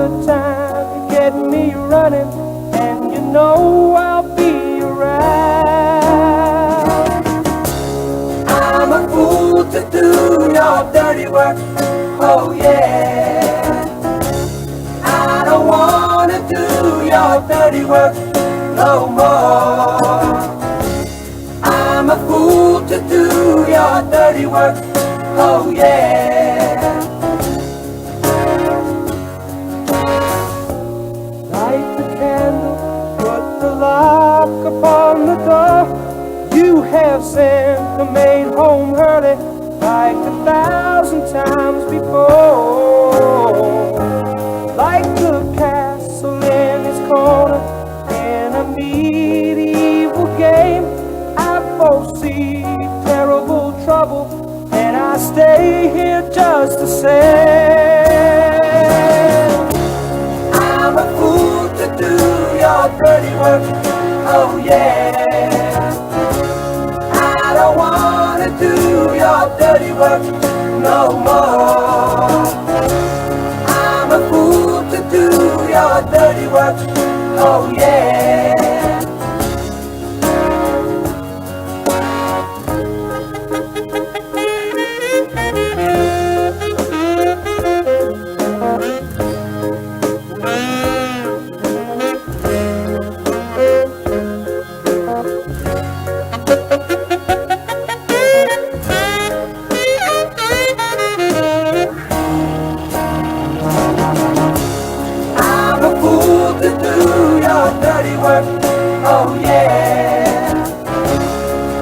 good time to get me running, and you know I'll be around. I'm a fool to do your dirty work, oh yeah. I don't wanna do your dirty work no more. I'm a fool to do your dirty work, oh yeah. Light the candle, put the lock upon the door. You have sent the maid home early like 1,000 times before. Like the castle in its corner in a medieval game, I foresee terrible trouble, and I stay here just the same. I'm a fool to do your dirty work, oh yeah. I don't wanna do your dirty work no more. I'm a fool to do your dirty work, oh yeah. Oh yeah,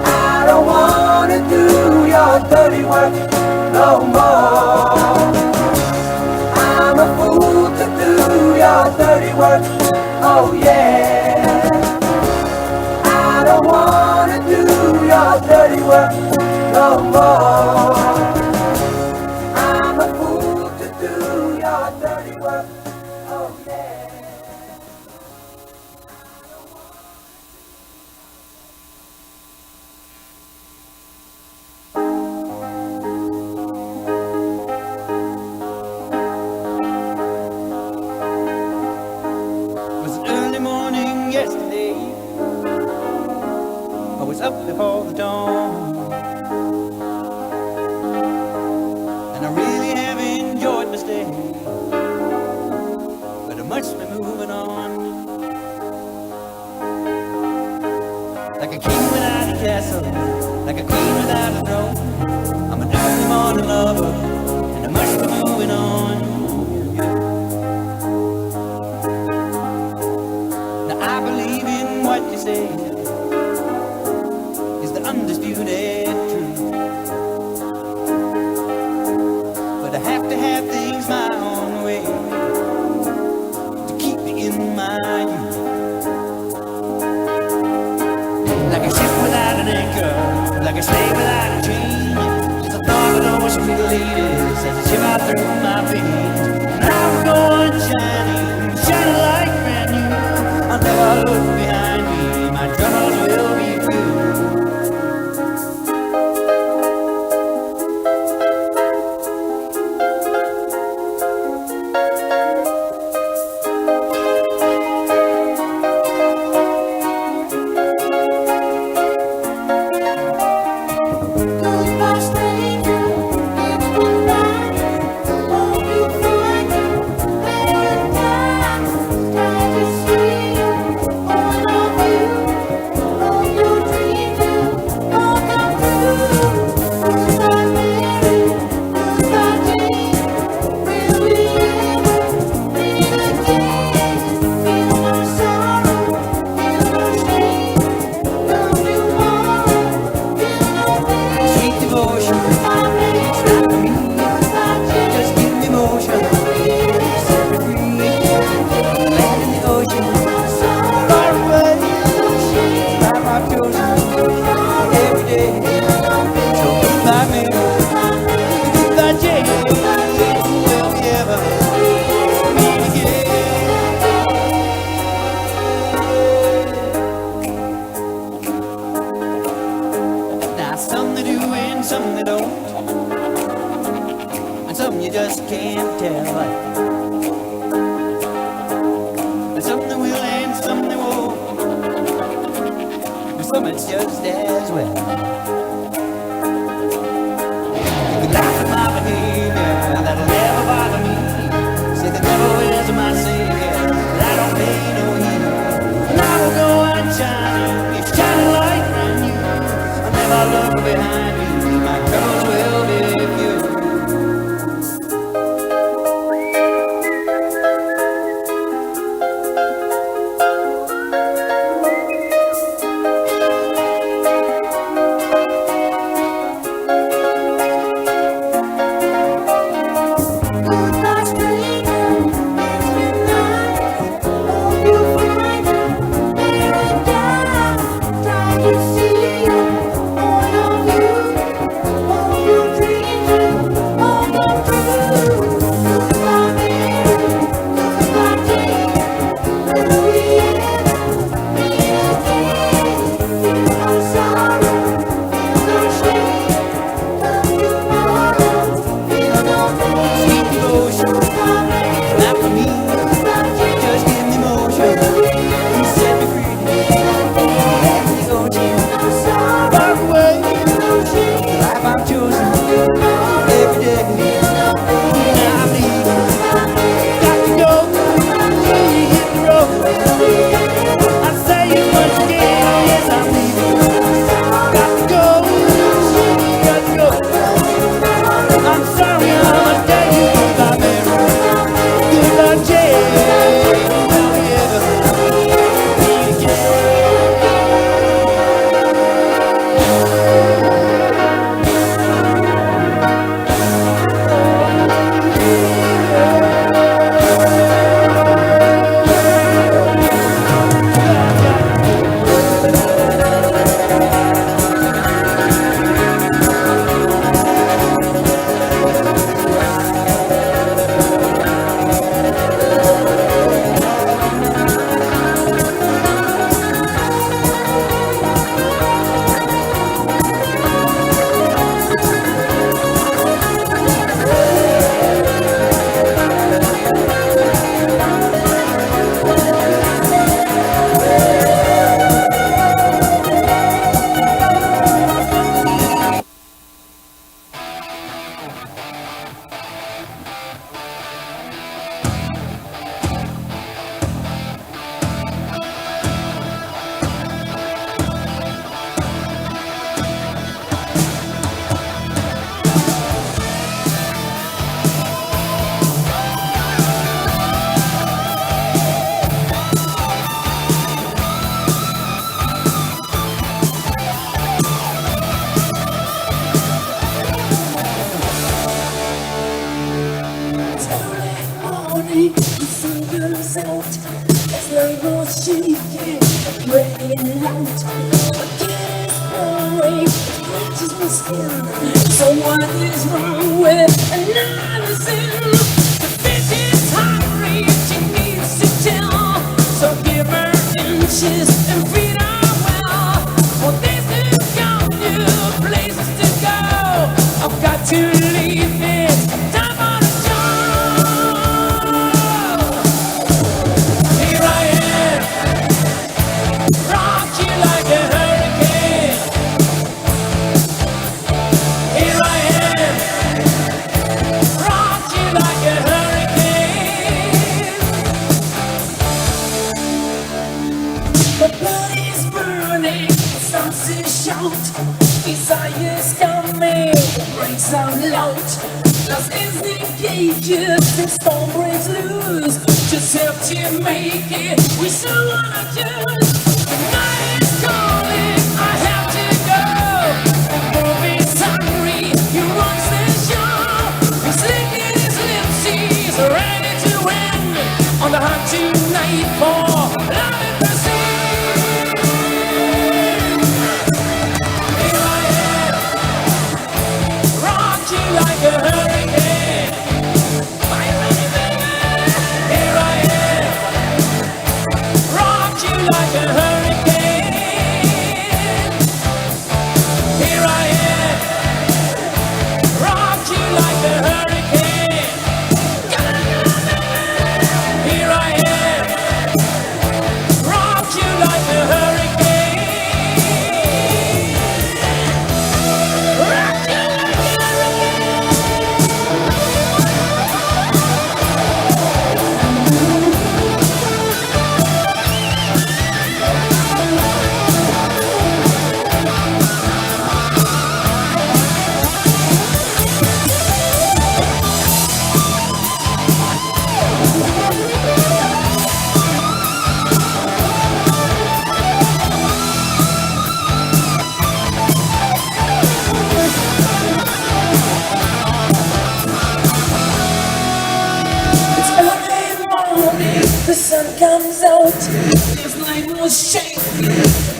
I don't wanna do your dirty work no more. I'm a fool to do your dirty work, oh yeah. I don't wanna do your dirty work no more. I'm a fool to do your dirty work, oh yeah. Up before the dawn, and I really have enjoyed my stay, but I must be moving on. Like a king without a castle, like a queen without a throne, I'm an early morning lover, and I must be moving on. Now I believe in what you say, undisputed truth, but I have to have things my own way to keep me in my youth. Like a ship without an anchor, like a slave without a chain, just the thought of those sweet ladies as a shiver through my veins. And I'm going shining, shining like brand new. I'll never look behind me, my troubles will be few. Goodbye, stranger, it's goodbye. government's just as well. You can laugh at my behavior, that'll never bother me. Say the devil is my savior, but I don't pay no heed. And I will go on shining, it's shining like brand new. I'll never look behind me, my troubles will be few. So what is wrong with another sin? The bitch is hungry, she needs to tell. So give her inches and feed her well. For this new come, new places to go. I've got to leave this time on the job. Here I am, rock you like a hurricane. Here I am, rock you like a hurricane. The blood is burning, it starts to shout. Desire's coming, breaks out loud. Lost engages, the storm breaks loose. Just have to make it with someone I choose. The night is calling, I have to go. The movie is hungry, he runs the show. He's licking his lips, he's ready to win. On the hunt tonight for love and pursuit. Here I am, rock you like a hurricane. Are you ready, baby? Here I am, rock you like a hurricane. Here I am, rock you like a hurricane. Here I am, rock you like a hurricane. The sun comes out, this light will shake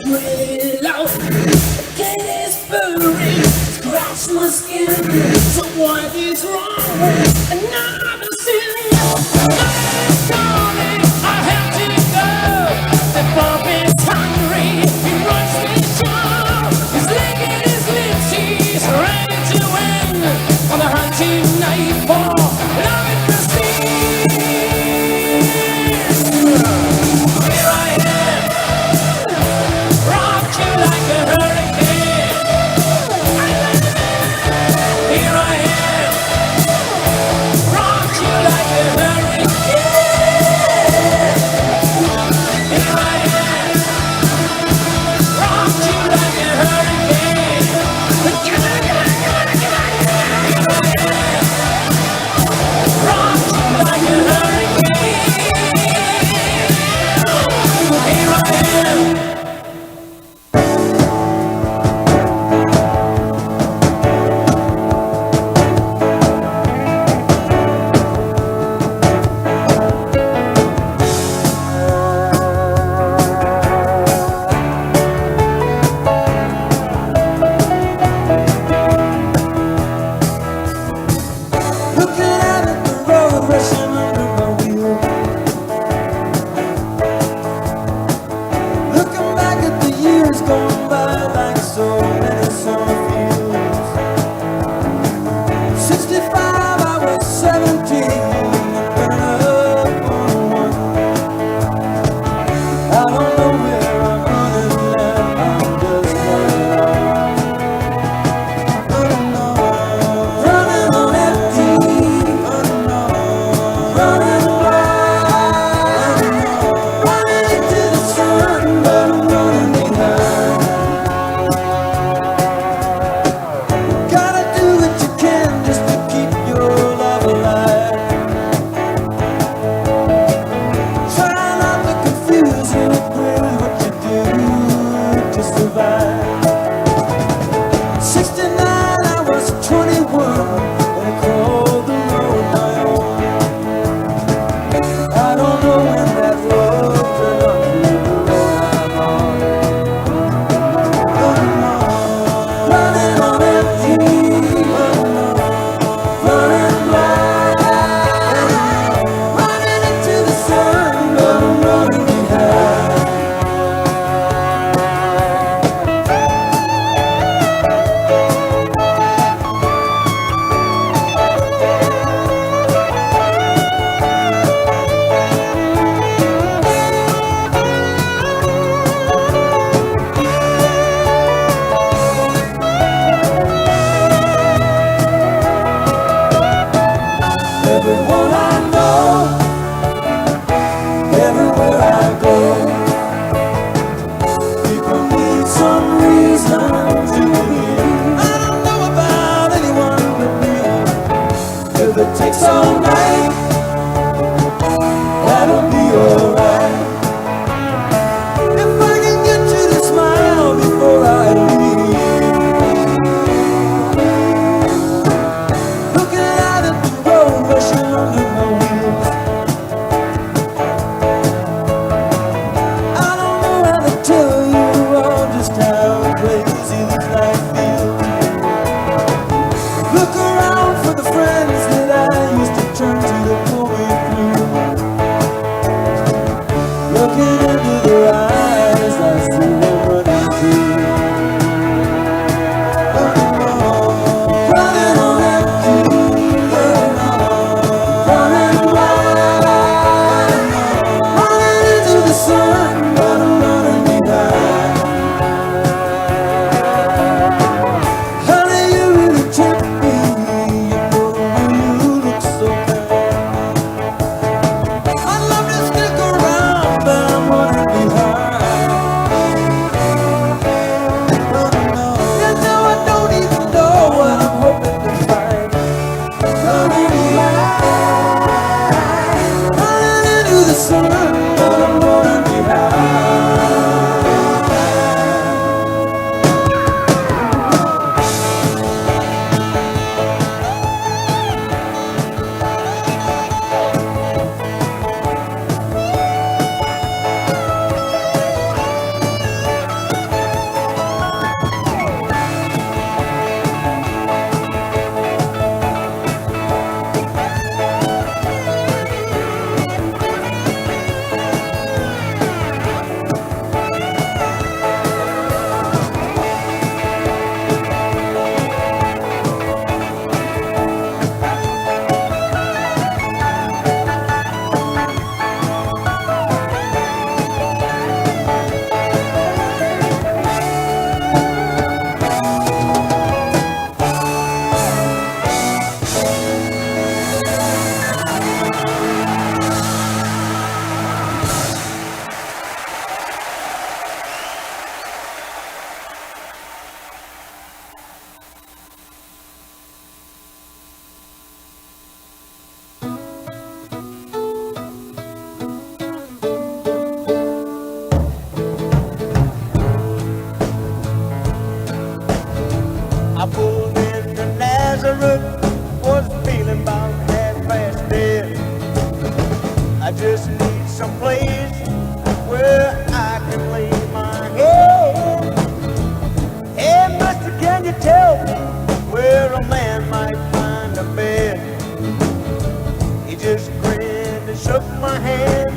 really loud. The gate is burning, scratch my skin. So what is wrong? Another sin. Oh, darling, I have to go. The Bob is hungry, he runs with joy. He's licking his lips, he's ready to win. On the hunting night for love and prestige. Here I am, rock you like a hurricane. Here I am, rock you like a hurricane. Here I am, rock you like a hurricane. Here I am, rock you like a hurricane. Here I am. Looking out at the road rushing under my wheel. Looking back at the years gone by like so many summer fields. 65, I was 17 and burned up on one. I don't know where I'm running now, I'm just running on. Running on empty, running blind, running into the sun, but I'm running behind. Gotta do what you can just to keep your love alive. Try not to confuse it with what you do to survive. 69, I was 21, and I called the road my own. I don't know when that road turned onto the road I'm on. Running on empty, running blind, running into the sun, but I'm running behind. Everyone I know, everywhere I go, people need some reason to believe. I don't know about anyone but me. If it takes all night, that'll be alright. If I can get you to smile before I leave. Looking out at the road rushing under my wheels. I don't know how to tell you all just how crazy this life feels. Look around for the friends that I used to turn to to pull me through. Looking into their eyes, I see them running too. Running on empty, running blind, running into the sun, but I'm running behind. Honey, you really tempt me, you know the way you look so kind. I'd love to stick around, but I'm running someplace where I can lay my head. Hey, mister, can you tell me where a man might find a bed? He just grinned and shook my hand.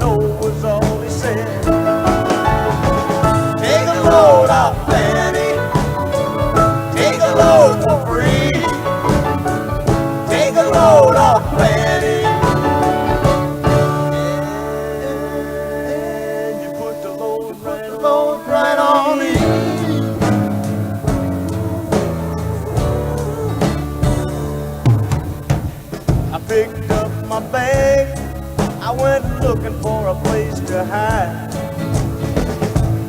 No was all he said. Take a load off, Fanny. Take a load for free. Take a load off, Fanny. And you put the load right on me. I picked up my bag. I went looking for a place to hide.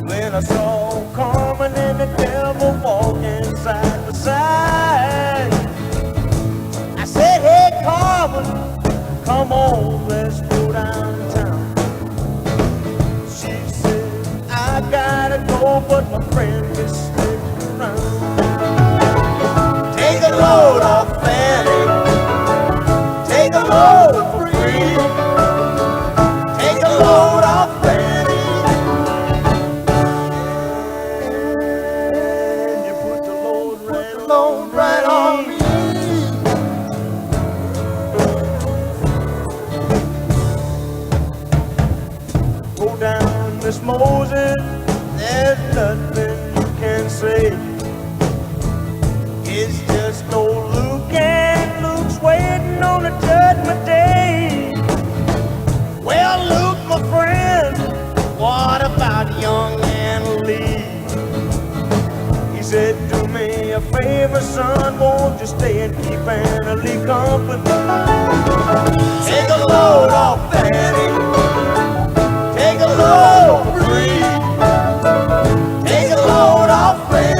Then I saw Carmen and the devil walking side by side. I said, hey Carmen, come on, let's go downtown. She said, I gotta go, but my friend is sticking around. Take a load off, Fanny. Take a load for free. Take a load off, Fanny. And you put the load right on me. Go down, Miss Moses, there's nothing you can say. It's just old Luke, and Luke's waiting on the judgment day. Well, Luke, my friend, what about young Anna Lee? He said, do me a favor, son, won't you stay and keep Anna Lee company? Take a load off, Fanny. Take a load free. Take a load off, Fanny.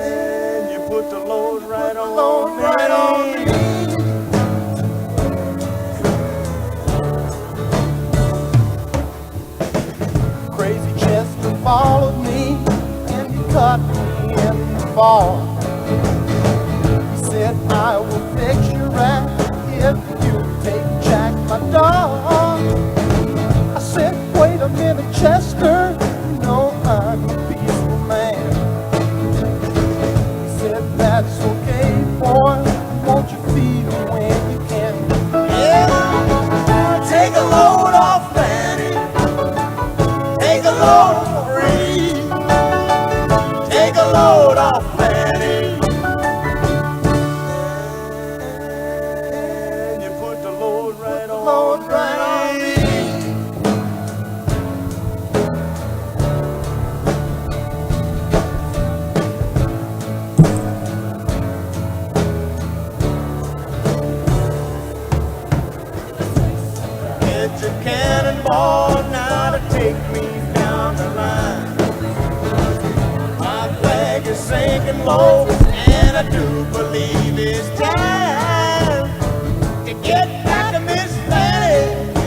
And you put the load right on me. Crazy Chester followed me and he caught me in the fall. He said, I will fix your rap if you take Jack, my dog. I said, wait a minute, Chester, you know I'm a peaceful man. He said, that's okay, boy, won't you feed him when you can? Yeah, take a load off, Fanny. Take a load free. Take a load off, Fanny. And you put the load right on me. Get your cannonball now to take me down the line. My flag is sinking low, and I do believe it's time to get back to Miss Fanny.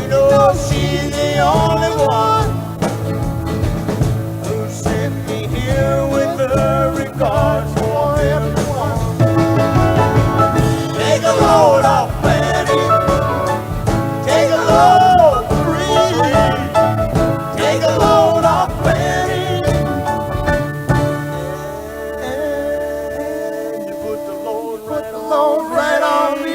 You know she's the only one who sent me here with her regards for everyone. Take a load off, Fanny. Take a load free. Take a load off, Fanny. And you put the load right on me.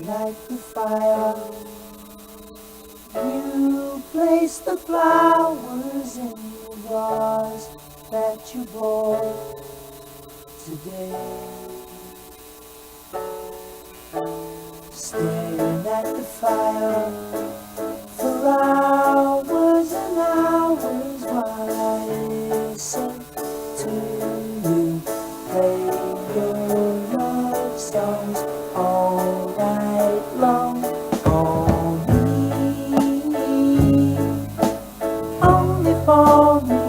Light the fire. You place the flowers in the vase that you bought today. Staring at the fire for hours and hours while I listen to you play your love songs all night long. Only for me.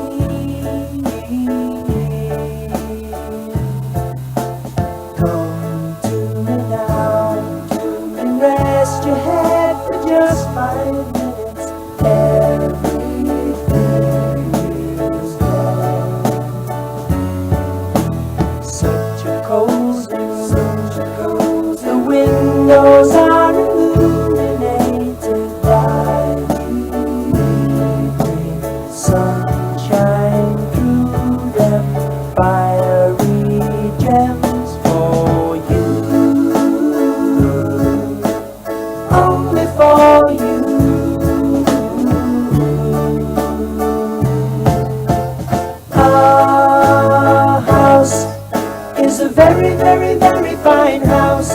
very, very fine house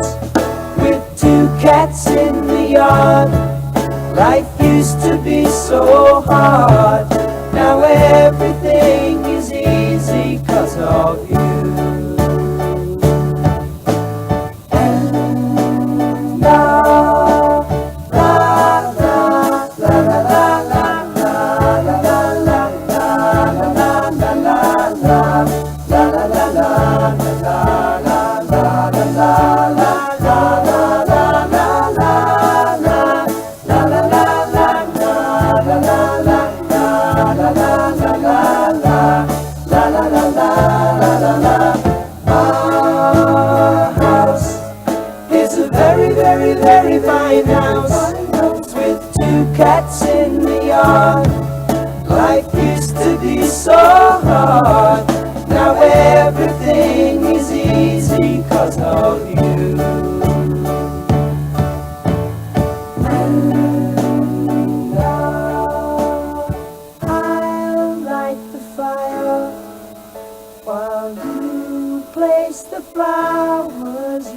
with 2 cats in the yard. Life used to be so hard. Now everything is easy 'cause of you. Our house is a very, very, very fine house with 2 cats in the yard. Life used to be so hard. Now everything is easy 'cause of you. And I'll light the fire while you place the flowers.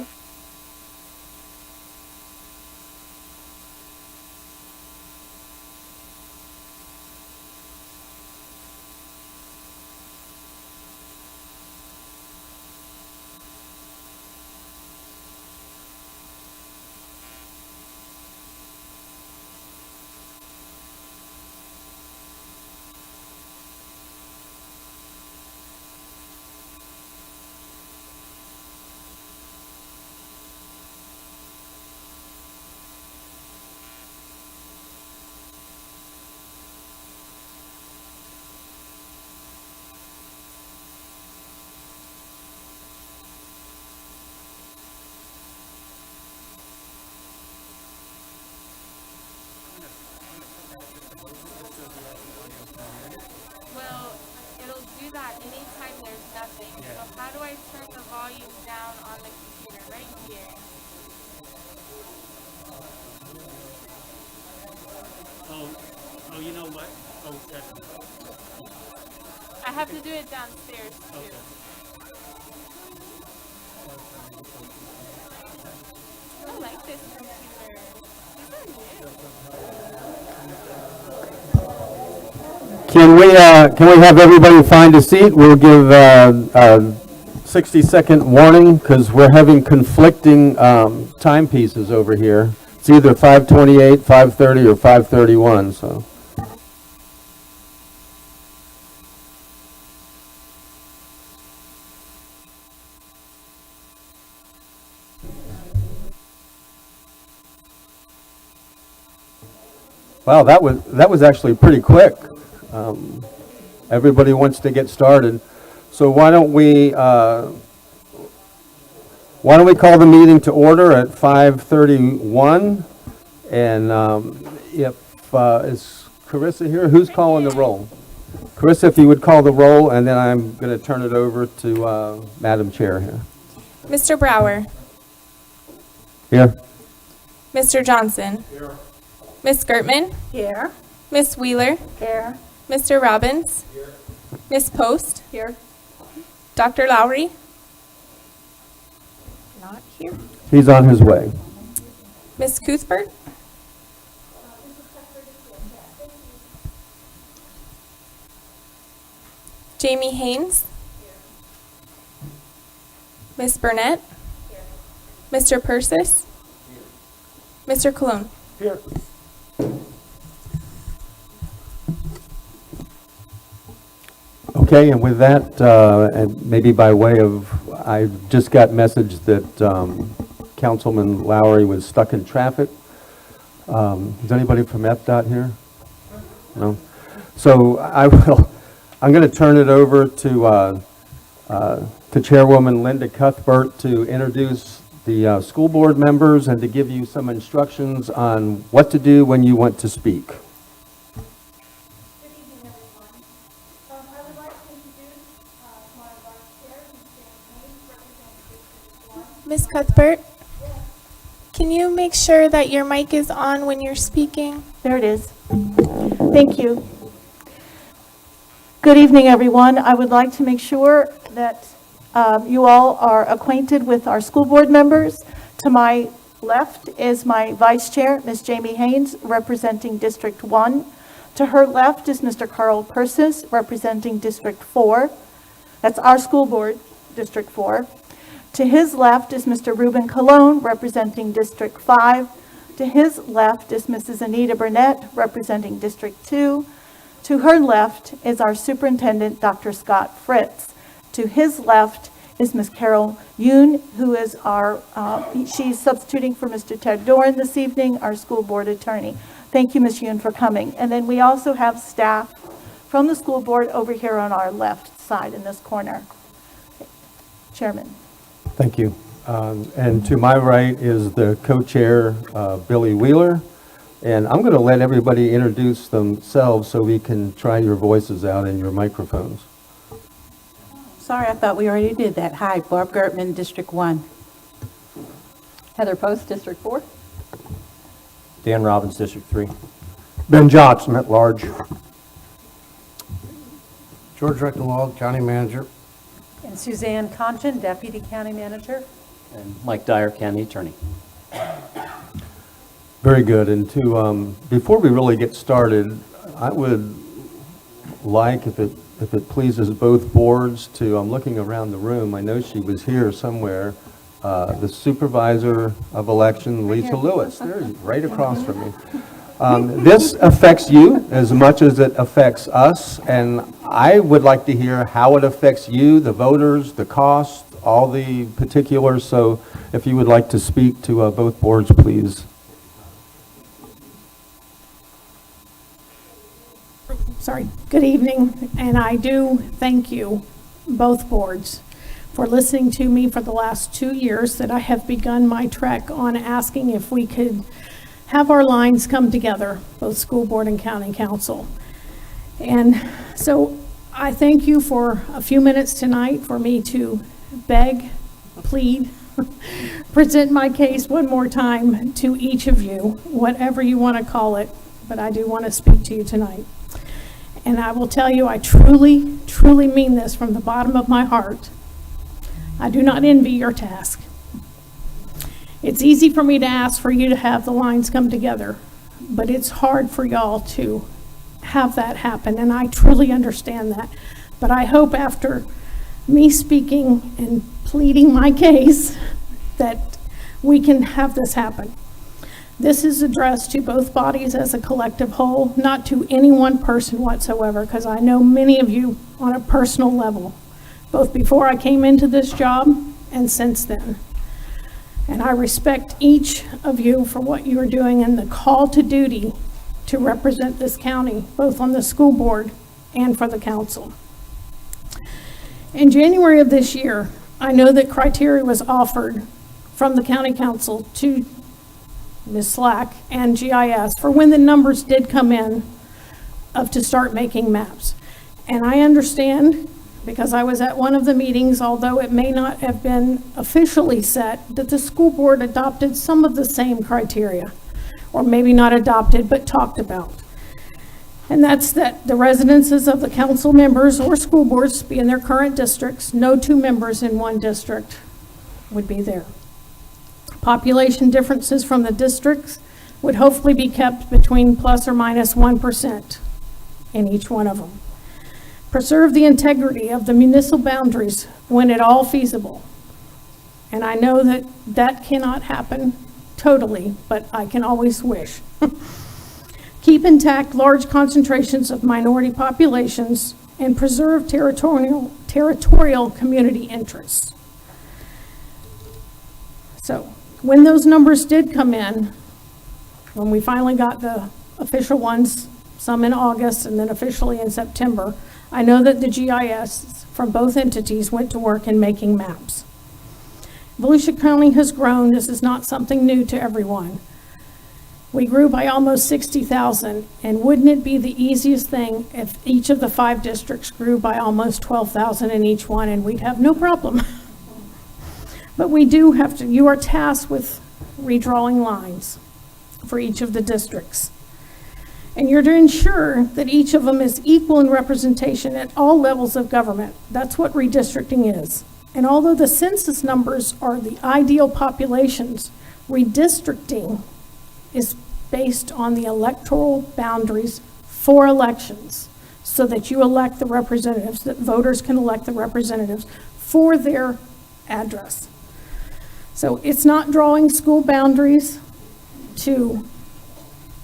Well, it'll do that anytime there's nothing. So how do I turn the volume down on the computer? Right here. Oh, you know what? Oh, that's, I have to do it downstairs too. okay. I like this computer. These are new. Can we have everybody find a seat? We'll give a 60-second warning because we're having conflicting timepieces over here. It's either 5:28, 5:30, or 5:31, so. Wow, that was actually pretty quick. Everybody wants to get started, so why don't we call the meeting to order at 5:31? And if is Carissa here? Who's calling the roll? Carissa, if you would call the roll, and then I'm going to turn it over to Madam Chair here. Mr. Brower. Here. Mr. Johnson. Here. Miss Gertman. Here. Miss Wheeler. Here. Mr. Robbins. Here. Miss Post. Here. Dr. Lowry. Not here. He's on his way. Miss Cuthbert. Jamie Haynes. Miss Burnett. Mr. Persis. Mr. Cologne. Here. Okay, and with that, and maybe by way of, I just got message that Councilman Lowry was stuck in traffic. Is anybody from FDOT here? No? So I'm going to turn it over to Chairwoman Linda Cuthbert to introduce the school board members and to give you some instructions on what to do when you want to speak. Good evening, everyone. I would like to introduce my vice chair, Ms. Jane Haynes, representing District 1. Miss Cuthbert, can you make sure that your mic is on when you're speaking? There it is. Thank you. Good evening, everyone. I would like to make sure that You all are acquainted with our school board members. To my left is my vice chair, Ms. Jamie Haynes, representing District 1. To her left is Mr. Carl Persis, representing District 4. That's our school board, District 4. To his left is Mr. Ruben Colon, representing District 5. To his left is Mrs. Anita Burnett, representing District 2. To her left is our superintendent, Dr. Scott Fritz. To his left is Ms. Carol Yoon, who is she's substituting for Mr. Ted Doran this evening, our school board attorney. Thank you, Ms. Yoon, for coming. And then we also have staff from the school board over here on our left side in this corner. Chairman. Thank you. And to my right is the co-chair, Billy Wheeler. And I'm going to let everybody introduce themselves so we can try your voices out in your microphones. Sorry, I thought we already did that. Hi, Barb Gertman, District 1. Heather Post, District 4. Dan Robbins, District 3. Ben Johnson at large. George Rectenwald, County Manager. And Suzanne Conchin, Deputy County Manager. And Mike Dyer, County Attorney. Very good. And before we really get started, I would like, if it pleases both boards, I'm looking around the room. I know she was here somewhere. The Supervisor of Election, Lisa Lewis, there, right across from me. This affects you as much as it affects us, and I would like to hear how it affects you, the voters, the cost, all the particulars. So if you would like to speak to both boards, please. Sorry, good evening, and I do thank you, both boards, for listening to me for the last 2 years that I have begun my trek on asking if we could have our lines come together, both school board and county council. And so I thank you for a few minutes tonight for me to beg, plead, present my case one more time to each of you, whatever you want to call it, but I do want to speak to you tonight. And I will tell you, I truly, truly mean this from the bottom of my heart. I do not envy your task. It's easy for me to ask for you to have the lines come together, but it's hard for y'all to have that happen, and I truly understand that. But I hope after me speaking and pleading my case that we can have this happen. This is addressed to both bodies as a collective whole, not to any one person whatsoever, because I know many of you on a personal level, both before I came into this job and since then. And I respect each of you for what you are doing and the call to duty to represent this county, both on the school board and for the council. In January of this year, I know that criteria was offered from the county council to Ms. Slack and GIS for when the numbers did come in to start making maps. And I understand, because I was at one of the meetings, although it may not have been officially set, that the school board adopted some of the same criteria, or maybe not adopted, but talked about. And that's that the residences of the council members or school boards be in their current districts. No two members in one district would be there. Population differences from the districts would hopefully be kept between plus or minus 1% in each one of them. Preserve the integrity of the municipal boundaries when at all feasible. And I know that that cannot happen totally, but I can always wish. Keep intact large concentrations of minority populations and preserve territorial community interests. So when those numbers did come in, when we finally got the official ones, some in August and then officially in September, I know that the GIS from both entities went to work in making maps. Volusia County has grown. This is not something new to everyone. We grew by almost 60,000, and wouldn't it be the easiest thing if each of the 5 districts grew by almost 12,000 in each one, and we'd have no problem. But we do have to, you are tasked with redrawing lines for each of the districts. And you're to ensure that each of them is equal in representation at all levels of government. That's what redistricting is. And although the census numbers are the ideal populations, redistricting is based on the electoral boundaries for elections, so that you elect the representatives, that voters can elect the representatives for their address. So it's not drawing school boundaries to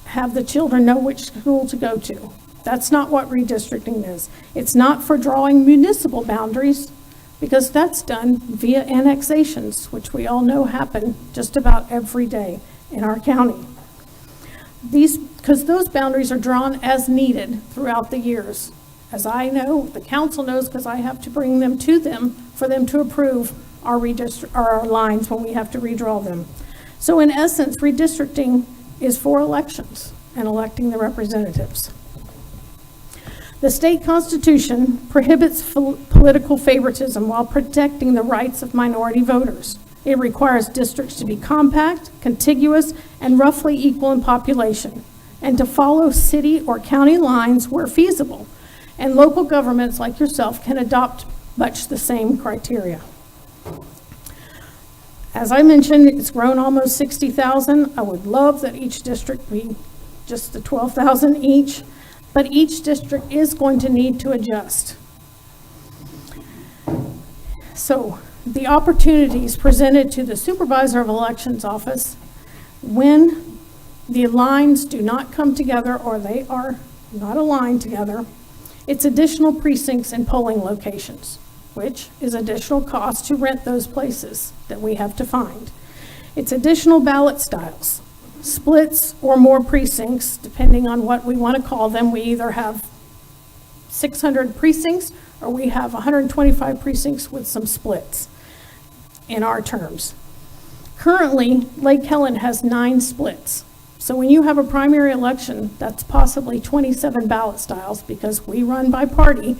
have the children know which school to go to. That's not what redistricting is. It's not for drawing municipal boundaries, because that's done via annexations, which we all know happen just about every day in our county. Because those boundaries are drawn as needed throughout the years. As I know, the council knows, because I have to bring them to them for them to approve our lines when we have to redraw them. So in essence, redistricting is for elections and electing the representatives. The state constitution prohibits political favoritism while protecting the rights of minority voters. It requires districts to be compact, contiguous, and roughly equal in population, and to follow city or county lines where feasible. And local governments like yourself can adopt much the same criteria. As I mentioned, it's grown almost 60,000. I would love that each district be just the 12,000 each, but each district is going to need to adjust. So the opportunities presented to the Supervisor of Elections office when the lines do not come together or they are not aligned together, it's additional precincts and polling locations, which is additional cost to rent those places that we have to find. It's additional ballot styles, splits or more precincts, depending on what we want to call them. We either have 600 precincts or we have 125 precincts with some splits in our terms. Currently, Lake Helen has 9 splits. So when you have a primary election, that's possibly 27 ballot styles, because we run by party.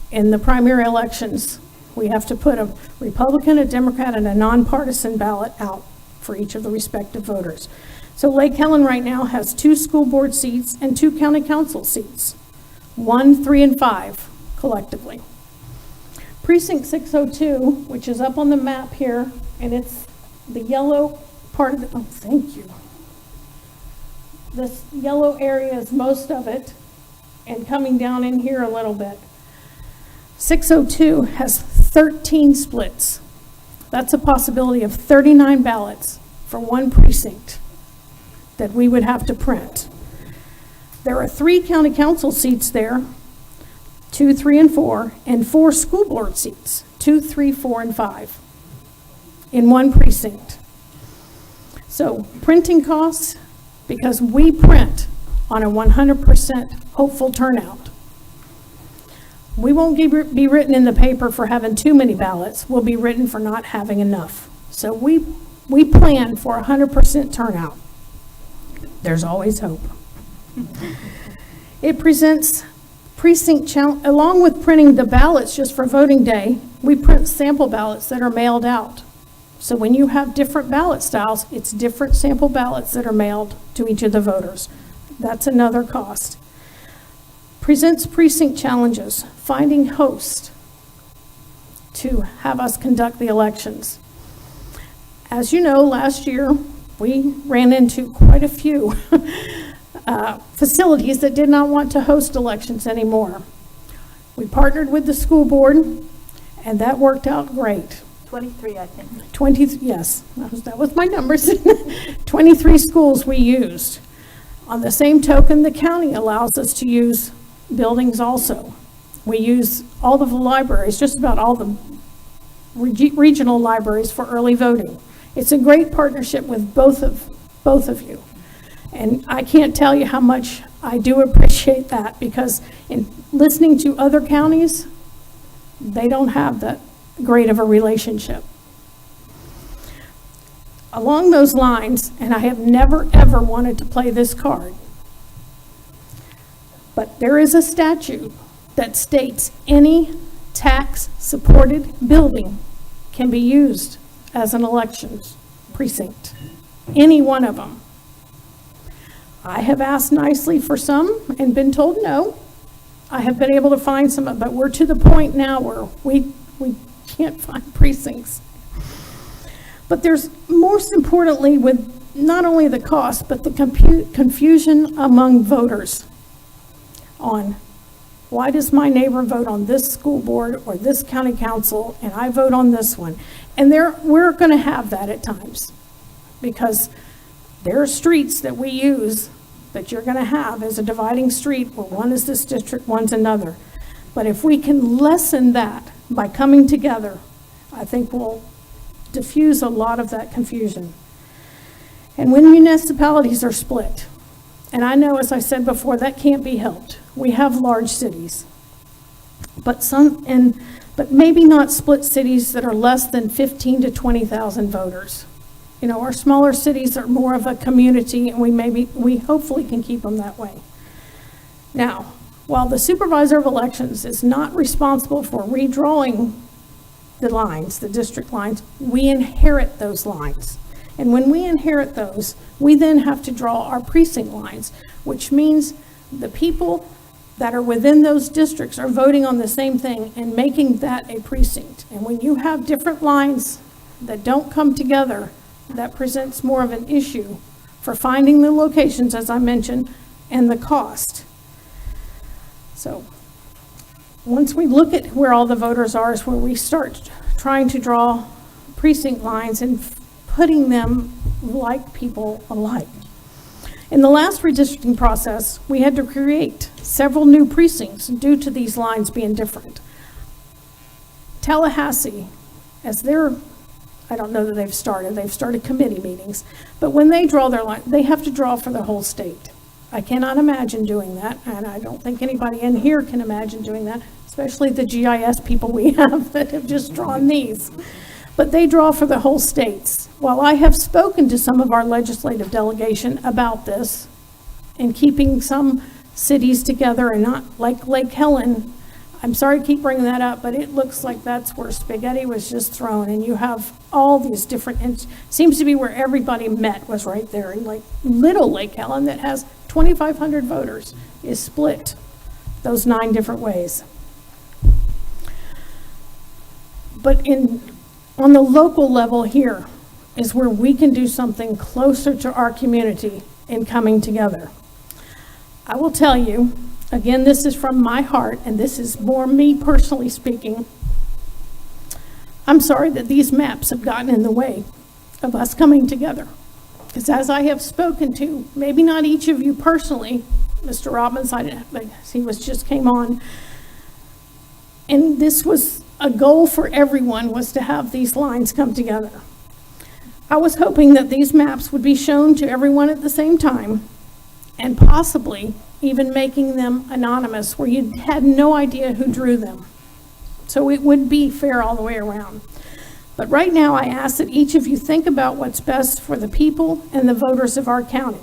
In the primary elections, we have to put a Republican, a Democrat, and a nonpartisan ballot out for each of the respective voters. So Lake Helen right now has 2 school board seats and 2 county council seats, 1, 3, and 5 collectively. Precinct 602, which is up on the map here, and it's the yellow part of the, oh, thank you. This yellow area is most of it, and coming down in here a little bit. 602 has 13 splits. That's a possibility of 39 ballots for 1 precinct that we would have to print. There are 3 county council seats there, 2, 3, and 4, and 4 school board seats, 2, 3, 4, and 5, in 1 precinct. So printing costs, because we print on a 100% hopeful turnout. We won't be written in the paper for having too many ballots. We'll be written for not having enough. So we plan for 100% turnout. There's always hope. It presents precinct challenge, along with printing the ballots just for voting day, we print sample ballots that are mailed out. So when you have different ballot styles, it's different sample ballots that are mailed to each of the voters. That's another cost. Presents precinct challenges, finding hosts to have us conduct the elections. As you know, last year we ran into quite a few facilities that did not want to host elections anymore. We partnered with the school board, and that worked out great. 23, I think. 20, yes, that was my numbers. 23 schools we used. On the same token, the county allows us to use buildings also. We use all of the libraries, just about all the regional libraries for early voting. It's a great partnership with both of you. And I can't tell you how much I do appreciate that, because in listening to other counties, they don't have that great of a relationship. Along those lines, and I have never ever wanted to play this card, but there is a statute that states any tax-supported building can be used as an elections precinct, any one of them. I have asked nicely for some and been told no. I have been able to find some, but we're to the point now where we can't find precincts. But there's, most importantly, with not only the cost, but the confusion among voters on why does my neighbor vote on this school board or this county council and I vote on this one? And we're going to have that at times, because there are streets that we use that you're going to have as a dividing street where one is this district, one's another. But if we can lessen that by coming together, I think we'll diffuse a lot of that confusion. And when municipalities are split, and I know, as I said before, that can't be helped. We have large cities, but maybe not split cities that are less than 15 to 20,000 voters. You know, our smaller cities are more of a community, and we hopefully can keep them that way. Now, while the supervisor of elections is not responsible for redrawing the lines, the district lines, we inherit those lines. And when we inherit those, we then have to draw our precinct lines, which means the people that are within those districts are voting on the same thing and making that a precinct. And when you have different lines that don't come together, that presents more of an issue for finding the locations, as I mentioned, and the cost. So once we look at where all the voters are is where we start trying to draw precinct lines and putting them like people alike. In the last redistricting process, we had to create several new precincts due to these lines being different. Tallahassee, as I don't know that they've started committee meetings, but when they draw their line, they have to draw for the whole state. I cannot imagine doing that, and I don't think anybody in here can imagine doing that, especially the GIS people we have that have just drawn these. But they draw for the whole states. While I have spoken to some of our legislative delegation about this and keeping some cities together and not like Lake Helen, I'm sorry to keep bringing that up, but it looks like that's where spaghetti was just thrown, and you have all these different, and seems to be where everybody met was right there. And like little Lake Helen that has 2,500 voters is split those 9 different ways. But on the local level here is where we can do something closer to our community in coming together. I will tell you, again, this is from my heart, and this is more me personally speaking. I'm sorry that these maps have gotten in the way of us coming together. Because as I have spoken to, maybe not each of you personally, Mr. Robbins, but he just came on, and this was a goal for everyone, was to have these lines come together. I was hoping that these maps would be shown to everyone at the same time, and possibly even making them anonymous where you had no idea who drew them. So it would be fair all the way around. But right now I ask that each of you think about what's best for the people and the voters of our county.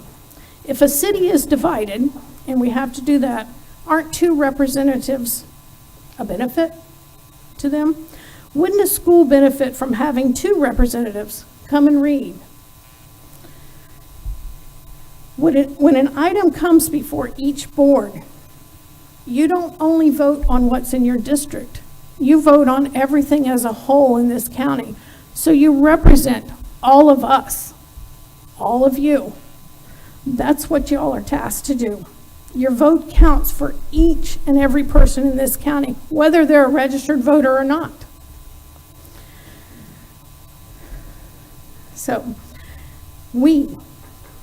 If a city is divided, and we have to do that, aren't 2 representatives a benefit to them? Wouldn't a school benefit from having 2 representatives come and read? When an item comes before each board, you don't only vote on what's in your district. You vote on everything as a whole in this county. So you represent all of us, all of you. That's what y'all are tasked to do. Your vote counts for each and every person in this county, whether they're a registered voter or not. So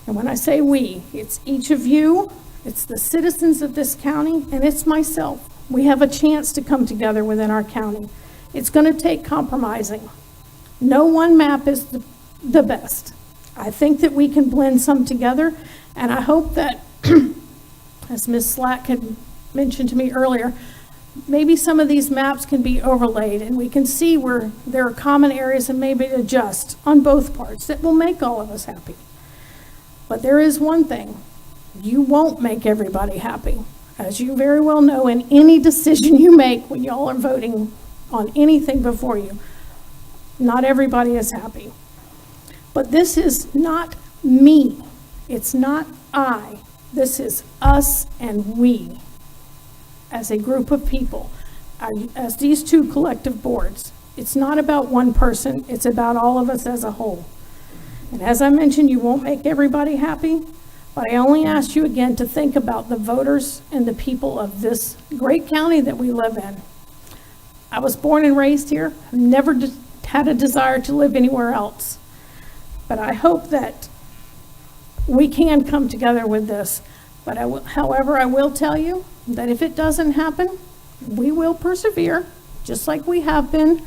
and when I say we, it's each of you, it's the citizens of this county, and it's myself. We have a chance to come together within our county. It's going to take compromising. No one map is the best. I think that we can blend some together, and I hope that, as Ms. Slack had mentioned to me earlier, maybe some of these maps can be overlaid, and we can see where there are common areas and maybe adjust on both parts that will make all of us happy. But there is one thing, you won't make everybody happy. As you very well know, in any decision you make when y'all are voting on anything before you, not everybody is happy. But this is not me. It's not I. This is us and we as a group of people, as these 2 collective boards. it's not about one person, it's about all of us as a whole. And as I mentioned, you won't make everybody happy, but I only ask you again to think about the voters and the people of this great county that we live in. I was born and raised here, I've never had a desire to live anywhere else. But I hope that we can come together with this. But however, I will tell you that if it doesn't happen, we will persevere, just like we have been.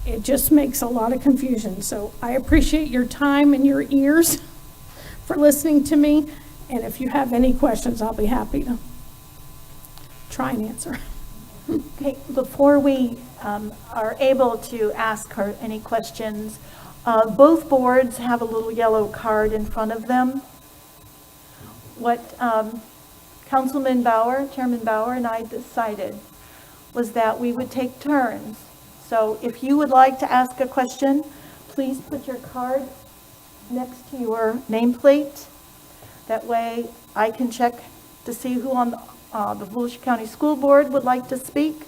It just makes a lot of confusion. So I appreciate your time and your ears for listening to me. And if you have any questions, I'll be happy to try and answer. Okay, before we are able to ask her any questions, both boards have a little yellow card in front of them. What Councilman Bauer, Chairman Bauer, and I decided was that we would take turns. So if you would like to ask a question, please put your card next to your nameplate. That way I can check to see who on the Volusia County School Board would like to speak.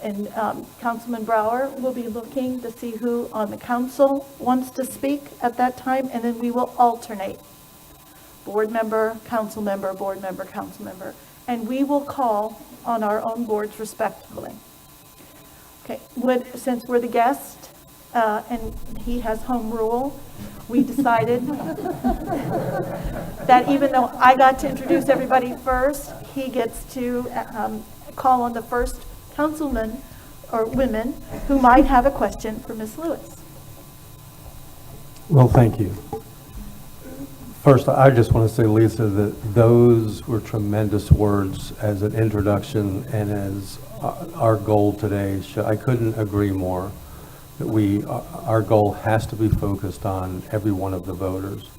And Councilman Brower will be looking to see who on the council wants to speak at that time, and then we will alternate. Board member, council member, board member, council member, and we will call on our own boards respectively. Okay, since we're the guest and he has home rule, we decided that even though I got to introduce everybody first, he gets to call on the first councilman or women who might have a question for Ms. Lewis. Well, thank you. First, I just want to say, Lisa, that those were tremendous words as an introduction and as our goal today. I couldn't agree more that our goal has to be focused on every one of the voters.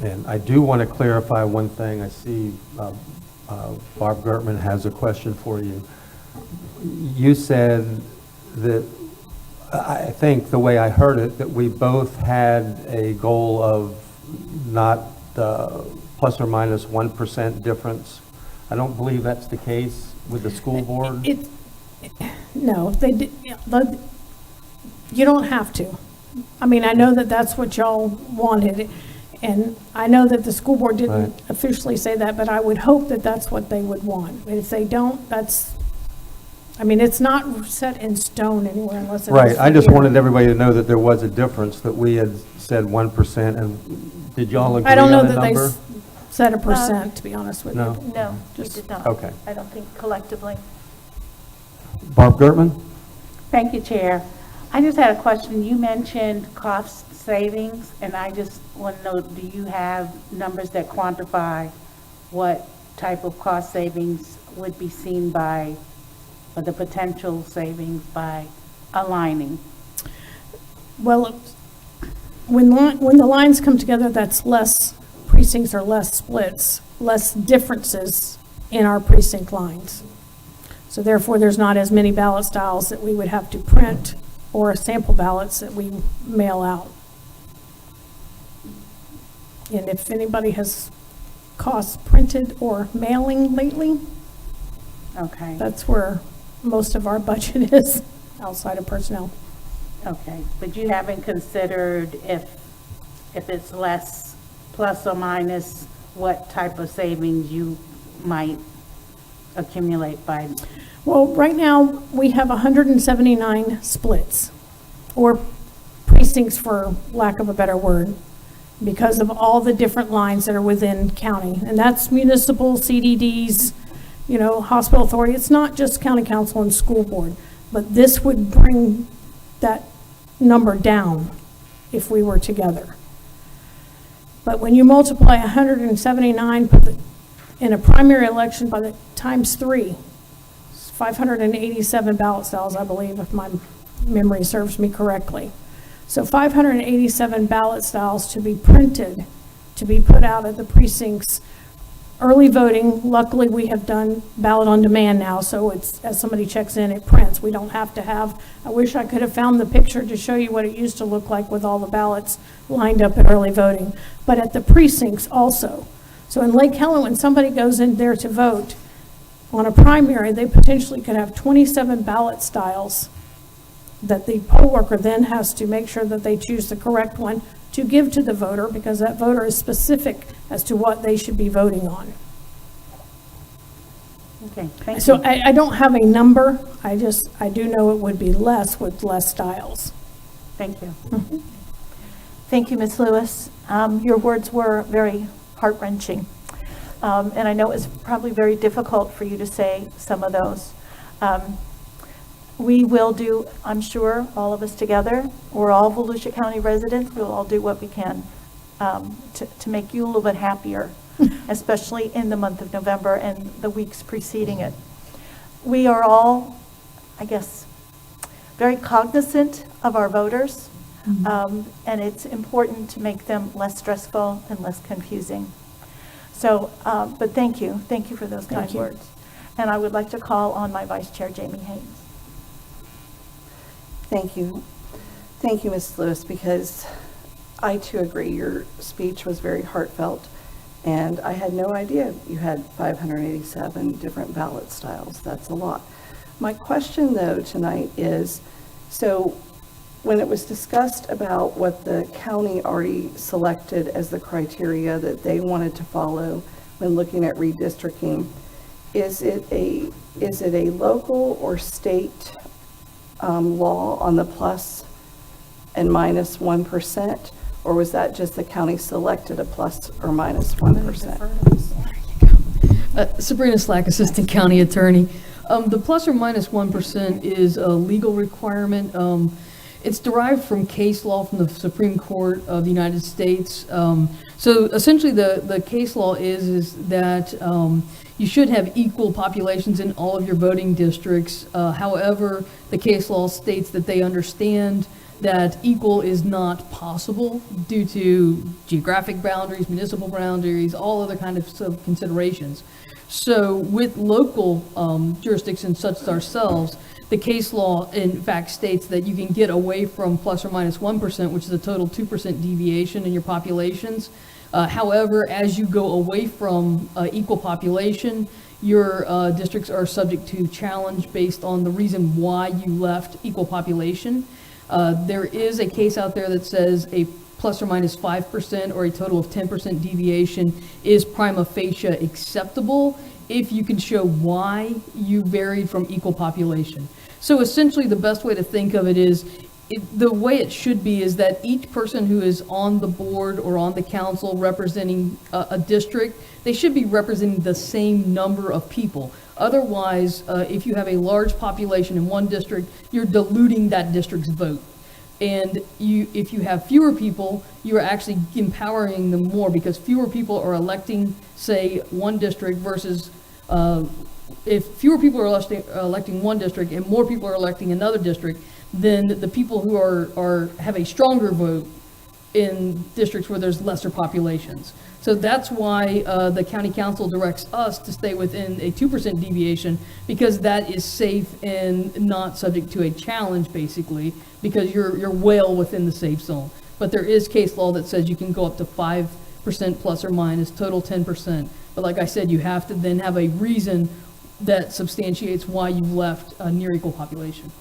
And I do want to clarify one thing. I see Barb Gertman has a question for you. You said that, I think the way I heard it, that we both had a goal of not plus or minus 1% difference. I don't believe that's the case with the school board. No, you don't have to. I mean, I know that that's what y'all wanted, and I know that the school board didn't officially say that, but I would hope that that's what they would want. If they don't, I mean, it's not set in stone anywhere unless it's right. I just wanted everybody to know that there was a difference, that we had said 1%, and did y'all agree on a number? I don't know that they set a percent, to be honest with no? you. No, we did not. Okay. I don't think collectively. Barb Gertman? Thank you, Chair. I just had a question. You mentioned cost savings, and I just want to know, do you have numbers that quantify what type of cost savings would be seen by, or the potential savings by aligning? Well, when the lines come together, that's less precincts or less splits, less differences in our precinct lines. So therefore, there's not as many ballot styles that we would have to print or sample ballots that we mail out. And if anybody has costs printed or mailing lately, okay, that's where most of our budget is outside of personnel. Okay, but you haven't considered if it's less, plus or minus, what type of savings you might accumulate by? Well, right now we have 179 splits, or precincts for lack of a better word, because of all the different lines that are within county. And that's municipal, CDDs, hospital authority. It's not just county council and school board, but this would bring that number down if we were together. But when you multiply 179 in a primary election by the times 3, it's 587 ballot cells, I believe, if my memory serves me correctly. So 587 ballot styles to be printed, to be put out at the precincts. Early voting, luckily we have done ballot on demand now, so it's, as somebody checks in, it prints. We don't have to have, I wish I could have found the picture to show you what it used to look like with all the ballots lined up at early voting. But at the precincts also. So in Lake Helen, when somebody goes in there to vote on a primary, they potentially could have 27 ballot styles that the poll worker then has to make sure that they choose the correct one to give to the voter, because that voter is specific as to what they should be voting on. Okay, thank you. So I don't have a number, I do know it would be less with less styles. Thank you. Thank you, Ms. Lewis. Your words were very heart-wrenching. And I know it was probably very difficult for you to say some of those. We will do, I'm sure, all of us together, we're all Volusia County residents, we'll all do what we can to make you a little bit happier, especially in the month of November and the weeks preceding it. We are all, I guess, very cognizant of our voters, and it's important to make them less stressful and less confusing. So, but thank you for those kind words. And I would like to call on my Vice Chair, Jamie Haynes. Thank you. Thank you, Ms. Lewis, because I too agree. Your speech was very heartfelt, and I had no idea you had 587 different ballot styles. That's a lot. My question, though, tonight is, so when it was discussed about what the county already selected as the criteria that they wanted to follow when looking at redistricting, is it a local or state law on the plus and minus 1%, or was that just the county selected a plus or minus 1%? Sabrina Slack, Assistant County Attorney. The plus or minus 1% is a legal requirement. It's derived from case law from the Supreme Court of the United States. So essentially the case law is that you should have equal populations in all of your voting districts. However, the case law states that they understand that equal is not possible due to geographic boundaries, municipal boundaries, all other kind of considerations. So with local jurisdictions such as ourselves, the case law in fact states that you can get away from plus or minus 1%, which is a total 2% deviation in your populations. However, as you go away from equal population, your districts are subject to challenge based on the reason why you left equal population. There is a case out there that says a plus or minus 5% or a total of 10% deviation is prima facie acceptable if you can show why you varied from equal population. So essentially the best way to think of it is, the way it should be is that each person who is on the board or on the council representing a district, they should be representing the same number of people. Otherwise, if you have a large population in one district, you're diluting that district's vote. And if you have fewer people, you're actually empowering them more, because fewer people are electing, say, one district versus if fewer people are electing one district and more people are electing another district, then the people who have a stronger vote in districts where there's lesser populations. So that's why the county council directs us to stay within a 2% deviation, because that is safe and not subject to a challenge, basically, because you're well within the safe zone. But there is case law that says you can go up to 5% plus or minus, total 10%. But like I said, you have to then have a reason that substantiates why you left a near equal population.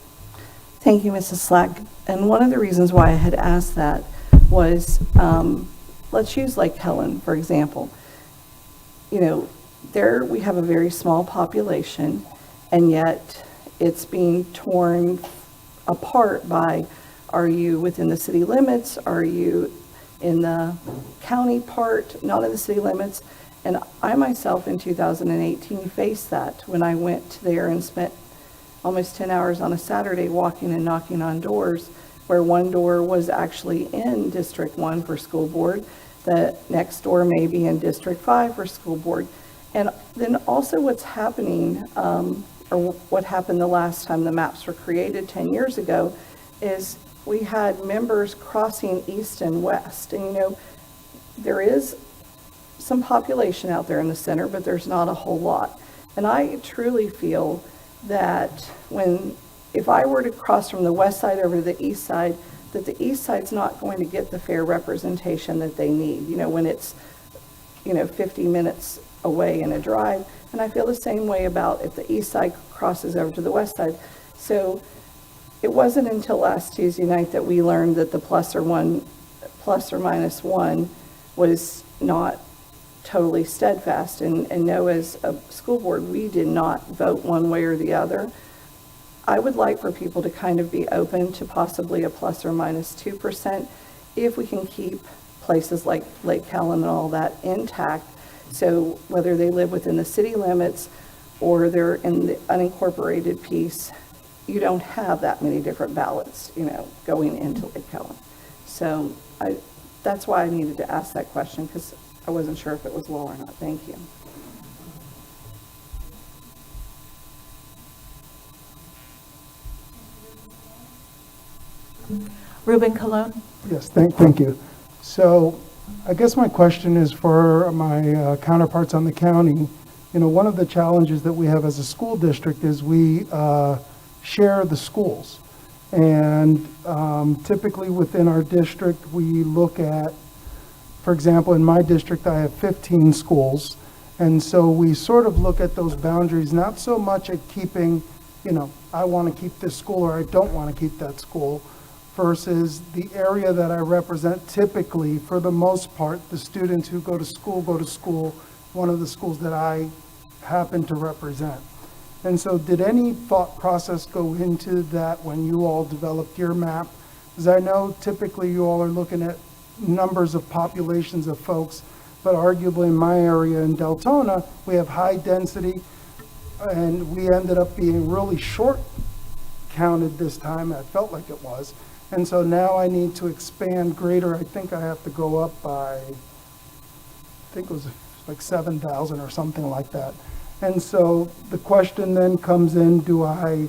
Thank you, Mrs. Slack. And one of the reasons why I had asked that was, let's use like Helen, for example. You know, there we have a very small population, and yet it's being torn apart by, are you within the city limits? Are you in the county part, not in the city limits? And I myself in 2018 faced that when I went there and spent almost 10 hours on a Saturday walking and knocking on doors, where one door was actually in District 1 for school board, the next door may be in District 5 for school board. And then also what's happening, or what happened the last time the maps were created 10 years ago, is we had members crossing east and west. And you know, there is some population out there in the center, but there's not a whole lot. And I truly feel that if I were to cross from the west side over to the east side, that the east side's not going to get the fair representation that they need, you know, when it's, 50 minutes away in a drive. And I feel the same way about if the east side crosses over to the west side. So it wasn't until last Tuesday night that we learned that the plus or minus one was not totally steadfast. And no, as a school board, we did not vote one way or the other. I would like for people to kind of be open to possibly a plus or minus 2% if we can keep places like Lake Helen and all that intact. So whether they live within the city limits or they're in the unincorporated piece, you don't have that many different ballots, going into Lake Helen. So that's why I needed to ask that question, because I wasn't sure if it was low or not. Thank you. Ruben Colon. Yes, thank you. So I guess my question is for my counterparts on the county. One of the challenges that we have as a school district is we share the schools. And typically within our district, we look at, for example, in my district, I have 15 schools. And so we sort of look at those boundaries, not so much at keeping, I want to keep this school or I don't want to keep that school, versus the area that I represent. Typically, for the most part, the students who go to school, one of the schools that I happen to represent. And so did any thought process go into that when you all developed your map? Because I know typically you all are looking at numbers of populations of folks, but arguably in my area in Deltona, we have high density, and we ended up being really short counted this time. I felt like it was. And so now I need to expand greater. I think I have to go up by, I think it was like 7,000 or something like that. And so the question then comes in, do I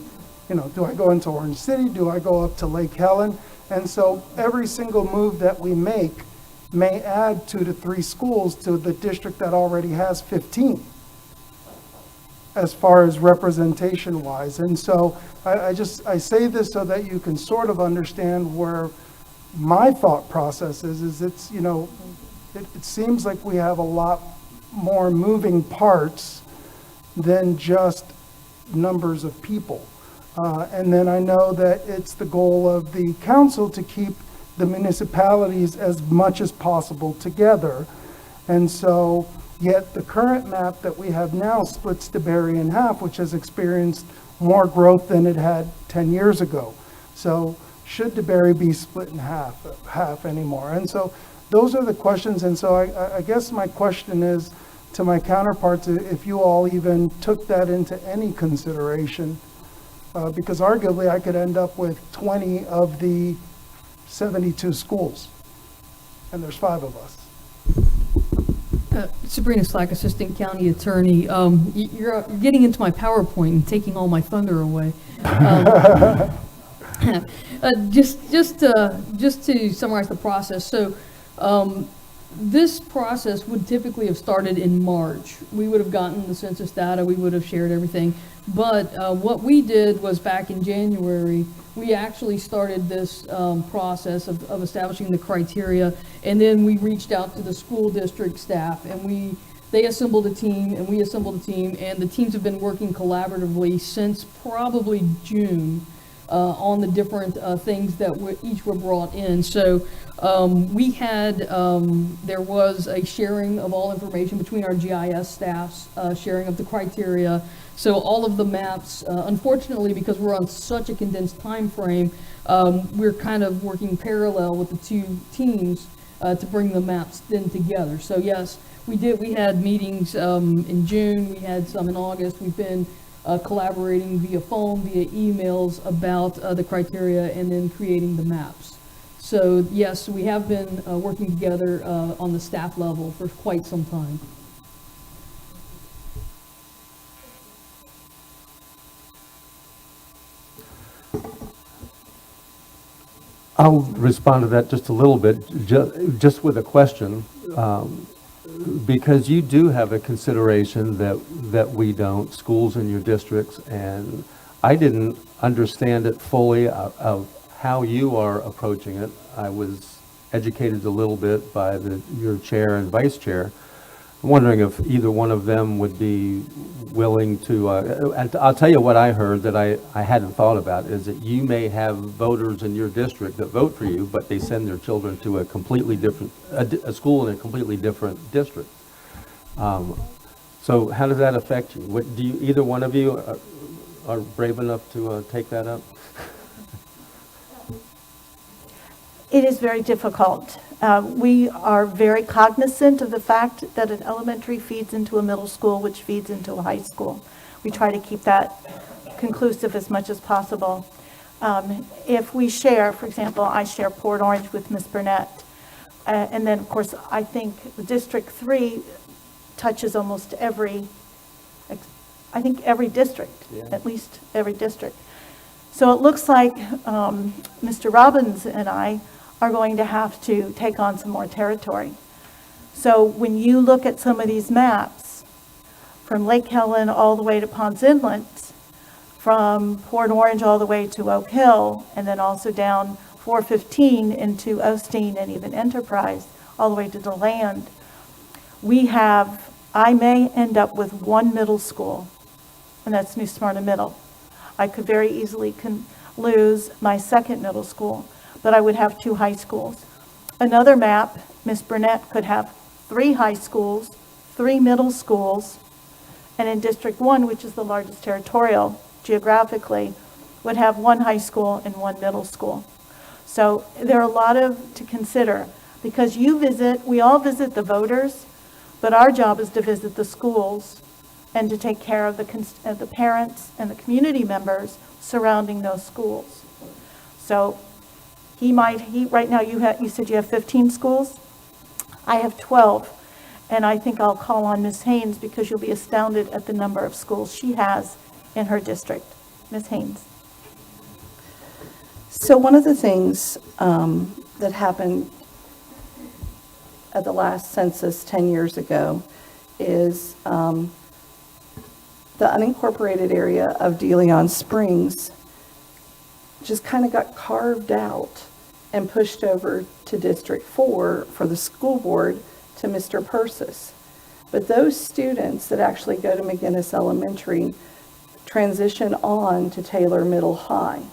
go into Orange City? Do I go up to Lake Helen? And so every single move that we make may add 2 to 3 schools to the district that already has 15, as far as representation wise. And so I say this so that you can sort of understand where my thought process is it's, it seems like we have a lot more moving parts than just numbers of people. And then I know that it's the goal of the council to keep the municipalities as much as possible together. And so, yet the current map that we have now splits DeBary in half, which has experienced more growth than it had 10 years ago. So should DeBary be split in half anymore? And so those are the questions. And so I guess my question is to my counterparts, if you all even took that into any consideration, because arguably I could end up with 20 of the 72 schools, and there's 5 of us. Sabrina Slack, Assistant County Attorney. You're getting into my PowerPoint and taking all my thunder away. Just to summarize the process. So this process would typically have started in March. We would have gotten the census data. We would have shared everything. But what we did was back in January, we actually started this process of establishing the criteria, and then we reached out to the school district staff, and they assembled a team, and we assembled a team, and the teams have been working collaboratively since probably June on the different things that each were brought in. So we had, there was a sharing of all information between our GIS staffs, sharing of the criteria. So all of the maps, unfortunately, because we're on such a condensed time frame, we're kind of working parallel with the 2 teams to bring the maps then together. So yes, we did. We had meetings in June. We had some in August. We've been collaborating via phone, via emails about the criteria and then creating the maps. So yes, we have been working together on the staff level for quite some time. I'll respond to that just a little bit, just with a question, because you do have a consideration that we don't, schools in your districts, and I didn't understand it fully of how you are approaching it. I was educated a little bit by your chair and vice chair, I'm wondering if either one of them would be willing to, and I'll tell you what I heard that I hadn't thought about, is that you may have voters in your district that vote for you, but they send their children to a completely different, a school in a completely different district. So how does that affect you? Do you, either one of you are brave enough to take that up? It is very difficult. We are very cognizant of the fact that an elementary feeds into a middle school, which feeds into a high school. We try to keep that conclusive as much as possible. If we share, for example, I share Port Orange with Ms. Burnett, and then, of course, I think District 3 touches almost every district, at least every district. So it looks like Mr. Robbins and I are going to have to take on some more territory. So when you look at some of these maps, from Lake Helen all the way to Ponce Inlet, from Port Orange all the way to Oak Hill, and then also down 415 into Osteen and even Enterprise, all the way to DeLand, I may end up with one middle school, and that's New Smyrna Middle. I could very easily lose my second middle school, but I would have 2 high schools. Another map, Ms. Burnett could have 3 high schools, 3 middle schools, and in District 1, which is the largest territorial geographically, would have 1 high school and 1 middle school. So there are a lot to consider, because we all visit the voters, but our job is to visit the schools and to take care of the parents and the community members surrounding those schools. So right now you said you have 15 schools? I have 12, and I think I'll call on Ms. Haynes, because you'll be astounded at the number of schools she has in her district. Ms. Haynes. So one of the things that happened at the last census 10 years ago is the unincorporated area of DeLand Springs just kind of got carved out and pushed over to District 4 for the school board to Mr. Persis. But those students that actually go to McGinnis Elementary transition on to Taylor Middle High.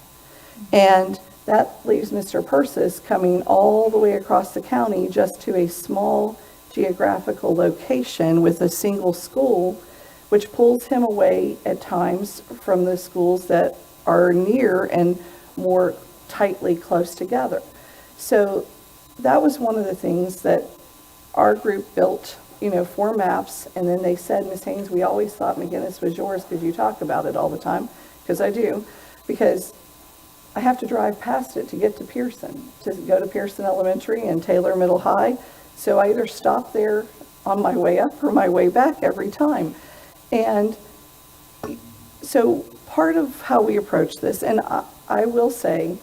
And that leaves Mr. Persis coming all the way across the county just to a small geographical location with a single school, which pulls him away at times from the schools that are near and more tightly close together. So that was one of the things that our group built, 4 maps, and then they said, Ms. Haynes, we always thought McGinnis was yours because you talk about it all the time, because I do, because I have to drive past it to get to Pearson, to go to Pearson Elementary and Taylor Middle High. So I either stop there on my way up or my way back every time. And so part of how we approach this, and I will say,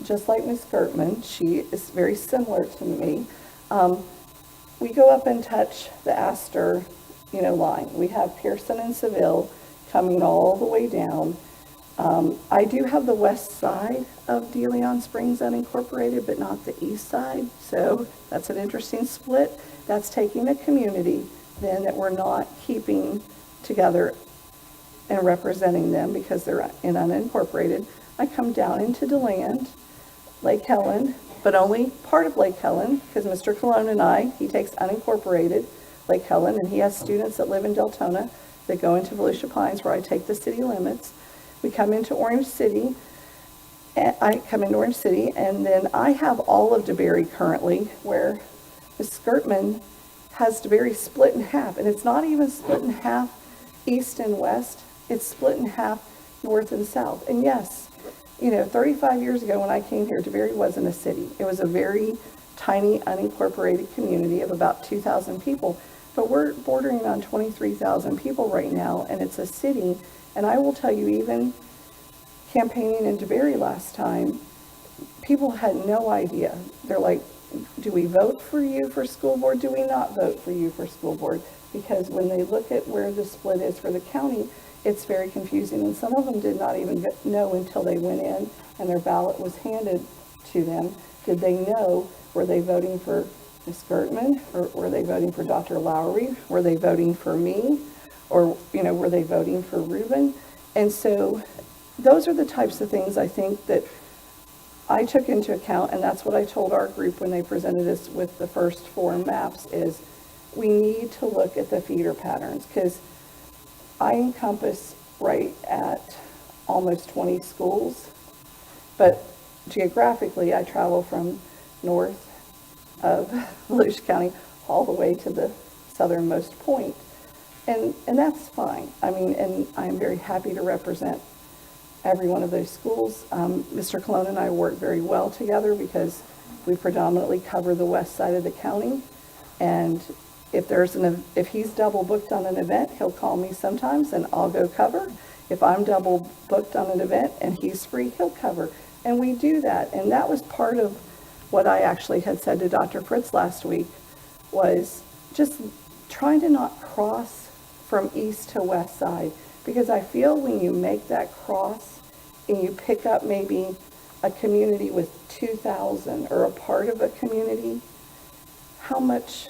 just like Ms. Gertman, she is very similar to me. We go up and touch the Astor, line. We have Pearson and Seville coming all the way down. I do have the west side of DeLand Springs unincorporated, but not the east side. So that's an interesting split. That's taking a community then that we're not keeping together and representing them because they're in unincorporated. I come down into DeLand, Lake Helen, but only part of Lake Helen, because Mr. Colon and he takes unincorporated Lake Helen, and he has students that live in Deltona that go into Volusia Pines, where I take the city limits. We come into Orange City, and then I have all of DeBerry currently, where Ms. Gertman has DeBerry split in half, and it's not even split in half east and west, it's split in half north and south. And yes, 35 years ago when I came here, DeBerry wasn't a city. It was a very tiny unincorporated community of about 2,000 people, but we're bordering on 23,000 people right now, and it's a city. And I will tell you, even campaigning in DeBerry last time, people had no idea. They're like, do we vote for you for school board? Do we not vote for you for school board? Because when they look at where the split is for the county, it's very confusing. And some of them did not even know until they went in and their ballot was handed to them. Did they know, were they voting for Ms. Gertman? Or were they voting for Dr. Lowry? Were they voting for me? Or, were they voting for Ruben? And so those are the types of things I think that I took into account, and that's what I told our group when they presented us with the first 4 maps, is we need to look at the feeder patterns, because I encompass right at almost 20 schools, but geographically I travel from north of Volusia County all the way to the southernmost point, and that's fine. I mean, and I'm very happy to represent every one of those schools. Mr. Colon and I work very well together because we predominantly cover the west side of the county, and if he's double booked on an event, he'll call me sometimes and I'll go cover. If I'm double booked on an event and he's free, he'll cover. And we do that. And that was part of what I actually had said to Dr. Fritz last week, was just trying to not cross from east to west side. Because I feel when you make that cross and you pick up maybe a community with 2,000 or a part of a community, how much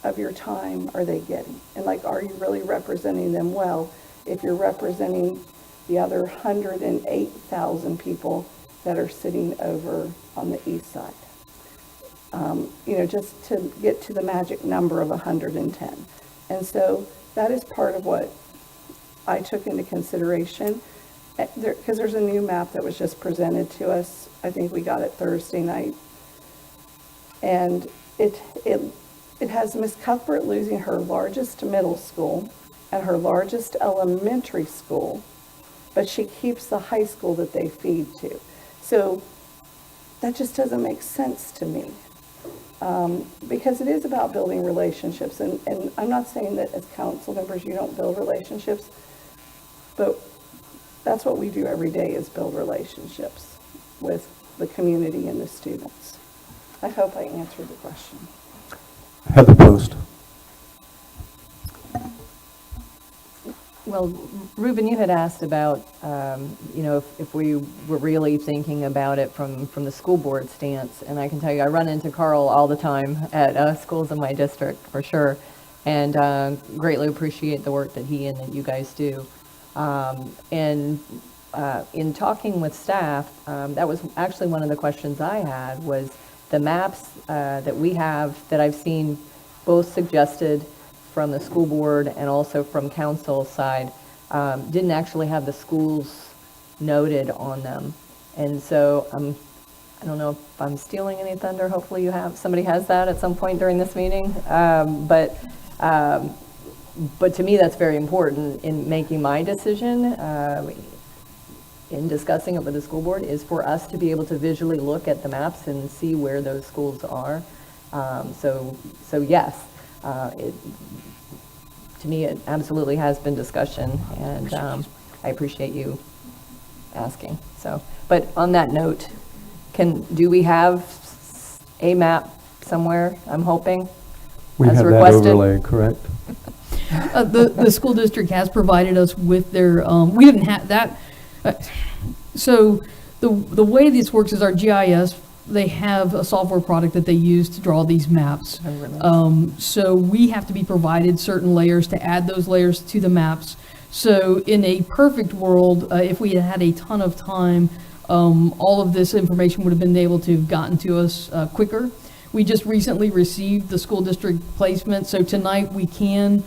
of your time are they getting? And are you really representing them well if you're representing the other 108,000 people that are sitting over on the east side? Just to get to the magic number of 110. And so that is part of what I took into consideration, because there's a new map that was just presented to us. I think we got it Thursday night. And it has Miss Cuthbert losing her largest middle school and her largest elementary school, but she keeps the high school that they feed to. So that just doesn't make sense to me, because it is about building relationships. And I'm not saying that as council members you don't build relationships, but that's what we do every day, is build relationships with the community and the students. I hope I answered the question. Heather Post. Well, Ruben, you had asked about, if we were really thinking about it from the school board stance, and I can tell you, I run into Carl all the time at schools in my district, for sure, and greatly appreciate the work that he and that you guys do. In talking with staff, that was actually one of the questions I had, was the maps that we have, that I've seen both suggested from the school board and also from council side, didn't actually have the schools noted on them. And so I don't know if I'm stealing any thunder. Hopefully somebody has that at some point during this meeting. But to me, that's very important in making my decision, in discussing it with the school board, is for us to be able to visually look at the maps and see where those schools are. So yes, to me, it absolutely has been discussion, and I appreciate you asking. So, but on that note, do we have a map somewhere? I'm hoping. We have requested. That overlay, correct? The school district has provided us with their, we didn't have that. So the way this works is our GIS, they have a software product that they use to draw these maps. So we have to be provided certain layers to add those layers to the maps. So in a perfect world, if we had a ton of time, all of this information would have been able to have gotten to us quicker. We just recently received the school district placement, so tonight we can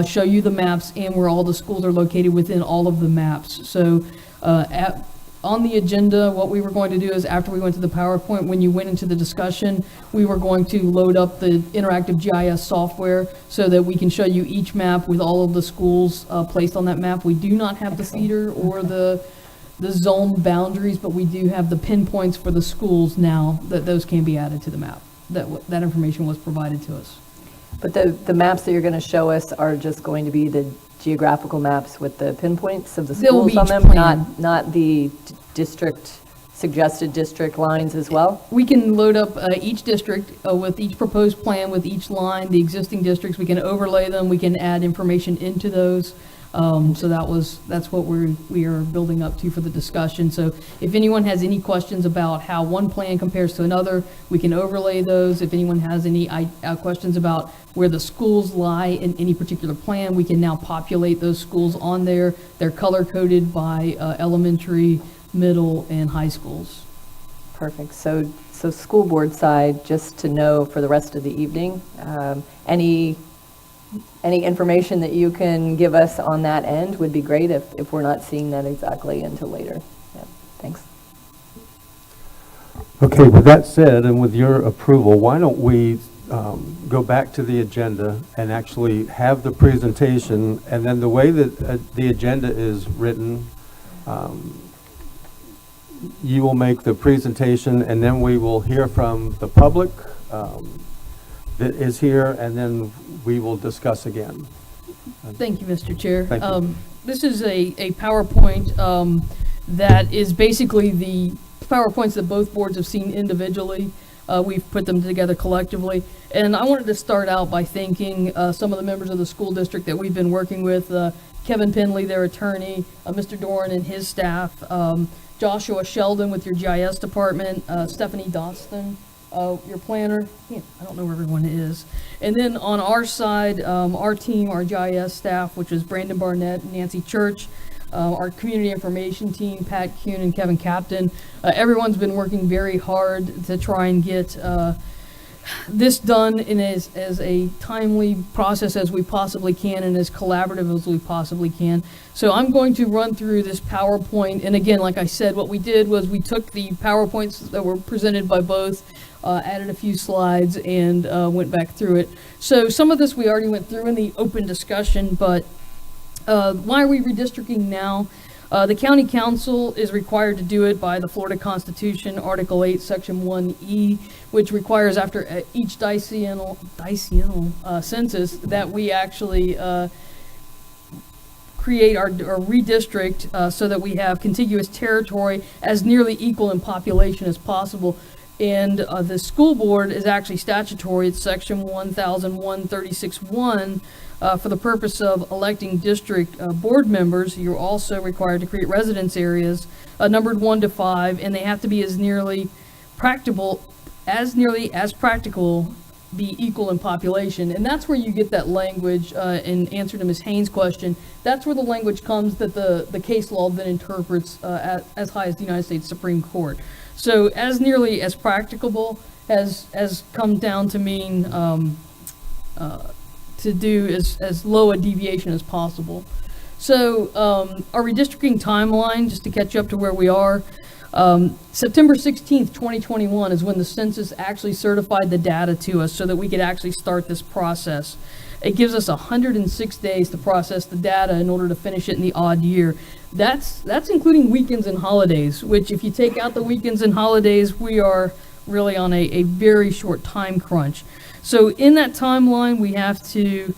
show you the maps and where all the schools are located within all of the maps. So on the agenda, what we were going to do is, after we went to the PowerPoint, when you went into the discussion, we were going to load up the interactive GIS software so that we can show you each map with all of the schools placed on that map. We do not have the feeder or the zone boundaries, but we do have the pinpoints for the schools now, that those can be added to the map. That information was provided to us. But the maps that you're going to show us are just going to be the geographical maps with the pinpoints of the schools on them, not the suggested district lines as well? We can load up each district with each proposed plan, with each line, the existing districts. We can overlay them. We can add information into those. So that's what we are building up to for the discussion. So if anyone has any questions about how one plan compares to another, we can overlay those. If anyone has any questions about where the schools lie in any particular plan, we can now populate those schools on there. They're color-coded by elementary, middle, and high schools. Perfect. So school board side, just to know for the rest of the evening, any information that you can give us on that end would be great if we're not seeing that exactly until later. Yeah, thanks. Okay, with that said, and with your approval, why don't we go back to the agenda and actually have the presentation, and then the way that the agenda is written, you will make the presentation, and then we will hear from the public that is here, and then we will discuss again. Thank you, Mr. Chair. Thank you. This is a PowerPoint that is basically the PowerPoints that both boards have seen individually. We've put them together collectively. And I wanted to start out by thanking some of the members of the school district that we've been working with, Kevin Penley, their attorney, Mr. Doran and his staff, Joshua Sheldon with your GIS department, Stephanie Doston, your planner. Yeah, I don't know where everyone is. And then on our side, our team, our GIS staff, which is Brandon Barnett and Nancy Church, our community information team, Pat Kuhn and Kevin Captain. Everyone's been working very hard to try and get this done in as a timely process as we possibly can and as collaborative as we possibly can. So I'm going to run through this PowerPoint. And again, like I said, what we did was we took the PowerPoints that were presented by both, added a few slides, and went back through it. So some of this we already went through in the open discussion, but why are we redistricting now? The county council is required to do it by the Florida Constitution, Article 8, Section 1E, which requires after each decennial census that we actually create our redistrict so that we have contiguous territory as nearly equal in population as possible. And the school board is actually statutory. It's Section 100136(1). For the purpose of electing district board members, you're also required to create residence areas numbered 1 to 5, and they have to be as nearly as practical, be equal in population. And that's where you get that language in answer to Ms. Haynes' question. That's where the language comes that the case law then interprets as high as the United States Supreme Court. So as nearly as practicable has come down to mean to do as low a deviation as possible. So our redistricting timeline, just to catch you up to where we are, September 16th, 2021 is when the census actually certified the data to us so that we could actually start this process. It gives us 106 days to process the data in order to finish it in the odd year. That's including weekends and holidays, which if you take out the weekends and holidays, we are really on a very short time crunch. So in that timeline, we have to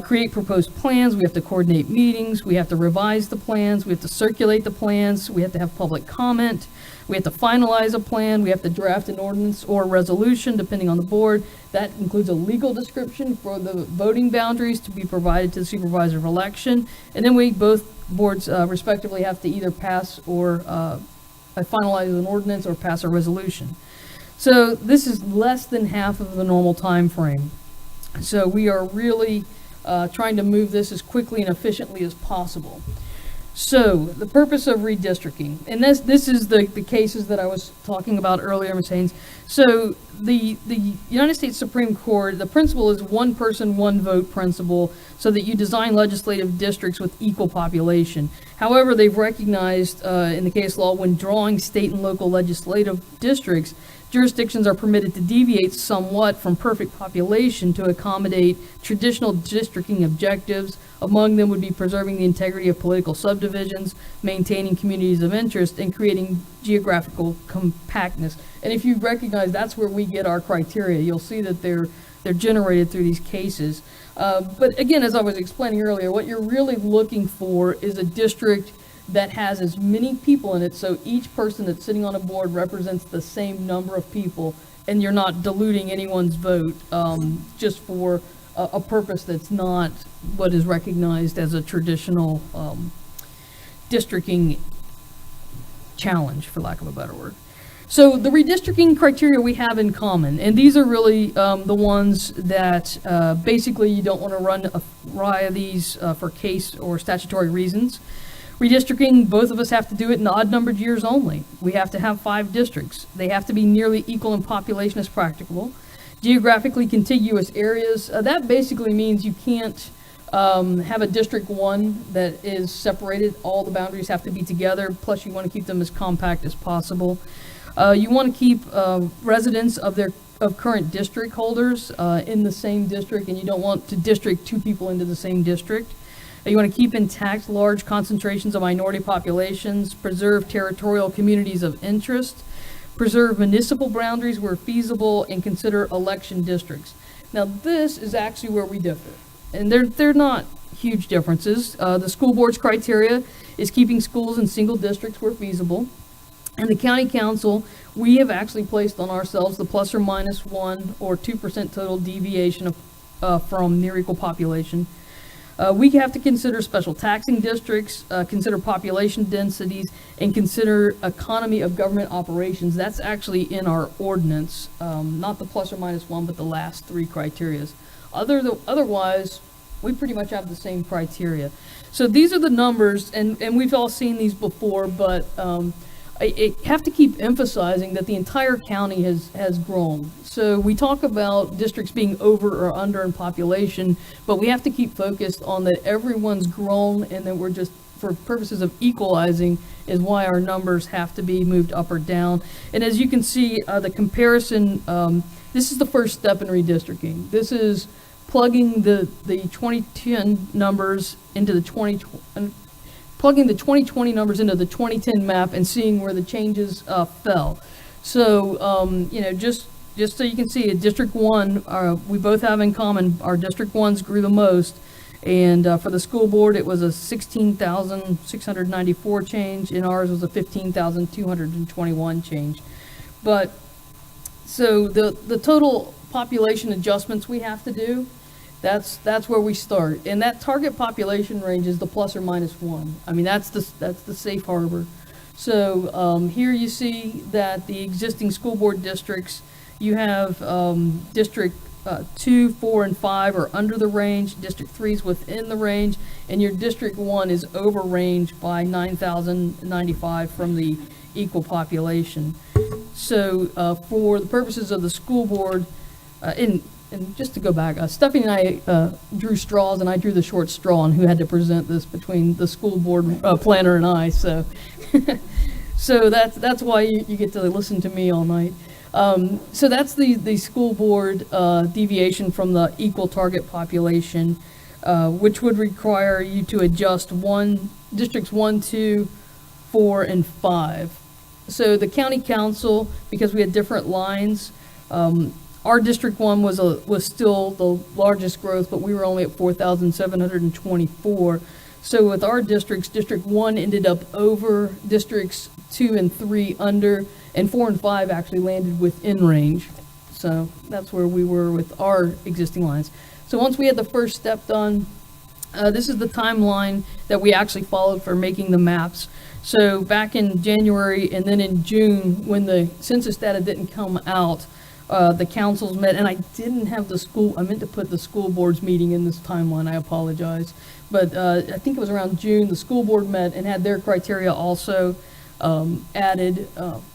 create proposed plans, we have to coordinate meetings, we have to revise the plans, we have to circulate the plans, we have to have public comment, we have to finalize a plan, we have to draft an ordinance or resolution depending on the board. That includes a legal description for the voting boundaries to be provided to the supervisor of election. And then both boards respectively have to either pass or finalize an ordinance or pass a resolution. So this is less than half of the normal time frame. So we are really trying to move this as quickly and efficiently as possible. So the purpose of redistricting, and this is the cases that I was talking about earlier, Ms. Haynes. So the United States Supreme Court, the principle is one person, one vote principle, so that you design legislative districts with equal population. However, they've recognized in the case law when drawing state and local legislative districts, jurisdictions are permitted to deviate somewhat from perfect population to accommodate traditional districting objectives. Among them would be preserving the integrity of political subdivisions, maintaining communities of interest, and creating geographical compactness. And if you recognize that's where we get our criteria, you'll see that they're generated through these cases. But again, as I was explaining earlier, what you're really looking for is a district that has as many people in it, so each person that's sitting on a board represents the same number of people, and you're not diluting anyone's vote just for a purpose that's not what is recognized as a traditional districting challenge, for lack of a better word. So the redistricting criteria we have in common, and these are really the ones that basically you don't want to run a variety of these for case or statutory reasons. Redistricting, both of us have to do it in odd-numbered years only. We have to have 5 districts. They have to be nearly equal in population as practicable. Geographically contiguous areas, that basically means you can't have a District 1 that is separated. All the boundaries have to be together, plus you want to keep them as compact as possible. You want to keep residents of current district holders in the same district, and you don't want to district 2 people into the same district. You want to keep intact large concentrations of minority populations, preserve territorial communities of interest, preserve municipal boundaries where feasible, and consider election districts. Now, this is actually where we differ, and they're not huge differences. The school board's criteria is keeping schools in single districts where feasible. And the county council, we have actually placed on ourselves the plus or minus 1 or 2% total deviation from near equal population. We have to consider special taxing districts, consider population densities, and consider economy of government operations. That's actually in our ordinance, not the plus or minus 1, but the last 3 criteria. Otherwise, we pretty much have the same criteria. So these are the numbers, and we've all seen these before, but I have to keep emphasizing that the entire county has grown. So we talk about districts being over or under in population, but we have to keep focused on that everyone's grown, and that we're just, for purposes of equalizing, is why our numbers have to be moved up or down. And as you can see, the comparison, this is the first step in redistricting. This is plugging the 2010 numbers into the 2020, plugging the 2020 numbers into the 2010 map and seeing where the changes fell. So, just so you can see, District 1, we both have in common, our District 1s grew the most. And for the school board, it was a 16,694 change, and ours was a 15,221 change. But, so the total population adjustments we have to do, that's where we start. And that target population range is the plus or minus 1. I mean, that's the safe harbor. So here you see that the existing school board districts, you have District 2, 4, and 5 are under the range, District 3 is within the range, and your District 1 is over range by 9,095 from the equal population. So for the purposes of the school board, and just to go back, Stephanie and I drew straws, and I drew the short straw on who had to present this between the school board planner and I. So, so that's why you get to listen to me all night. So that's the school board deviation from the equal target population, which would require you to adjust districts 1, 2, 4, and 5. So the county council, because we had different lines, our District 1 was still the largest growth, but we were only at 4,724. So with our districts, District 1 ended up over, Districts 2 and 3 under, and 4 and 5 actually landed within range. So that's where we were with our existing lines. So once we had the first step done, this is the timeline that we actually followed for making the maps. So back in January and then in June, when the census data didn't come out, the councils met, and I didn't have I meant to put the school board's meeting in this timeline, I apologize. But I think it was around June, the school board met and had their criteria also added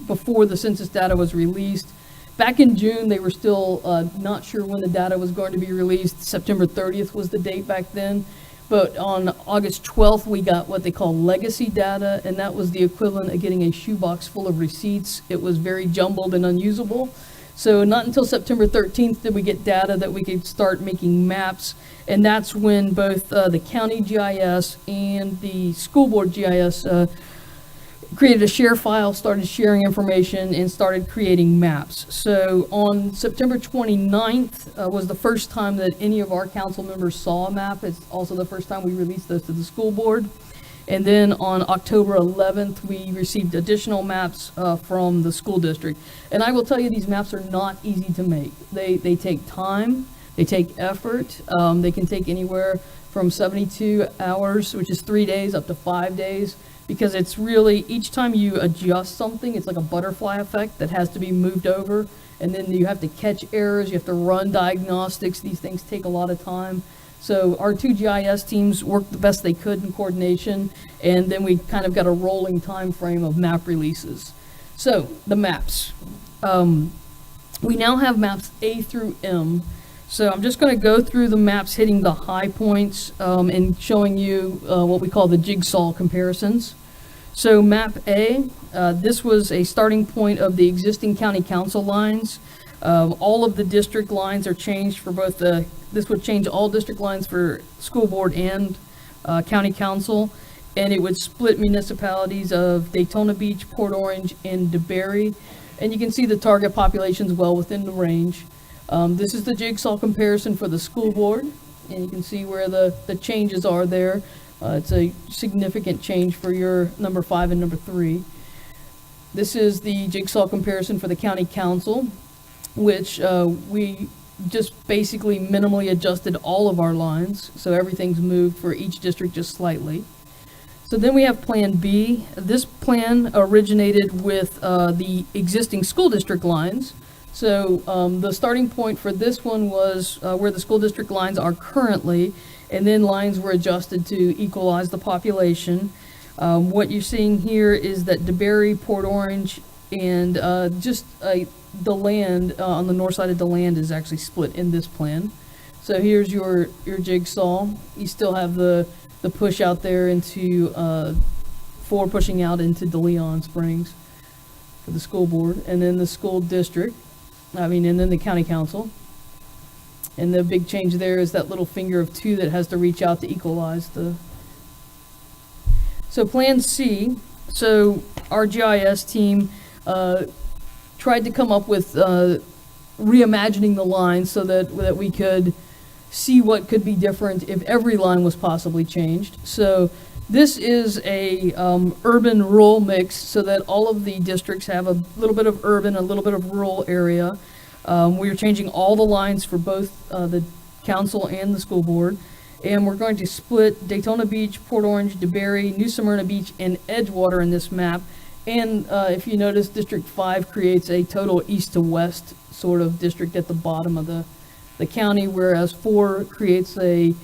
before the census data was released. Back in June, they were still not sure when the data was going to be released. September 30th was the date back then. But on August 12th, we got what they call legacy data, and that was the equivalent of getting a shoebox full of receipts. It was very jumbled and unusable. So not until September 13th did we get data that we could start making maps, and that's when both the county GIS and the school board GIS created a share file, started sharing information, and started creating maps. So on September 29th was the first time that any of our council members saw a map. It's also the first time we released those to the school board. And then on October 11th, we received additional maps from the school district. And I will tell you, these maps are not easy to make. They take time. They take effort. They can take anywhere from 72 hours, which is 3 days, up to 5 days, because it's really, each time you adjust something, it's like a butterfly effect that has to be moved over, and then you have to catch errors, you have to run diagnostics. These things take a lot of time. So our two GIS teams worked the best they could in coordination, and then we kind of got a rolling time frame of map releases. So the maps. We now have maps A through M. So I'm just going to go through the maps hitting the high points and showing you what we call the jigsaw comparisons. So map A, this was a starting point of the existing county council lines. All of the district lines are changed for both this would change all district lines for school board and county council, and it would split municipalities of Daytona Beach, Port Orange, and DeBary. And you can see the target populations well within the range. This is the jigsaw comparison for the school board, and you can see where the changes are there. It's a significant change for your number 5 and number 3. This is the jigsaw comparison for the county council, which we just basically minimally adjusted all of our lines, so everything's moved for each district just slightly. So then we have Plan B. This plan originated with the existing school district lines. So the starting point for this one was where the school district lines are currently, and then lines were adjusted to equalize the population. What you're seeing here is that DeBary, Port Orange, and just DeLand, on the north side of DeLand, is actually split in this plan. So here's your jigsaw. You still have the push out there into, pushing out into DeLeon Springs for the school board, and then the school district, and then the county council. And the big change there is that little finger of 2 that has to reach out to equalize the. So Plan C, so our GIS team tried to come up with reimagining the lines so that we could see what could be different if every line was possibly changed. So this is a urban-rural mix so that all of the districts have a little bit of urban, a little bit of rural area. We are changing all the lines for both the council and the school board. And we're going to split Daytona Beach, Port Orange, DeBary, New Smyrna Beach, and Edgewater in this map. And if you notice, District 5 creates a total east to west sort of district at the bottom of the county, whereas 4 creates a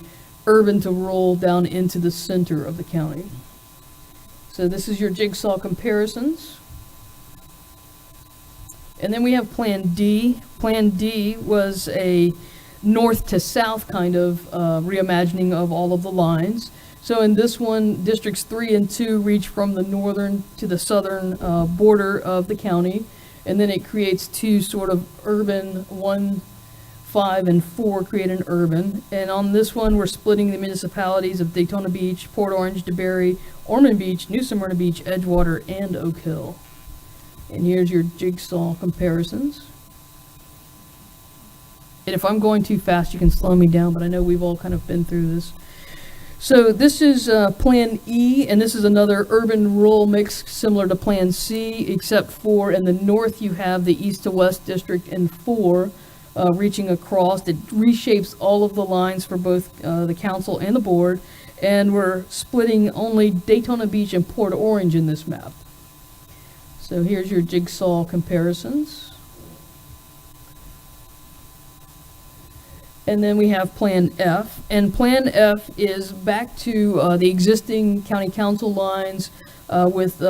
urban to rural down into the center of the county. So this is your jigsaw comparisons. And then we have Plan D. Plan D was a north to south kind of reimagining of all of the lines. So in this one, districts 3 and 2 reach from the northern to the southern border of the county, and then it creates 2 sort of urban, 1, 5, and 4 create an urban. And on this one, we're splitting the municipalities of Daytona Beach, Port Orange, DeBary, Ormond Beach, New Smyrna Beach, Edgewater, and Oak Hill. And here's your jigsaw comparisons. And if I'm going too fast, you can slow me down, but I know we've all kind of been through this. So this is Plan E, and this is another urban-rural mix similar to Plan C, except for in the north you have the east to west district and 4 reaching across. It reshapes all of the lines for both the council and the board, and we're splitting only Daytona Beach and Port Orange in this map. So here's your jigsaw comparisons. And then we have Plan F, and Plan F is back to the existing county council lines with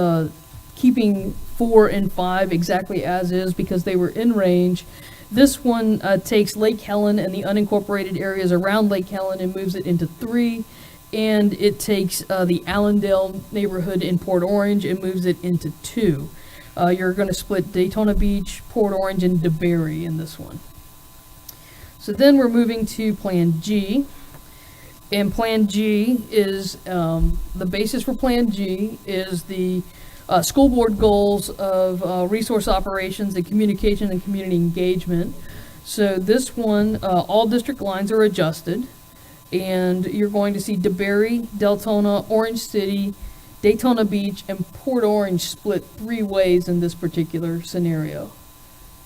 keeping 4 and 5 exactly as is because they were in range. This one takes Lake Helen and the unincorporated areas around Lake Helen and moves it into 3, and it takes the Allendale neighborhood in Port Orange and moves it into 2. You're going to split Daytona Beach, Port Orange, and DeBary in this one. So then we're moving to Plan G, and Plan G is, the basis for Plan G is the school board goals of resource operations and communication and community engagement. So this one, all district lines are adjusted, and you're going to see DeBary, Deltona, Orange City, Daytona Beach, and Port Orange split 3 ways in this particular scenario.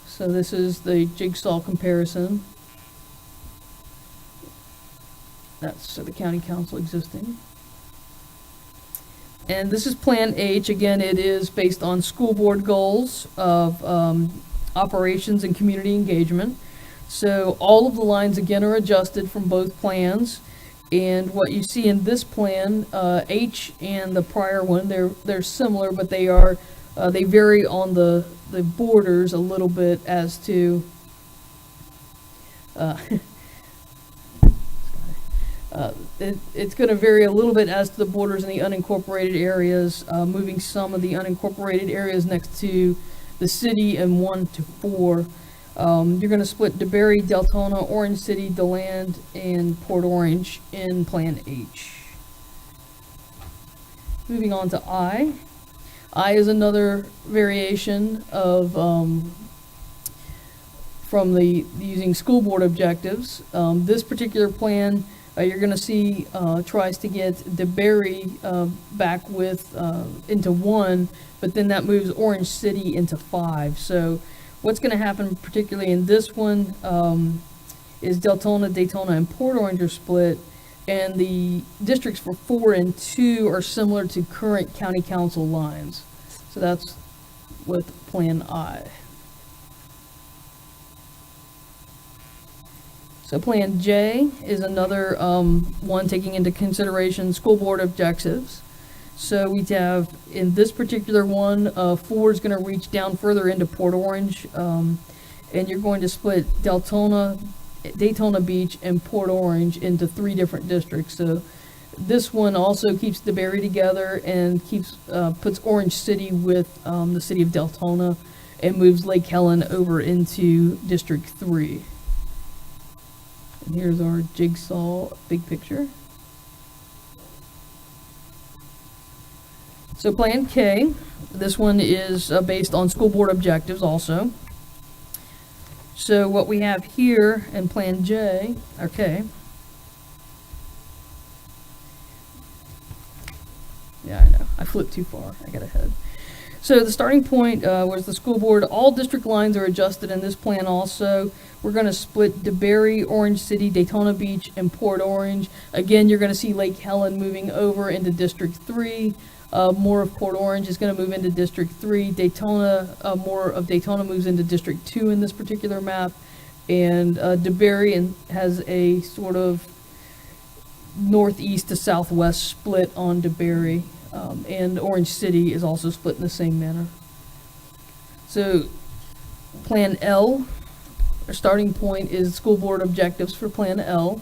So this is the jigsaw comparison. That's the county council existing. And this is Plan H. Again, it is based on school board goals of operations and community engagement. So all of the lines again are adjusted from both plans. And what you see in this plan, H and the prior one, they're similar, but they vary on the borders a little bit as to it's going to vary a little bit as to the borders in the unincorporated areas, moving some of the unincorporated areas next to the city and 1 to 4. You're going to split DeBerry, Deltona, Orange City, DeLand, and Port Orange in Plan H. Moving on to I. I is another variation of from the using school board objectives. This particular plan, you're going to see tries to get DeBerry back with into 1, but then that moves Orange City into 5. So what's going to happen particularly in this one is Deltona, Daytona, and Port Orange are split, and the districts for 4 and 2 are similar to current county council lines. So that's with Plan I. So Plan J is another one taking into consideration school board objectives. So we have, in this particular one, 4 is going to reach down further into Port Orange, and you're going to split Deltona, Daytona Beach, and Port Orange into 3 different districts. So this one also keeps DeBerry together and puts Orange City with the city of Deltona, and moves Lake Helen over into District 3. And here's our jigsaw big picture. So Plan K, this one is based on school board objectives also. So what we have here in Plan J, okay. Yeah, I know, I flipped too far, I got ahead. So the starting point was the school board. All district lines are adjusted in this plan also. We're going to split DeBerry, Orange City, Daytona Beach, and Port Orange. Again, you're going to see Lake Helen moving over into District 3. More of Port Orange is going to move into District 3. Daytona, more of Daytona moves into District 2 in this particular map. And DeBerry has a sort of northeast to southwest split on DeBerry. And Orange City is also split in the same manner. So Plan L, our starting point is school board objectives for Plan L.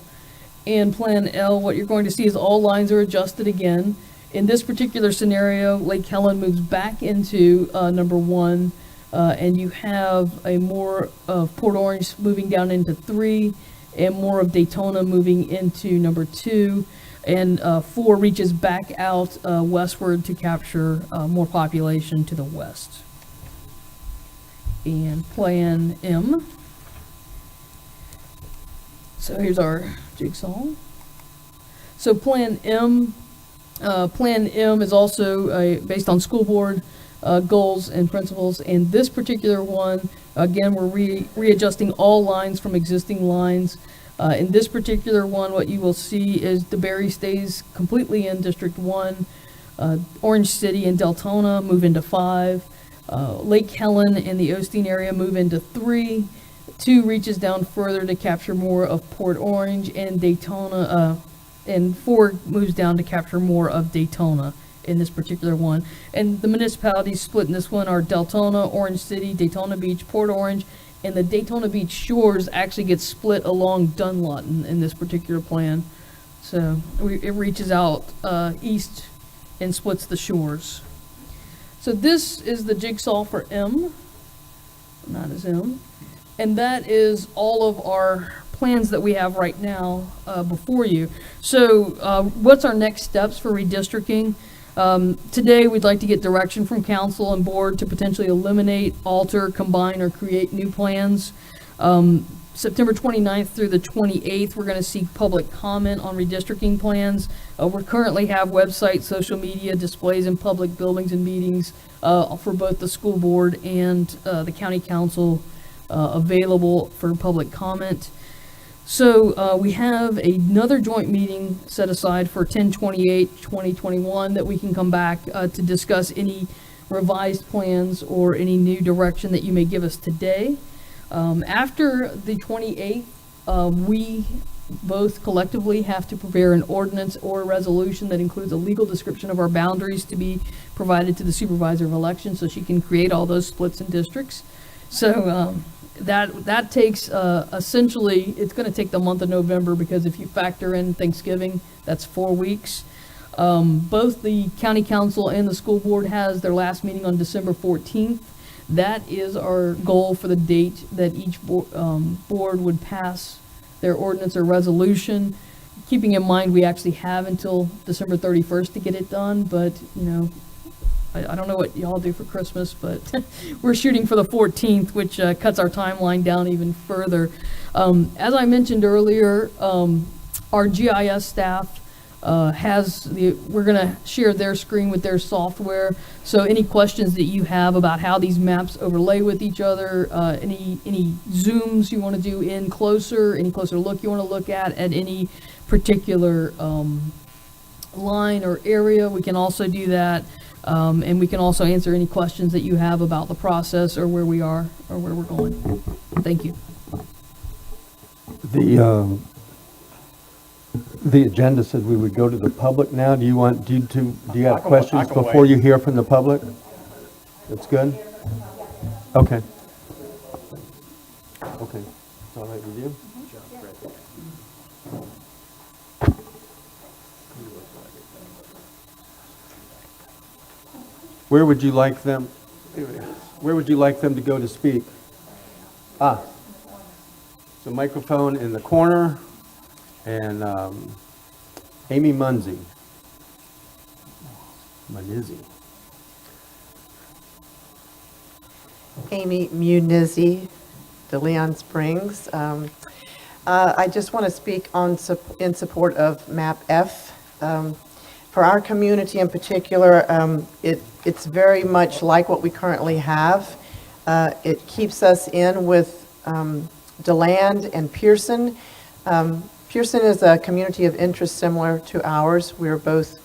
And Plan L, what you're going to see is all lines are adjusted again. In this particular scenario, Lake Helen moves back into number 1, and you have a more of Port Orange moving down into 3, and more of Daytona moving into number 2, and 4 reaches back out westward to capture more population to the west. And Plan M. So here's our jigsaw. So Plan M is also based on school board goals and principles. And this particular one, again, we're readjusting all lines from existing lines. In this particular one, what you will see is DeBerry stays completely in District 1. Orange City and Deltona move into 5. Lake Helen and the Osteen area move into 3. 2 reaches down further to capture more of Port Orange, and Daytona, and 4 moves down to capture more of Daytona in this particular one. And the municipalities split in this one are Deltona, Orange City, Daytona Beach, Port Orange, and the Daytona Beach shores actually get split along Dunlawton in this particular plan. So it reaches out east and splits the shores. So this is the jigsaw for M, not as M. And that is all of our plans that we have right now before you. So what's our next steps for redistricting? Today we'd like to get direction from council and board to potentially eliminate, alter, combine, or create new plans. September 29th through the 28th, we're going to seek public comment on redistricting plans. We currently have websites, social media, displays in public buildings and meetings for both the school board and the county council available for public comment. So we have another joint meeting set aside for 10/28/2021 that we can come back to discuss any revised plans or any new direction that you may give us today. After the 28th, we both collectively have to prepare an ordinance or a resolution that includes a legal description of our boundaries to be provided to the supervisor of elections so she can create all those splits and districts. So that takes essentially, it's going to take the month of November, because if you factor in Thanksgiving, that's 4 weeks. Both the county council and the school board has their last meeting on December 14th. That is our goal for the date that each board would pass their ordinance or resolution, keeping in mind we actually have until December 31st to get it done, but I don't know what y'all do for Christmas, but we're shooting for the 14th, which cuts our timeline down even further. As I mentioned earlier, our GIS staff we're going to share their screen with their software. So any questions that you have about how these maps overlay with each other, any zooms you want to do in closer, any closer look you want to look at any particular line or area, we can also do that. And we can also answer any questions that you have about the process or where we are or where we're going. Thank you. The agenda said we would go to the public now. Do you have questions before you hear from the public? That's good? Okay. Okay. It's all right with you? Where would you like them to go to speak? So microphone in the corner, and Amy Munzie. Amy Munizzi, DeLand Springs. I just want to speak in support of MAP F. For our community in particular, it's very much like what we currently have. It keeps us in with DeLand and Pearson. Pearson is a community of interest similar to ours. We're both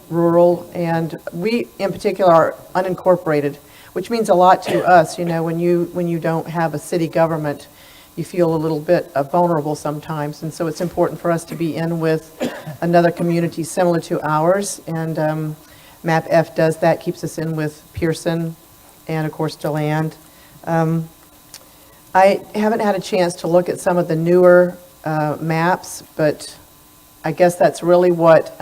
rural, and we in particular are unincorporated, which means a lot to us. You know, when you don't have a city government, you feel a little bit vulnerable sometimes, and so it's important for us to be in with another community similar to ours, and MAP F does that, keeps us in with Pearson and of course DeLand. I haven't had a chance to look at some of the newer maps, but I guess that's really what,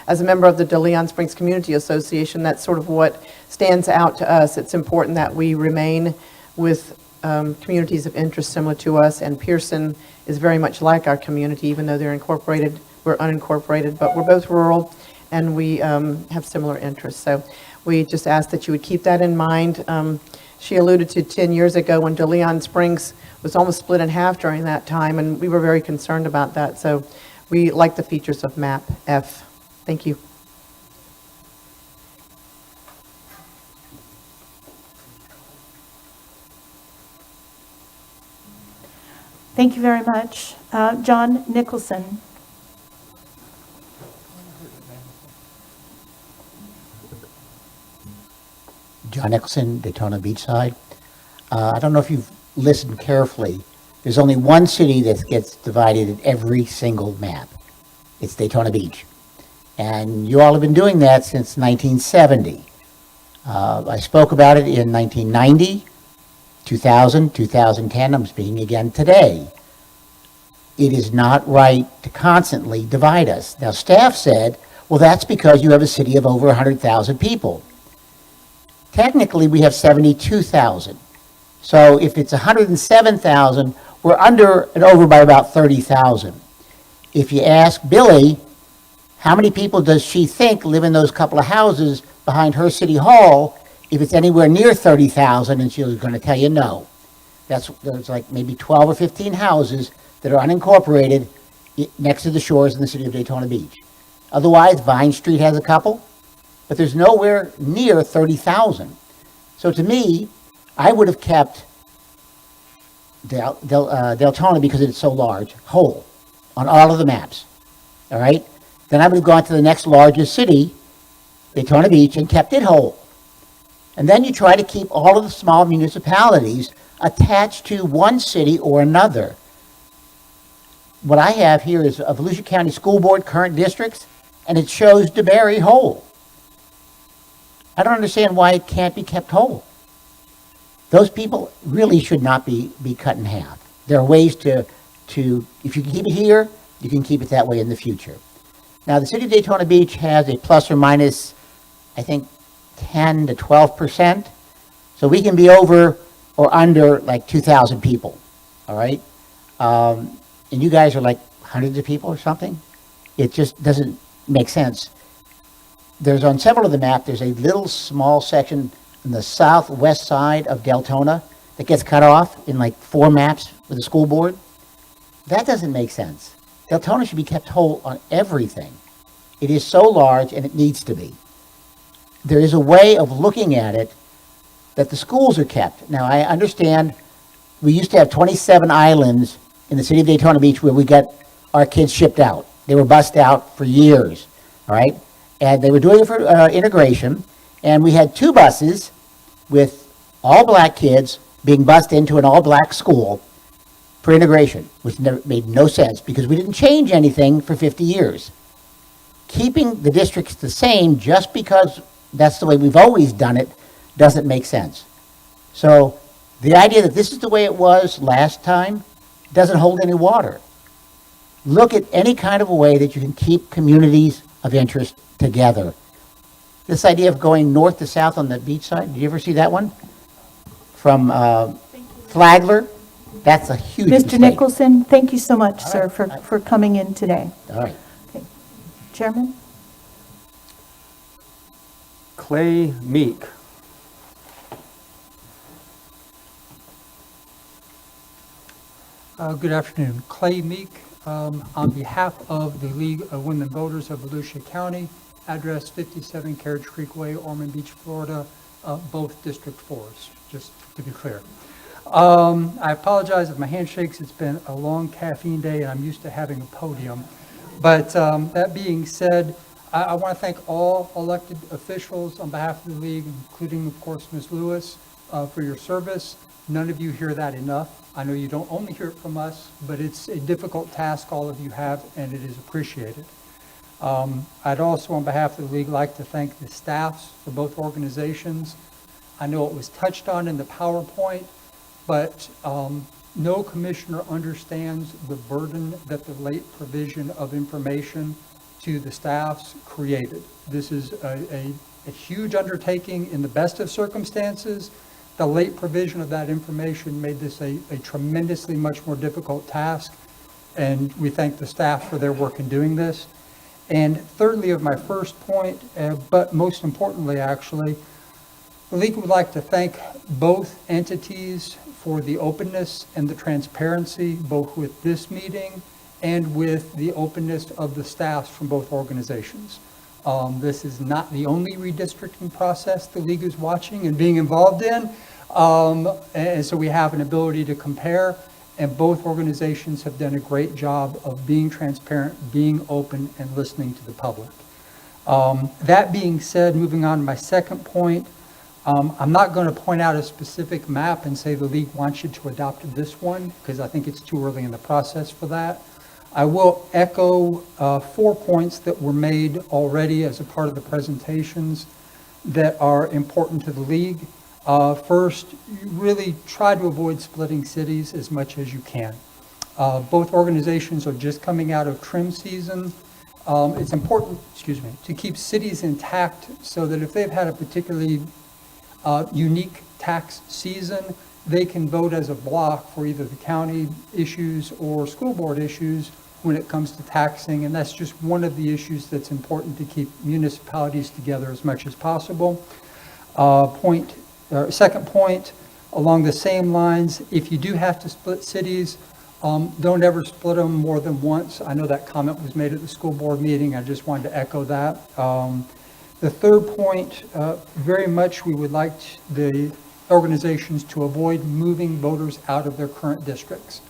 as a member of the DeLand Springs Community Association, that's sort of what stands out to us. It's important that we remain with communities of interest similar to us, and Pearson is very much like our community, even though they're incorporated. We're unincorporated, but we're both rural, and we have similar interests. So we just ask that you would keep that in mind. She alluded to 10 years ago when DeLand Springs was almost split in half during that time, and we were very concerned about that. So we like the features of MAP F. Thank you. Thank you very much. John Nicholson. John Nicholson, Daytona Beachside. I don't know if you've listened carefully. There's only one city that gets divided in every single map. It's Daytona Beach. And you all have been doing that since 1970. I spoke about it in 1990, 2000, 2010. I'm speaking again today. It is not right to constantly divide us. Now, staff said, well, that's because you have a city of over 100,000 people. Technically, we have 72,000. So if it's 107,000, we're under and over by about 30,000. If you ask Billy, how many people does she think live in those couple of houses behind her city hall, if it's anywhere near 30,000, and she's going to tell you no. There's like maybe 12 or 15 houses that are unincorporated next to the shores in the city of Daytona Beach. Otherwise, Vine Street has a couple, but there's nowhere near 30,000. So to me, I would have kept Deltona, because it's so large, whole on all of the maps. All right? Then I would have gone to the next largest city, Daytona Beach, and kept it whole. And then you try to keep all of the small municipalities attached to one city or another. What I have here is a Volusia County School Board current districts, and it shows DeBerry whole. I don't understand why it can't be kept whole. Those people really should not be cut in half. There are ways to, if you can keep it here, you can keep it that way in the future. Now, the city of Daytona Beach has a plus or minus, I think, 10 to 12%. So we can be over or under like 2,000 people, all right? And you guys are like hundreds of people or something. It just doesn't make sense. There's on several of the map, there's a little small section on the southwest side of Deltona that gets cut off in like 4 maps with the school board. That doesn't make sense. Deltona should be kept whole on everything. It is so large and it needs to be. There is a way of looking at it that the schools are kept. Now, I understand we used to have 27 islands in the city of Daytona Beach where we got our kids shipped out. They were bussed out for years, all right? And they were doing it for integration, and we had 2 buses with all black kids being bussed into an all-black school for integration, which made no sense because we didn't change anything for 50 years. Keeping the districts the same just because that's the way we've always done it doesn't make sense. So the idea that this is the way it was last time doesn't hold any water. Look at any kind of a way that you can keep communities of interest together. This idea of going north to south on the beach side, did you ever see that one? From Flagler? That's a huge Mr. mistake. Nicholson, thank you so much, sir, for coming in today. All right. Okay. Chairman? Clay Meek. Good afternoon. Clay Meek, on behalf of the League of Women Voters of Volusia County, address 57 Carriage Creek Way, Ormond Beach, Florida, both District 4s, just to be clear. I apologize if my hand shakes. It's been a long caffeine day and I'm used to having a podium. But that being said, I want to thank all elected officials on behalf of the League, including, of course, Ms. Lewis, for your service. None of you hear that enough. I know you don't only hear it from us, but it's a difficult task all of you have, and it is appreciated. I'd also, on behalf of the League, like to thank the staffs for both organizations. I know it was touched on in the PowerPoint, but no commissioner understands the burden that the late provision of information to the staffs created. This is a huge undertaking in the best of circumstances. The late provision of that information made this a tremendously much more difficult task, and we thank the staff for their work in doing this. And thirdly, of my first point, but most importantly actually, the League would like to thank both entities for the openness and the transparency, both with this meeting and with the openness of the staffs from both organizations. This is not the only redistricting process the League is watching and being involved in, and so we have an ability to compare, and both organizations have done a great job of being transparent, being open, and listening to the public. That being said, moving on to my second point, I'm not going to point out a specific map and say the League wants you to adopt this one, because I think it's too early in the process for that. I will echo 4 points that were made already as a part of the presentations that are important to the League. First, you really try to avoid splitting cities as much as you can. Both organizations are just coming out of trim season. It's important, to keep cities intact so that if they've had a particularly unique tax season, they can vote as a block for either the county issues or school board issues when it comes to taxing, and that's just one of the issues that's important to keep municipalities together as much as possible. Second point, along the same lines, if you do have to split cities, don't ever split them more than once. I know that comment was made at the school board meeting. I just wanted to echo that. The third point, very much we would like the organizations to avoid moving voters out of their current districts.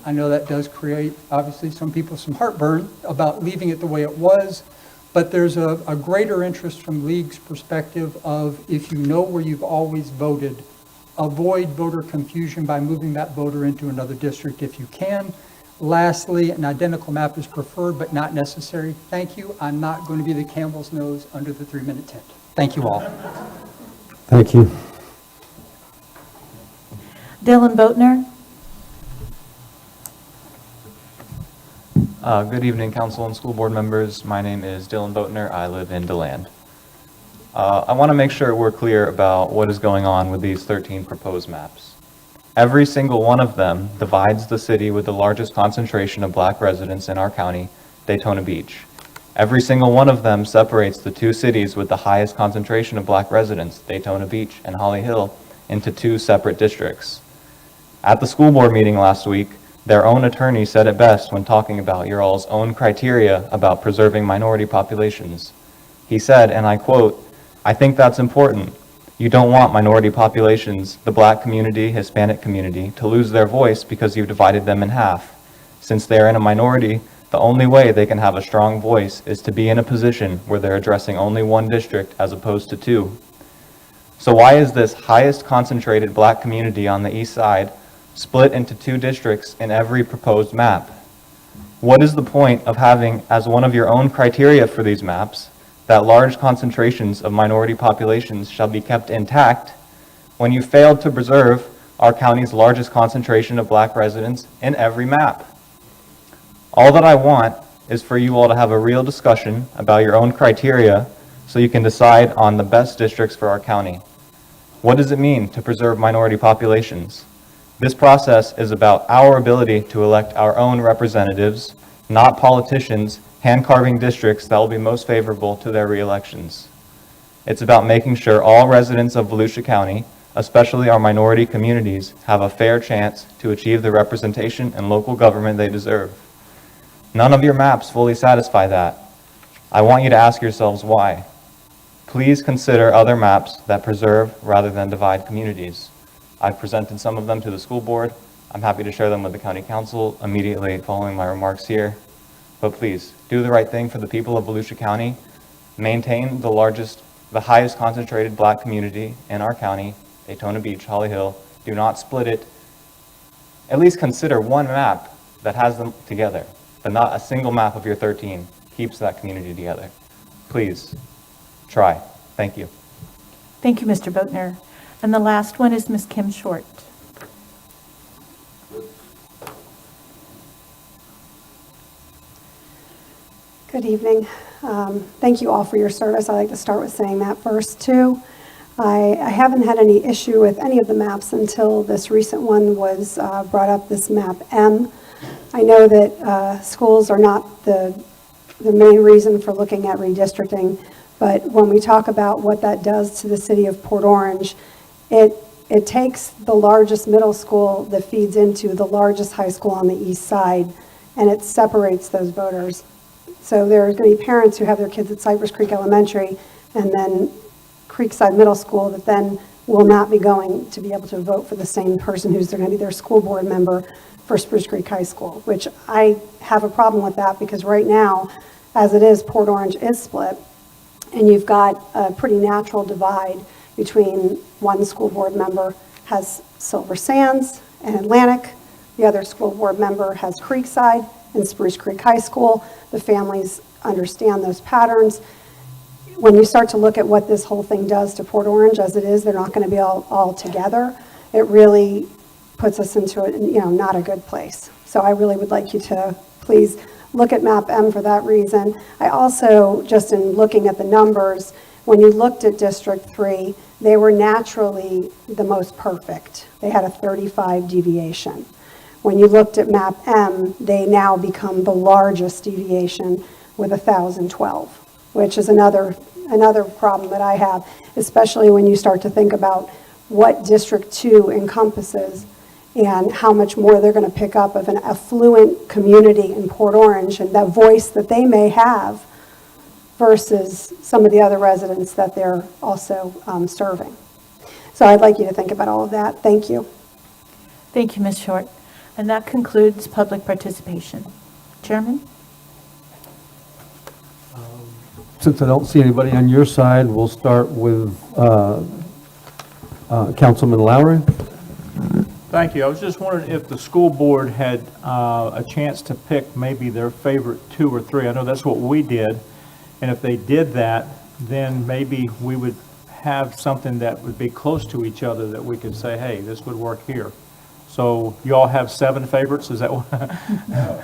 I know that does create, obviously, some people some heartburn about leaving it the way it was, but there's a greater interest from League's perspective of, if you know where you've always voted, avoid voter confusion by moving that voter into another district if you can. Lastly, an identical map is preferred but not necessary. Thank you. I'm not going to be the camel's nose under the 3-minute tent. Thank you all. Thank you. Dylan Boatner. Good evening, council and school board members. My name is Dylan Boatner. I live in DeLand. I want to make sure we're clear about what is going on with these 13 proposed maps. Every single one of them divides the city with the largest concentration of black residents in our county, Daytona Beach. Every single one of them separates the two cities with the highest concentration of black residents, Daytona Beach and Holly Hill, into two separate districts. At the school board meeting last week, their own attorney said it best when talking about your all's own criteria about preserving minority populations. He said, and I quote, "I think that's important. You don't want minority populations, the black community, Hispanic community, to lose their voice because you've divided them in half. Since they're in a minority, the only way they can have a strong voice is to be in a position where they're addressing only one district as opposed to two. So why is this highest concentrated black community on the east side split into two districts in every proposed map? What is the point of having as one of your own criteria for these maps that large concentrations of minority populations shall be kept intact when you failed to preserve our county's largest concentration of black residents in every map? All that I want is for you all to have a real discussion about your own criteria so you can decide on the best districts for our county. What does it mean to preserve minority populations? This process is about our ability to elect our own representatives, not politicians hand-carving districts that will be most favorable to their re-elections. It's about making sure all residents of Volusia County, especially our minority communities, have a fair chance to achieve the representation and local government they deserve. None of your maps fully satisfy that. I want you to ask yourselves why. Please consider other maps that preserve rather than divide communities. I've presented some of them to the school board. I'm happy to share them with the county council immediately following my remarks here. But please, do the right thing for the people of Volusia County. Maintain the highest concentrated black community in our county, Daytona Beach, Holly Hill. Do not split it. At least consider one map that has them together, but not a single map of your 13 keeps that community together. Please, try. Thank you. Thank you, Mr. Boatner. And the last one is Ms. Kim Short. Good evening. Thank you all for your service. I'd like to start with saying that first, too. I haven't had any issue with any of the maps until this recent one was brought up, this map M. I know that schools are not the main reason for looking at redistricting, but when we talk about what that does to the city of Port Orange, it takes the largest middle school that feeds into the largest high school on the east side, and it separates those voters. So there are going to be parents who have their kids at Cypress Creek Elementary and then Creekside Middle School that then will not be going to be able to vote for the same person who's going to be their school board member for Spruce Creek High School, which I have a problem with that because right now, as it is, Port Orange is split, and you've got a pretty natural divide between one school board member has Silver Sands and Atlantic, the other school board member has Creekside and Spruce Creek High School. The families understand those patterns. When you start to look at what this whole thing does to Port Orange, as it is, they're not going to be all together. It really puts us into not a good place. So I really would like you to please look at map M for that reason. I also, just in looking at the numbers, when you looked at District 3, they were naturally the most perfect. They had a 35 deviation. When you looked at map M, they now become the largest deviation with 1,012, which is another problem that I have, especially when you start to think about what District 2 encompasses and how much more they're going to pick up of an affluent community in Port Orange and that voice that they may have versus some of the other residents that they're also serving. So I'd like you to think about all of that. Thank you. Thank you, Ms. Short. And that concludes public participation. Chairman? Since I don't see anybody on your side, we'll start with Councilman Lowry. Thank you. I was just wondering if the school board had a chance to pick maybe their favorite 2 or 3. I know that's what we did. And if they did that, then maybe we would have something that would be close to each other that we could say, hey, this would work here. So you all have 7 favorites? Is that what?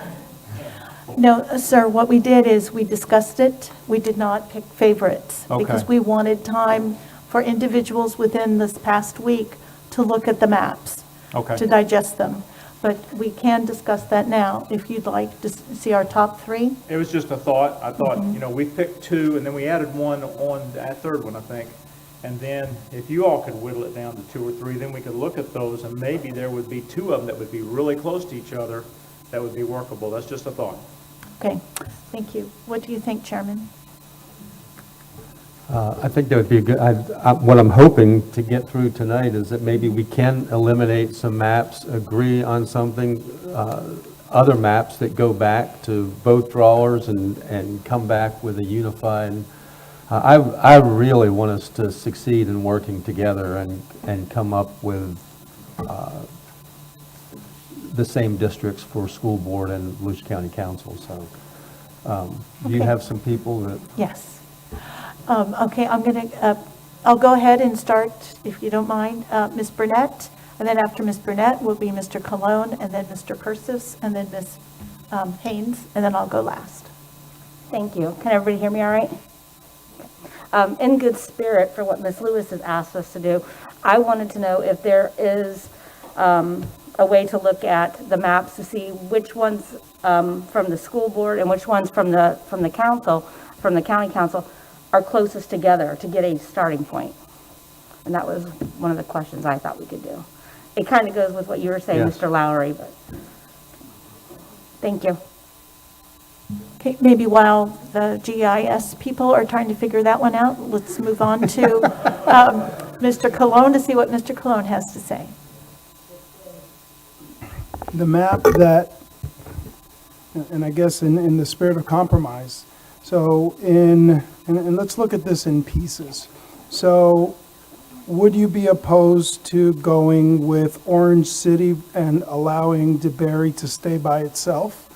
No, sir, what we did is we discussed it. We did not pick favorites. Okay. Because we wanted time for individuals within this past week to look at the maps. Okay. To digest them. But we can discuss that now if you'd like to see our top 3. It was just a thought. I thought, you know, we picked 2 and then we added 1 on that 3rd one, I think. And then if you all could whittle it down to 2 or 3, then we could look at those and maybe there would be 2 of them that would be really close to each other that would be workable. That's just a thought. Okay, thank you. What do you think, Chairman? I think that would be a good, what I'm hoping to get through tonight is that maybe we can eliminate some maps, agree on something, other maps that go back to both drawers and come back with a unified. I really want us to succeed in working together and come up with the same districts for school board and Volusia County Council. So do you have some people that? Yes. Okay, I'll go ahead and start, if you don't mind, Ms. Burnett, and then after Ms. Burnett will be Mr. Colon, and then Mr. Persis, and then Ms. Haynes, and then I'll go last. Thank you. Can everybody hear me all right? In good spirit for what Ms. Lewis has asked us to do, I wanted to know if there is a way to look at the maps to see which ones from the school board and which ones from the council, from the county council, are closest together to get a starting point. And that was one of the questions I thought we could do. It kind of goes with what you were saying, Yes. Mr. Lowry, but thank you. Okay, maybe while the GIS people are trying to figure that one out, let's move on to Mr. Colon to see what Mr. Colon has to say. The map that, and I guess in the spirit of compromise, so and let's look at this in pieces. So would you be opposed to going with Orange City and allowing DeBerry to stay by itself?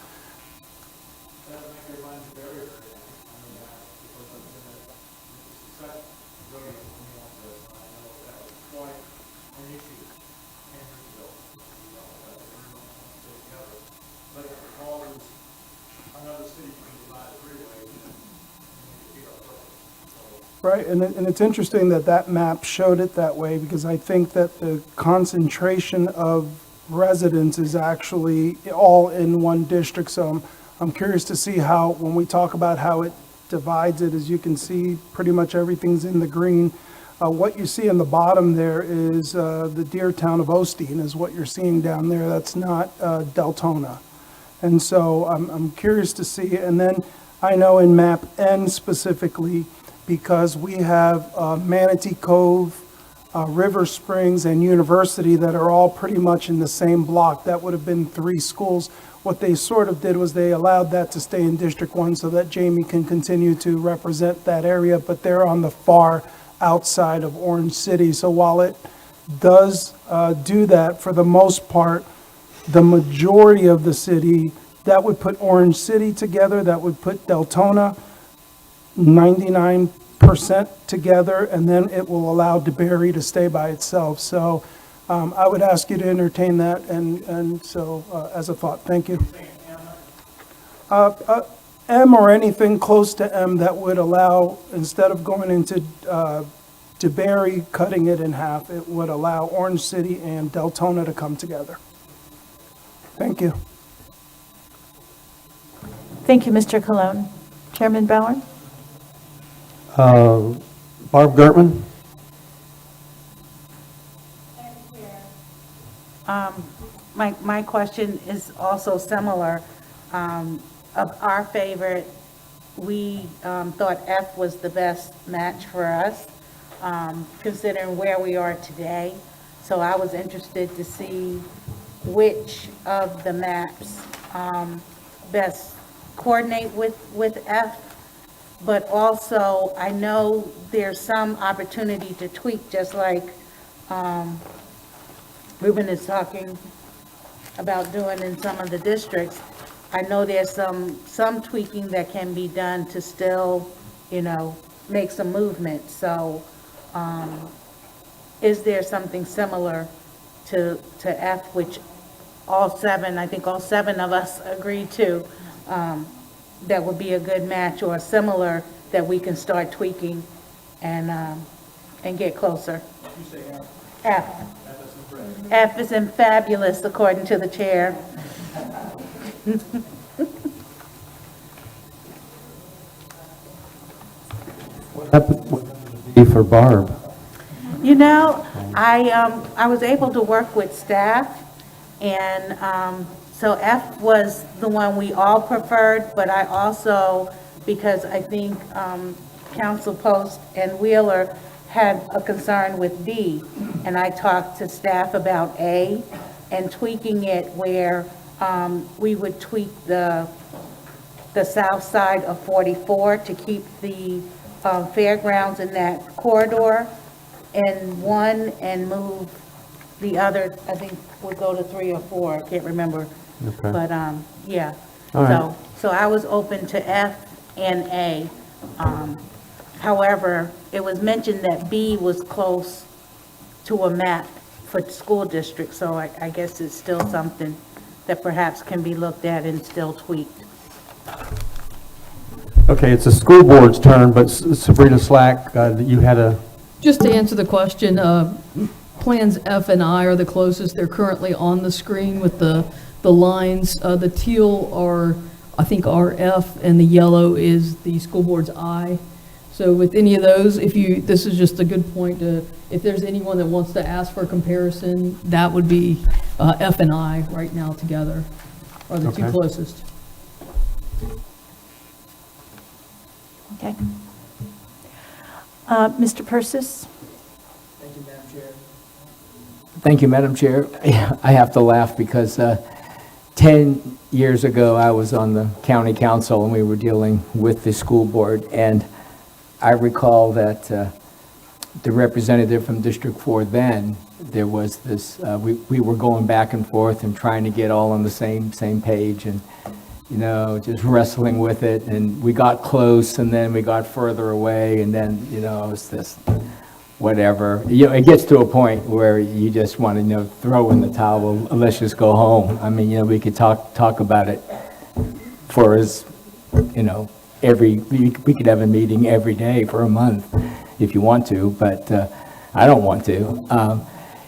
Right, and it's interesting that that map showed it that way because I think that the concentration of residents is actually all in one district. So I'm curious to see how, when we talk about how it divides it, as you can see, pretty much everything's in the green. What you see in the bottom there is the dear town of Osteen is what you're seeing down there. That's not Deltona. And so I'm curious to see. And then I know in map N specifically, because we have Manatee Cove, River Springs, and University that are all pretty much in the same block. That would have been 3 schools. What they sort of did was they allowed that to stay in District 1 so that Jamie can continue to represent that area, but they're on the far outside of Orange City. So while it does do that, for the most part, the majority of the city, that would put Orange City together, that would put Deltona 99% together, and then it will allow DeBerry to stay by itself. So I would ask you to entertain that, and so as a thought, thank you. M or anything close to M that would allow, instead of going into DeBerry, cutting it in half, it would allow Orange City and Deltona to come together. Thank you. Thank you, Mr. Colon. Chairman Bauer? Barb Gertman? My question is also similar. Of our favorite, we thought F was the best match for us. considering where we are today. So I was interested to see which of the maps best coordinate with F. But also, I know there's some opportunity to tweak, just like Ruben is talking about doing in some of the districts. I know there's some tweaking that can be done to still, make some movement. So, is there something similar to F, which I think all seven of us agree to, that would be a good match, or similar that we can start tweaking and get closer? You say F. F. F is in fabulous, according to the chair. What happened would be for Barb? I was able to work with staff, and so F was the one we all preferred, but I also, because I think Council Post and Wheeler had a concern with B, and I talked to staff about A and tweaking it where we would tweak the south side of 44 to keep the fairgrounds in that corridor in one, and move the other, I think would go to 3 or 4, I can't remember. Okay. But, yeah. All right. So I was open to F and A. However, it was mentioned that B was close to a map for school districts, so I guess it's still something that perhaps can be looked at and still tweaked. Okay, it's the school board's turn, but Sabrina Slack, you had a... Just to answer the question, plans F and I are the closest. They're currently on the screen with the lines. The teal are, I think, are F, and the yellow is the school board's I. So with any of those, this is just a good point if there's anyone that wants to ask for a comparison, that would be F and I right now together are the two closest. Okay. Mr. Persis? Thank you, Madam Chair. Thank you, Madam Chair. I have to laugh because 10 years ago, I was on the county council and we were dealing with the school board. And I recall that the representative from District 4 then, there was this, we were going back and forth and trying to get all on the same page and, just wrestling with it. And we got close and then we got further away and then, it's this whatever. It gets to a point where you just want to, throw in the towel, let's just go home. I mean, we could talk about it for as, we could have a meeting every day for a month if you want to, but I don't want to.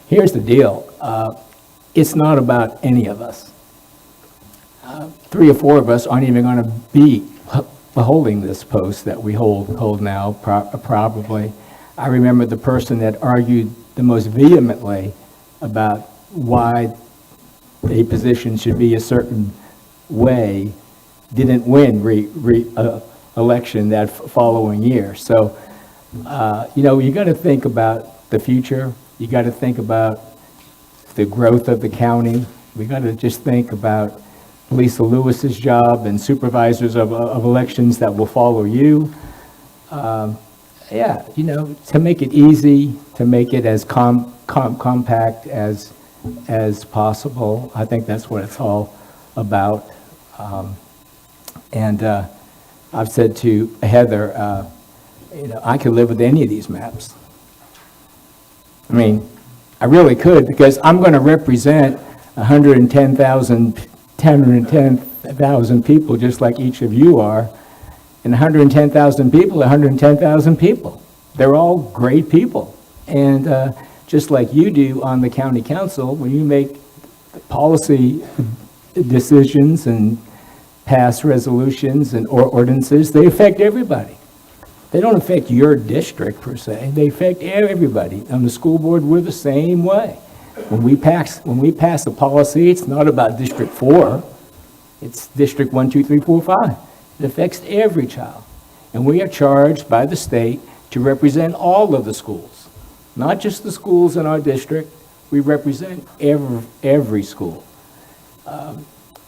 Here's the deal. It's not about any of us. 3 or 4 of us aren't even going to be holding this post that we hold now, probably. I remember the person that argued the most vehemently about why a position should be a certain way didn't win election that following year. So, you got to think about the future. You got to think about the growth of the county. We got to just think about Lisa Lewis's job and supervisors of elections that will follow you. To make it easy, to make it as compact as possible. I think that's what it's all about. And I've said to Heather, I could live with any of these maps. I mean, I really could, because I'm going to represent 110,000 people, just like each of you are. And 110,000 people, 110,000 people. They're all great people. And just like you do on the county council, when you make policy decisions and pass resolutions and ordinances, they affect everybody. They don't affect your district per se. They affect everybody. On the school board, we're the same way. When we pass a policy, it's not about District 4. It's District 1, 2, 3, 4, 5. It affects every child. And we are charged by the state to represent all of the schools, not just the schools in our district. We represent every school.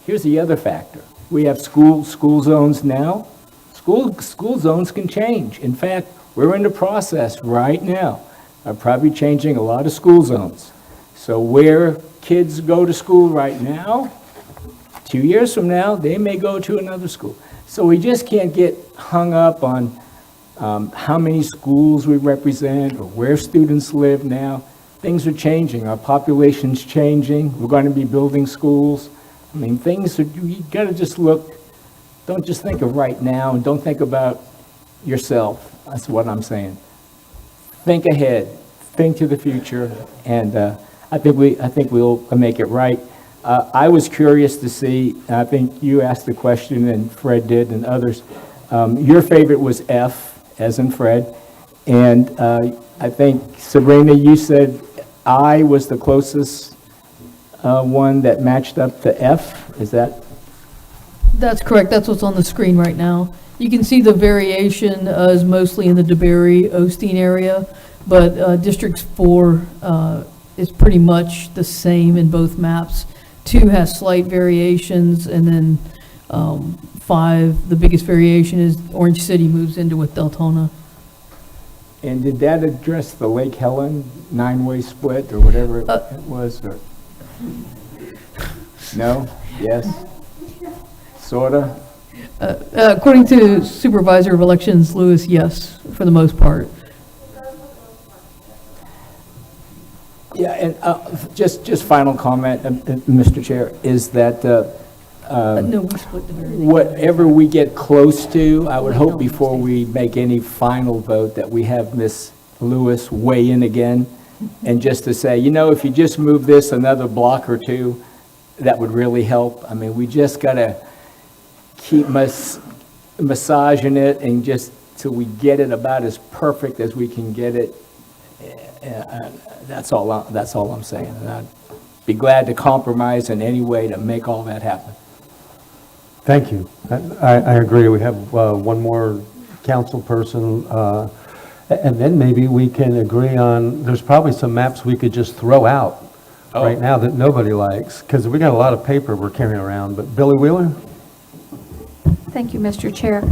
Here's the other factor. We have school zones now. School zones can change. In fact, we're in the process right now of probably changing a lot of school zones. So where kids go to school right now, 2 years from now, they may go to another school. So we just can't get hung up on how many schools we represent or where students live now. Things are changing. Our population's changing. We're going to be building schools. I mean, you got to just look, don't just think of right now, and don't think about yourself. That's what I'm saying. Think ahead, think to the future, and I think we'll make it right. I was curious to see, I think you asked the question, and Fred did, and others. Your favorite was F, as in Fred, and I think, Sabrina, you said I was the closest one that matched up to F. Is that? That's correct. That's what's on the screen right now. You can see the variation is mostly in the DeBerry, Osteen area, but District 4 is pretty much the same in both maps. 2 has slight variations, and then 5, the biggest variation is Orange City moves into with Deltona. And did that address the Lake Helen 9-way split or whatever it was? Or? No? Yes? Sorta? According to Supervisor of Elections Lewis, yes, for the most part. Yeah, and just final comment, Mr. Chair, is that No, we split the very. whatever we get close to, I would hope before we make any final vote that we have Ms. Lewis weigh in again, and just to say, you know, if you just move this another block or two, that would really help. I mean, we just got to keep massaging it and just till we get it about as perfect as we can get it. That's all I'm saying. And I'd be glad to compromise in any way to make all that happen. Thank you. I agree. We have one more council person, and then maybe we can agree on, there's probably some maps we could just throw out right now that nobody likes, because we got a lot of paper we're carrying around. But Billy Wheeler? Thank you, Mr. Chair.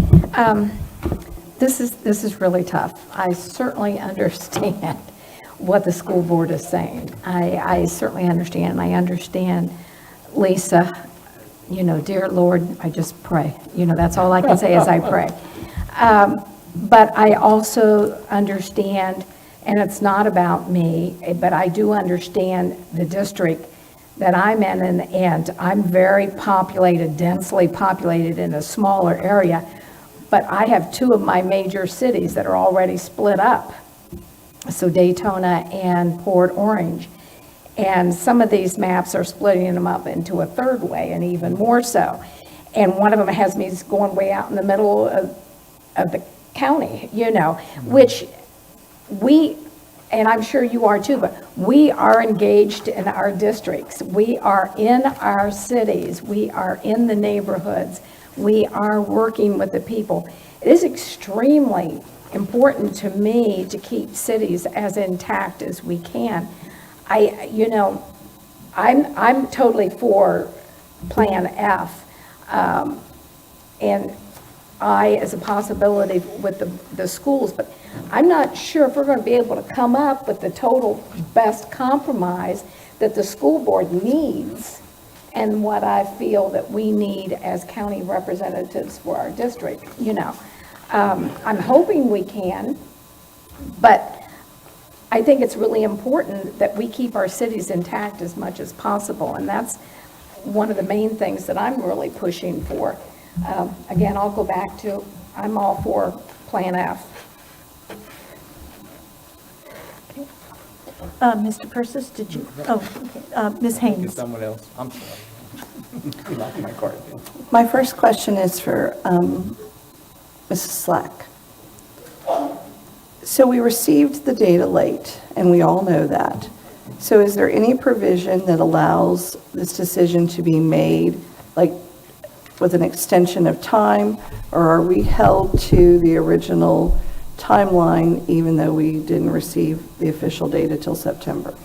This is really tough. I certainly understand what the school board is saying. I certainly understand, and I understand, Lisa, you know, dear Lord, I just pray. You know, that's all I can say is I pray. But I also understand, and it's not about me, but I do understand the district that I'm in, and I'm very populated, densely populated in a smaller area, but I have 2 of my major cities that are already split up, so Daytona and Port Orange, and some of these maps are splitting them up into a 3rd way, and even more so, and one of them has me going way out in the middle of the county, you know, which and I'm sure you are too, but we are engaged in our districts. We are in our cities. We are in the neighborhoods. We are working with the people. It is extremely important to me to keep cities as intact as we can. I'm totally for Plan F, and I as a possibility with the schools, but I'm not sure if we're going to be able to come up with the total best compromise that the school board needs and what I feel that we need as county representatives for our district, you know. I'm hoping we can, but I think it's really important that we keep our cities intact as much as possible, and that's one of the main things that I'm really pushing for. Again, I'll go back to, I'm all for Plan F. Mr. Persis, did you? Oh, okay. Ms. Haynes. Someone else. I'm sorry. Not my card. My first question is for Mrs. Slack. So we received the data late, and we all know that. So is there any provision that allows this decision to be made, like with an extension of time, or are we held to the original timeline, even though we didn't receive the official data till September?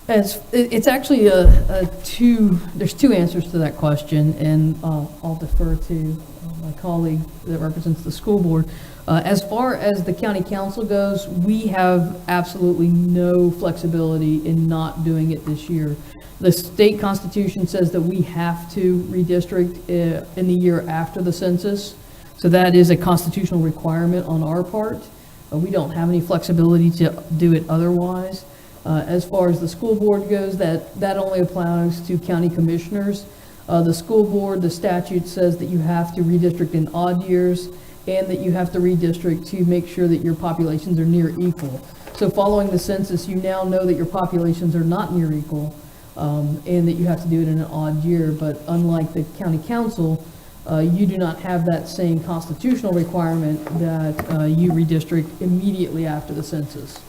It's actually there's two answers to that question, and I'll defer to my colleague that represents the school board. As far as the county council goes, we have absolutely no flexibility in not doing it this year. The state constitution says that we have to redistrict in the year after the census, so that is a constitutional requirement on our part. We don't have any flexibility to do it otherwise. As far as the school board goes, that only applies to county commissioners. The school board, the statute says that you have to redistrict in odd years and that you have to redistrict to make sure that your populations are near equal. So following the census, you now know that your populations are not near equal and that you have to do it in an odd year. But unlike the county council, you do not have that same constitutional requirement that you redistrict immediately after the census.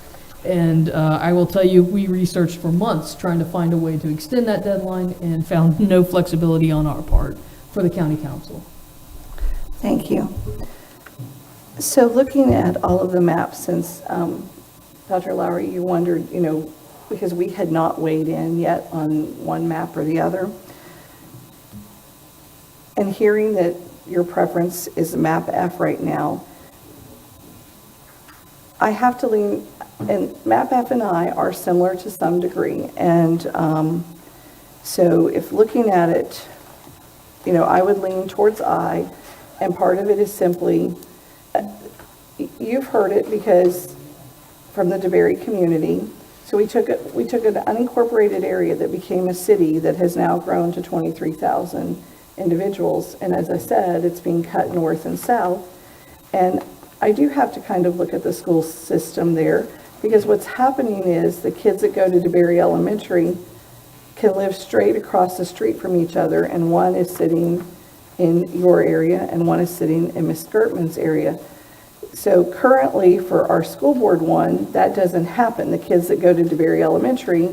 And I will tell you, we researched for months trying to find a way to extend that deadline and found no flexibility on our part for the county council. Thank you. So looking at all of the maps, since Dr. Lowry, you wondered, because we had not weighed in yet on one map or the other, and hearing that your preference is map F right now, I have to lean, and map F and I are similar to some degree, and so if looking at it, I would lean towards I, and part of it is simply, you've heard it because from the DeBerry community, so we took an unincorporated area that became a city that has now grown to 23,000 individuals, and as I said, it's being cut north and south, and I do have to kind of look at the school system there, because what's happening is the kids that go to DeBerry Elementary can live straight across the street from each other, and one is sitting in your area and one is sitting in Ms. Gertman's area. So currently for our school board one, that doesn't happen. The kids that go to DeBerry Elementary,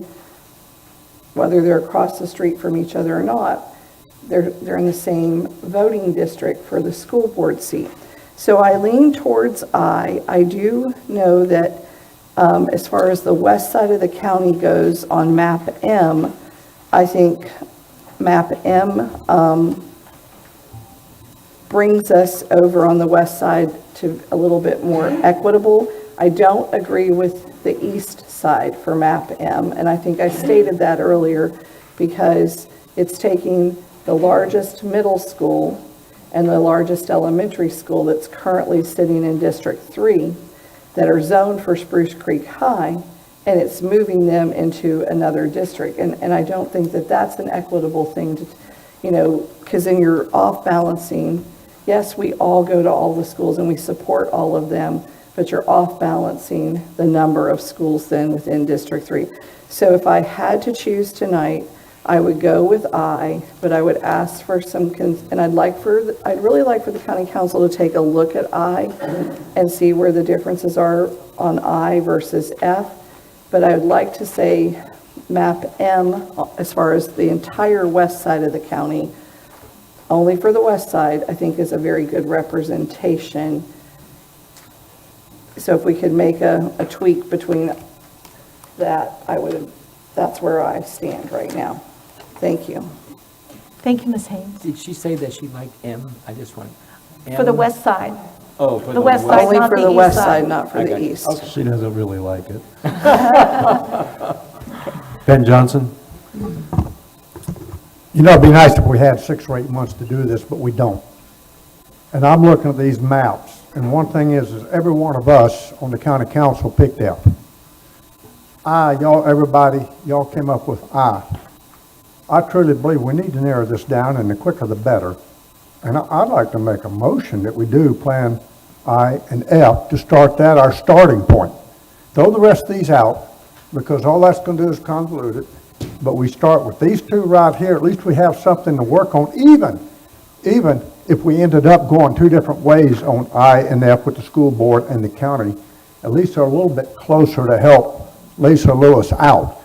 whether they're across the street from each other or not, they're in the same voting district for the school board seat. So I lean towards I do know that as far as the west side of the county goes on map M, I think map M brings us over on the west side to a little bit more equitable. I don't agree with the east side for map M, and I think I stated that earlier because it's taking the largest middle school and the largest elementary school that's currently sitting in District 3 that are zoned for Spruce Creek High, and it's moving them into another district. And I don't think that that's an equitable thing to, because then you're off balancing. Yes, we all go to all the schools and we support all of them, but you're off balancing the number of schools then within District 3. So if I had to choose tonight, I would go with I, but I would ask for some, and I'd really like for the county council to take a look at I and see where the differences are on I versus F. But I would like to say map M, as far as the entire west side of the county, only for the west side, I think is a very good representation. So if we could make a tweak between that, that's where I stand right now. Thank you. Thank you, Ms. Haynes. Did she say that she liked M? I just want M? For the west side. Oh, for The west side, Only not for the the east west side. side, not for I the got you. east. Okay. She doesn't really like it. Ben Johnson? It'd be nice if we had 6 or 8 months to do this, but we don't. And I'm looking at these maps, and one thing is every one of us on the county council picked out. Y'all came up with I. I truly believe we need to narrow this down, and the quicker the better. And I'd like to make a motion that we do Plan I and F to start that, our starting point. Throw the rest of these out, because all that's going to do is convolute it. But we start with these two right here. At least we have something to work on, even if we ended up going 2 different ways on I and F with the school board and the county. At least they're a little bit closer to help Lisa Lewis out.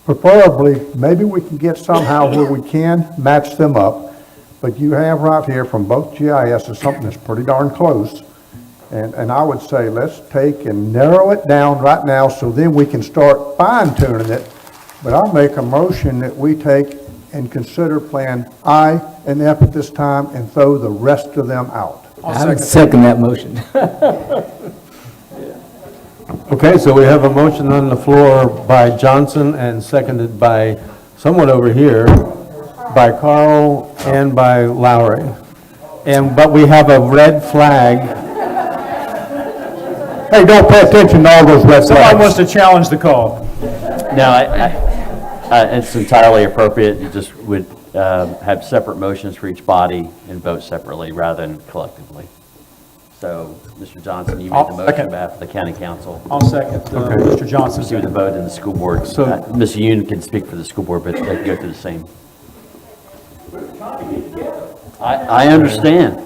Preferably, maybe we can get somehow where we can match them up, but you have right here from both GISs something that's pretty darn close, And I would say, let's take and narrow it down right now, so then we can start fine tuning it. But I'll make a motion that we take and consider Plan I and F at this time and throw the rest of them out. I would second that motion. Okay, so we have a motion on the floor by Johnson and seconded by someone over here, by Carl and by Lowry. But we have a red flag. Hey, don't pay attention to all those red Somebody flags. wants to challenge the call. No, it's entirely appropriate. You just would have separate motions for each body and vote separately rather than collectively. So, Mr. Johnson, you made the motion on behalf of the county council. I'll second Mr. Johnson's. Do the vote in the school board. So- Ms. Yoon can speak for the school board, but they can go through the same. I understand,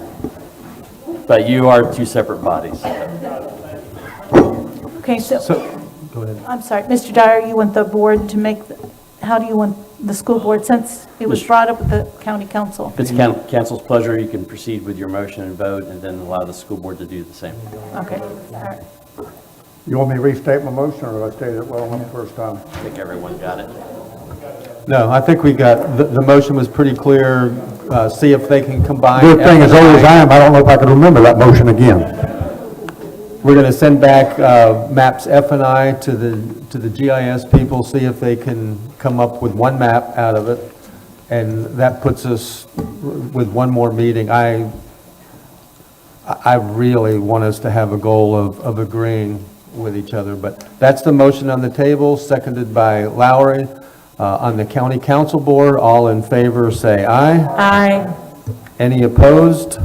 but you are two separate bodies. Okay, so, Go ahead. I'm sorry, Mr. Dyer, you want the board to make, how do you want the school board, since it was brought up with the county council? If it's council's pleasure, you can proceed with your motion and vote, and then allow the school board to do the same. Okay, all right. You want me to restate my motion, or did I state it well the first time? I think everyone got it. No, I think we got, the motion was pretty clear. See if they can combine. Good thing, as old as I am, I don't know if I can remember that motion again. We're going to send back maps F and I to the GIS people, see if they can come up with one map out of it. And that puts us with one more meeting. I really want us to have a goal of agreeing with each other. But that's the motion on the table, seconded by Lowry. On the county council board, all in favor say aye. Aye. Any opposed?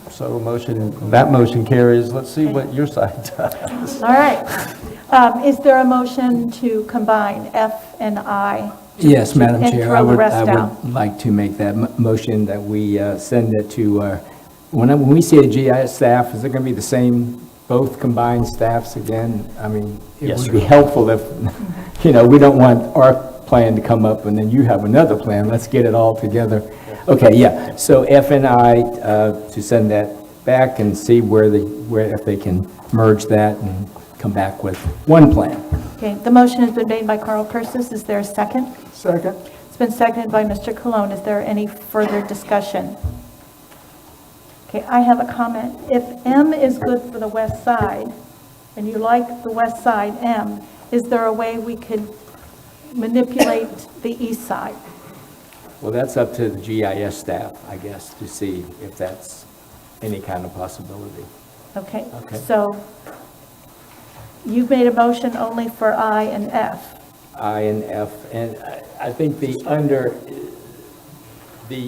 So that motion carries. Let's see what your side does. All right. Is there a motion to combine F and I? Yes, Madam And Chair, throw I the would rest down? like to make that motion that we send it to, when we say GIS staff, is it going to be the same, both combined staffs again? I mean, it Yes, would sir. be helpful if, we don't want our plan to come up and then you have another plan. Let's get it all together. Okay, yeah, so F and I, to send that back and see if they can merge that and come back with one plan. Okay, the motion has been made by Carl Persis. Is there a second? Second. It's been seconded by Mr. Cologne. Is there any further discussion? Okay, I have a comment. If M is good for the west side, and you like the west side M, is there a way we could manipulate the east side? Well, that's up to the GIS staff, I guess, to see if that's any kind of possibility. Okay, Okay. so you've made a motion only for I and F. I and F, and I think the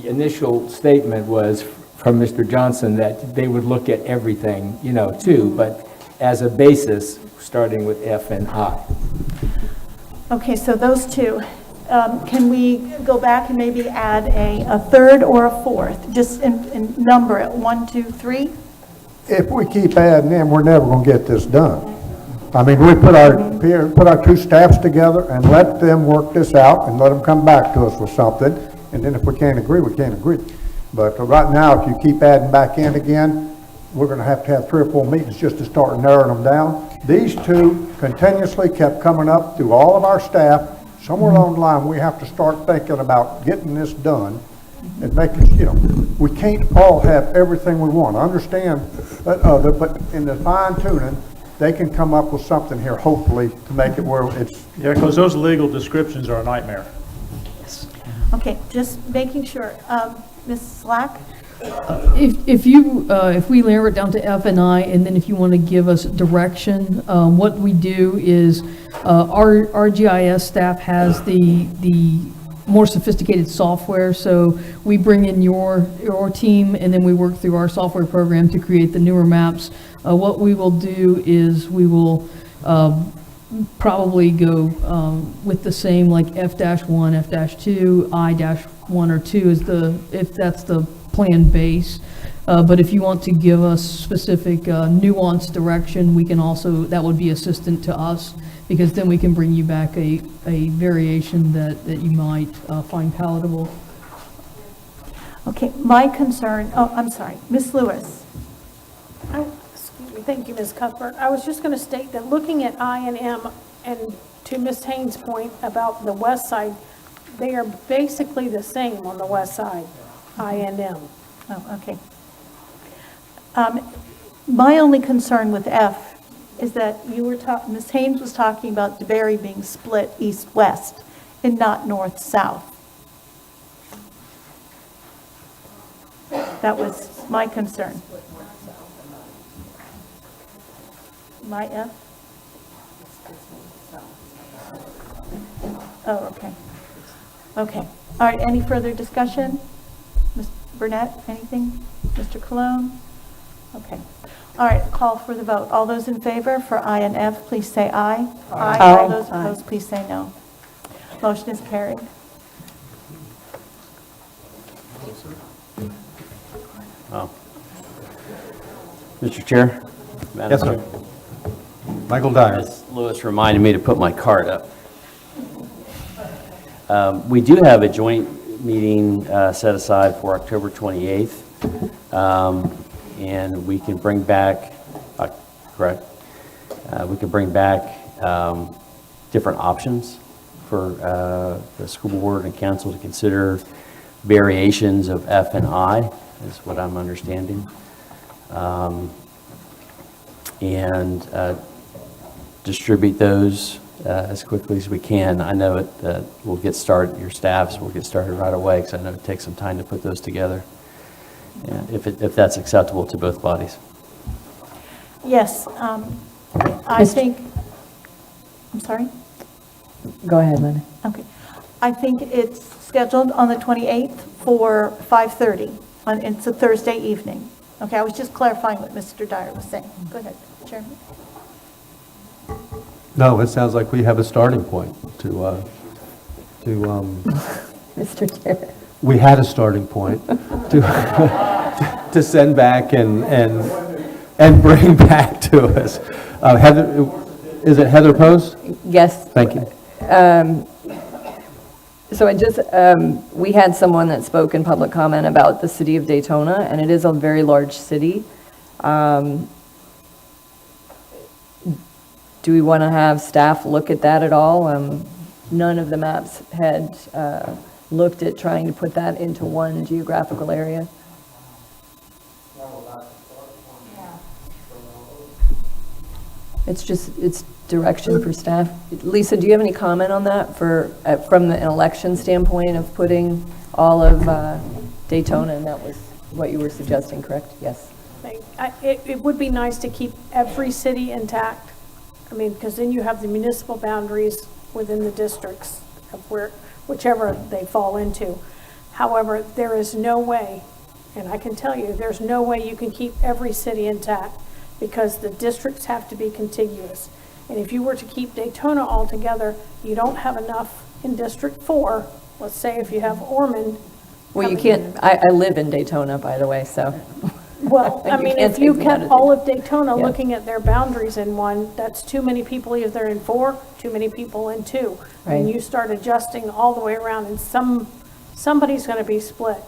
initial statement was from Mr. Johnson that they would look at everything, too, but as a basis, starting with F and I. Okay, so those two. Can we go back and maybe add a third or a fourth? Just in number it, 1, 2, 3? If we keep adding them, we're never going to get this done. I mean, we put our two staffs together and let them work this out and let them come back to us with something. And then if we can't agree, we can't agree. But right now, if you keep adding back in again, we're going to have 3 or 4 meetings just to start narrowing them down. These two continuously kept coming up through all of our staff. Somewhere along the line, we have to start thinking about getting this done and making, we can't all have everything we want. I understand that other, but in the fine tuning, they can come up with something here, hopefully, to make it where it's. Yeah, because those legal descriptions are a nightmare. Okay, just making sure. Ms. Slack? If we narrow it down to F and I, and then if you want to give us direction, what we do is our GIS staff has the more sophisticated software, so we bring in your team, and then we work through our software program to create the newer maps. What we will do is we will probably go with the same, like F-1, F-2, I-1 or 2 is if that's the plan base. But if you want to give us specific nuanced direction, we can also, that would be assistant to us, because then we can bring you back a variation that you might find palatable. Okay, my concern, I'm sorry, Ms. Lewis. Thank you, Ms. Cuthbert. I was just going to state that looking at I and M, and to Ms. Haynes' point about the west side, they are basically the same on the west side, I and M. Oh, okay. My only concern with F is that Ms. Haynes was talking about DeBerry being split east-west and not north-south. That was my concern. My F? Oh, okay. Okay. All right, any further discussion? Ms. Burnett, anything? Mr. Cologne? Okay. All right, call for the vote. All those in favor for I and F, please say aye. Aye. All those opposed, please say no. Motion is carried. Oh. Mr. Chair? Madam Yes, sir. Chair. Michael Dyer. As Lewis reminded me to put my card up. We do have a joint meeting set aside for October 28th, and we can bring back, correct, we can bring back different options for the school board and council to consider. Variations of F and I is what I'm understanding. And distribute those as quickly as we can. I know we'll get started, your staffs will get started right away, because I know it takes some time to put those together, if that's acceptable to both bodies. Yes, I think, I'm sorry? Go ahead, Linda. Okay. I think it's scheduled on the 28th for 5:30. It's a Thursday evening. Okay, I was just clarifying what Mr. Dyer was saying. Go ahead, Chairman. No, it sounds like we have a starting point to Mr. Chair. we had a starting point to send back and bring back to us. Heather, is it Heather Post? Yes. Thank you. So we had someone that spoke in public comment about the city of Daytona, and it is a very large city. Do we want to have staff look at that at all? None of the maps had looked at trying to put that into one geographical area. It's direction for staff. Lisa, do you have any comment on that from an election standpoint of putting all of Daytona, and that was what you were suggesting, correct? Yes. It would be nice to keep every city intact. I mean, because then you have the municipal boundaries within the districts of whichever they fall into. However, there is no way, and I can tell you, there's no way you can keep every city intact, because the districts have to be contiguous. And if you were to keep Daytona all together, you don't have enough in District 4. Let's say if you have Ormond. Well, you can't, I live in Daytona, by the way, so. Well, I mean, can't if you take me out kept of all of Daytona Yeah. looking at their boundaries in one, that's too many people either in 4, too many people in 2. And Right. you start adjusting all the way around, and somebody's going to be split.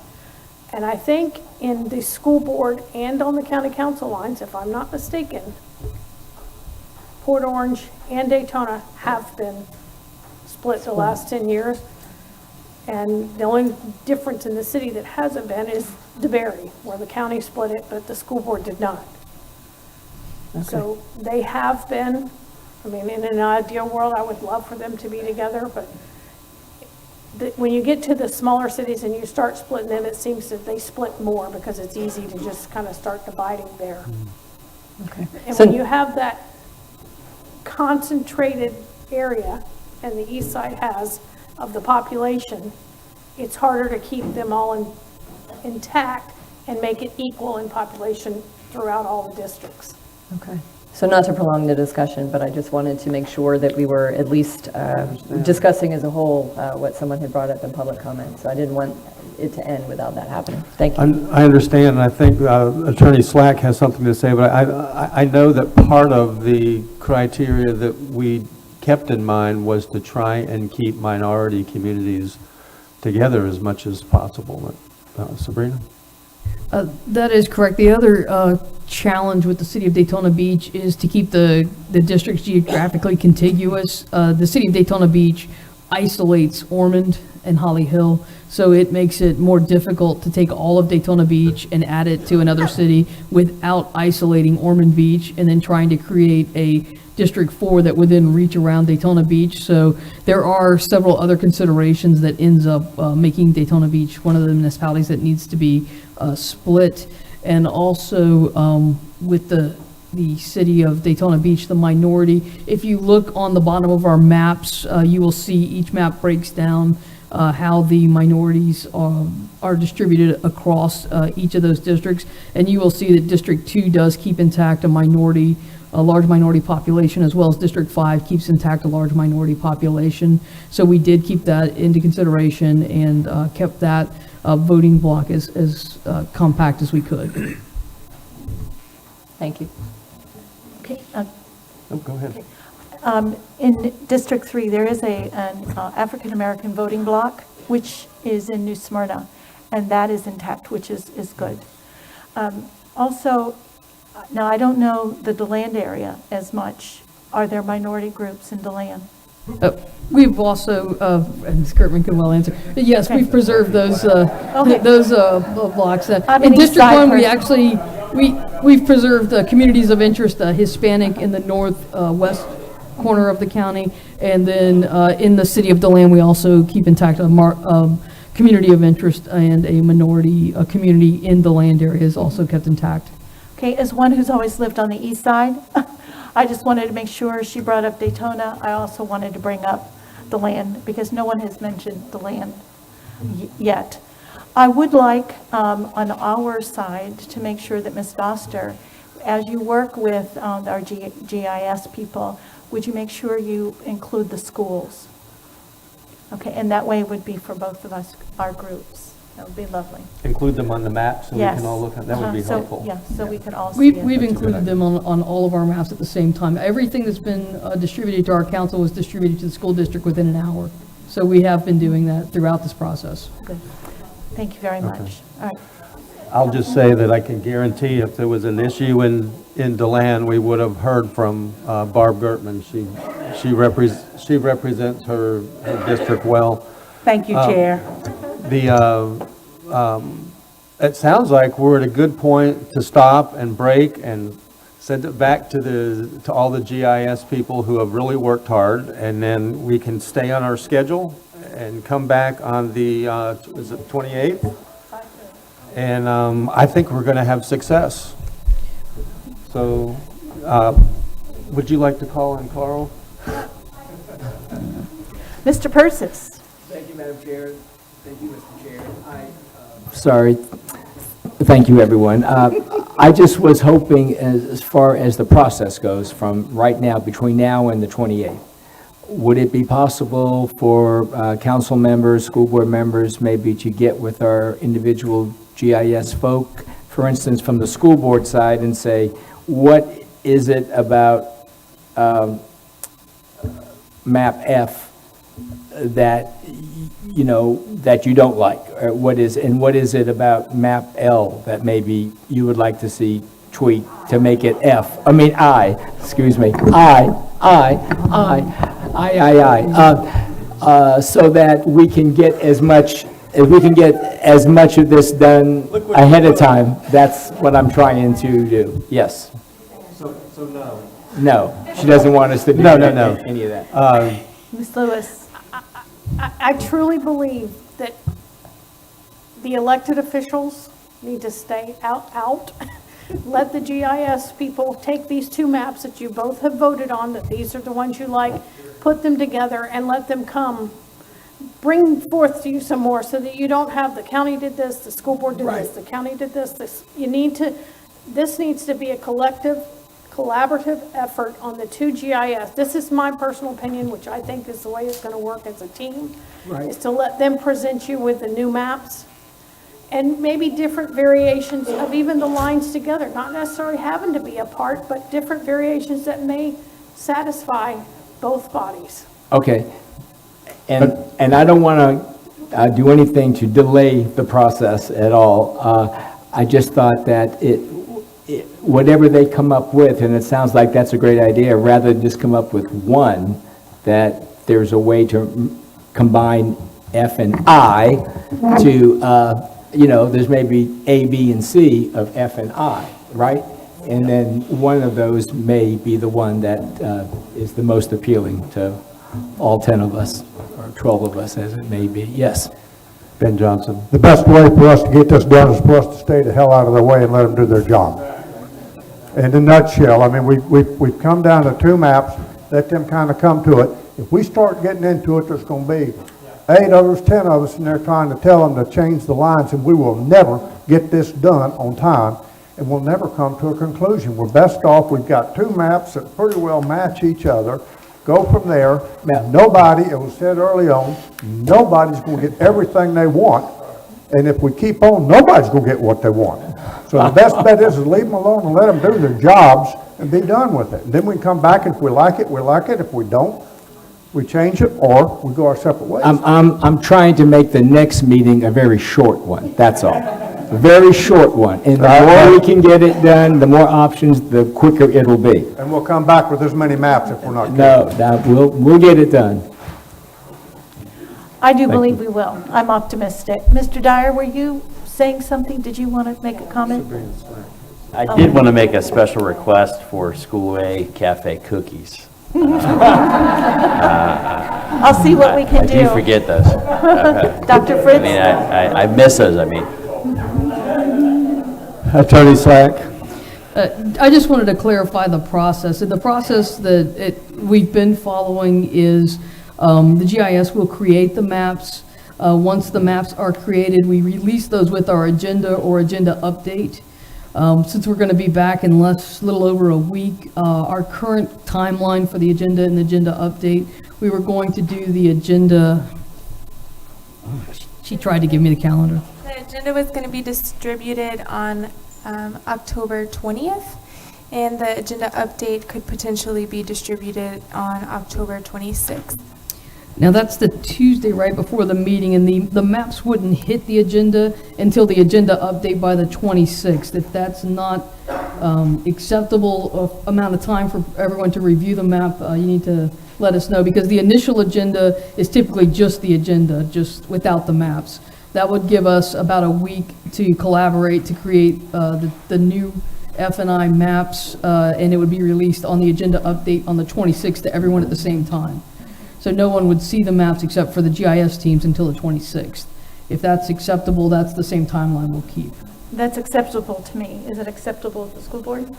And I think in the school board and on the county council lines, if I'm not mistaken, Port Orange and Daytona have been split the last 10 years. And the only difference in the city that hasn't been is DeBerry, where the county split it, but the school board did not. So they have been, I mean, in an ideal world, I would love for them to be together, but when you get to the smaller cities and you start splitting them, it seems that they split more because it's easy to just kind of start dividing there. Okay. And when you have that concentrated area, and the east side has, of the population, it's harder to keep them all intact and make it equal in population throughout all the districts. Okay. So not to prolong the discussion, but I just wanted to make sure that we were at least discussing as a whole what someone had brought up in public comment. So I didn't want it to end without that happening. Thank you. I understand, and I think Attorney Slack has something to say, but I know that part of the criteria that we kept in mind was to try and keep minority communities together as much as possible. Sabrina? That is correct. The other challenge with the city of Daytona Beach is to keep the districts geographically contiguous. The city of Daytona Beach isolates Ormond and Holly Hill, so it makes it more difficult to take all of Daytona Beach and add it to another city without isolating Ormond Beach and then trying to create a District 4 that would then reach around Daytona Beach. So there are several other considerations that ends up making Daytona Beach one of the municipalities that needs to be split. And also with the city of Daytona Beach, the minority, if you look on the bottom of our maps, you will see each map breaks down how the minorities are distributed across each of those districts. And you will see that District 2 does keep intact a large minority population, as well as District 5 keeps intact a large minority population. So we did keep that into consideration and kept that voting block as compact as we could. Thank you. Okay. Go ahead. In District 3, there is an African-American voting block, which is in New Smyrna, and that is intact, which is good. Also, now I don't know the DeLand area as much. Are there minority groups in DeLand? We've also, and Ms. Kurtman can well answer, yes, Okay. we've preserved those blocks. In many District 1, we side actually, we've preserved communities of interest, Hispanic in the northwest corner of the county, and then in the city of DeLand, we also keep intact a community of interest, and a minority community in the land area is also kept intact. Okay, as one who's always lived on the east side, I just wanted to make sure she brought up Daytona. I also wanted to bring up DeLand because no one has mentioned DeLand yet. I would like on our side to make sure that Ms. Foster, as you work with our GIS people, would you make sure you include the schools? Okay, and that way it would be for both of us, our groups. That would be lovely. Include them on the map so we Yes. can all look at, that would be So, helpful. yeah, so we can all see it. We've included them on all of our maps at the same time. Everything that's been distributed to our council was distributed to the school district within an hour. So we have been doing that throughout this process. Good. Thank you very much. All right. I'll just say that I can guarantee if there was an issue in DeLand, we would have heard from Barb Gertman. She represents her district well. Thank you, Chair. It sounds like we're at a good point to stop and break and send it back to all the GIS people who have really worked hard, and then we can stay on our schedule and come back on the, is it 28th? And I think we're going to have success. So, would you like to call in Carl? Mr. Persis. Thank you, Madam Chair. Thank you, Mr. Chair. Sorry. Thank you, everyone. I just was hoping, as far as the process goes, from right now, between now and the 28th, would it be possible for council members, school board members, maybe to get with our individual GIS folk, for instance, from the school board side, and say, what is it about map F that that you don't like, or what is it about map L that maybe you would like to see tweaked to make it F? I mean excuse me, so that we can get as much of this done ahead of time. That's what I'm trying to do. Yes. So no. No, she doesn't want us to do No. any of that. Ms. Lewis. I truly believe that the elected officials need to stay out. Let the GIS people take these two maps that you both have voted on, that these are the ones you like, put them together and let them come. Bring forth to you some more so that you don't have the county did this, the school board did this, the county did this. This needs to be a collaborative effort on the two GIS. This is my personal opinion, which I think is the way it's going to work as a team, is to let them present you with the new maps and maybe different variations of even the lines together, not necessarily having to be apart, but different variations that may satisfy both bodies. Okay. And I don't want to do anything to delay the process at all. I just thought that whatever they come up with, and it sounds like that's a great idea, rather than just come up with one, that there's a way to combine F and I to, there's maybe A, B, and C of F and I, right? And then one of those may be the one that is the most appealing to all 10 of us, or 12 of us, as it may be. Yes? Ben Johnson. The best way for us to get this done is for us to stay the hell out of their way and let them do their job. In a nutshell, I mean, we've come down to 2 maps, let them kind of come to it. If we start getting into it, there's going to be 8 of us, 10 of us, and they're trying to tell them to change the lines, and we will never get this done on time, and we'll never come to a conclusion. We're best off, we've got 2 maps that pretty well match each other. Go from there. Nobody, it was said early on, nobody's going to get everything they want. And if we keep on, nobody's going to get what they want. So the best bet is leave them alone and let them do their jobs and be done with it. And then we come back, and if we like it, we like it. If we don't, we change it, or we go our separate ways. I'm trying to make the next meeting a very short one, that's all. A very short one. And the more we can get it done, the more options, the quicker it'll be. And we'll come back with as many maps if we're not. No, we'll get it done. I do believe we will. I'm optimistic. Mr. Dyer, were you saying something? Did you want to make a comment? I did want to make a special request for School A Cafe cookies. I'll see what we can do. I do forget those. Dr. Fritz? I mean, I miss those, Attorney Slack. I just wanted to clarify the process. And the process that we've been following is the GIS will create the maps. Once the maps are created, we release those with our agenda or agenda update. Since we're going to be back in little over a week, our current timeline for the agenda and the agenda update, we were going to do the agenda. She tried to give me the calendar. The agenda was going to be distributed on October 20th, and the agenda update could potentially be distributed on October 26th. Now, that's the Tuesday right before the meeting, and the maps wouldn't hit the agenda until the agenda update by the 26th. If that's not acceptable amount of time for everyone to review the map, you need to let us know, because the initial agenda is typically just the agenda, just without the maps. That would give us about a week to collaborate to create the new F&I maps, and it would be released on the agenda update on the 26th to everyone at the same time. So no one would see the maps except for the GIS teams until the 26th. If that's acceptable, that's the same timeline we'll keep. That's acceptable to me. Is it acceptable to the school board?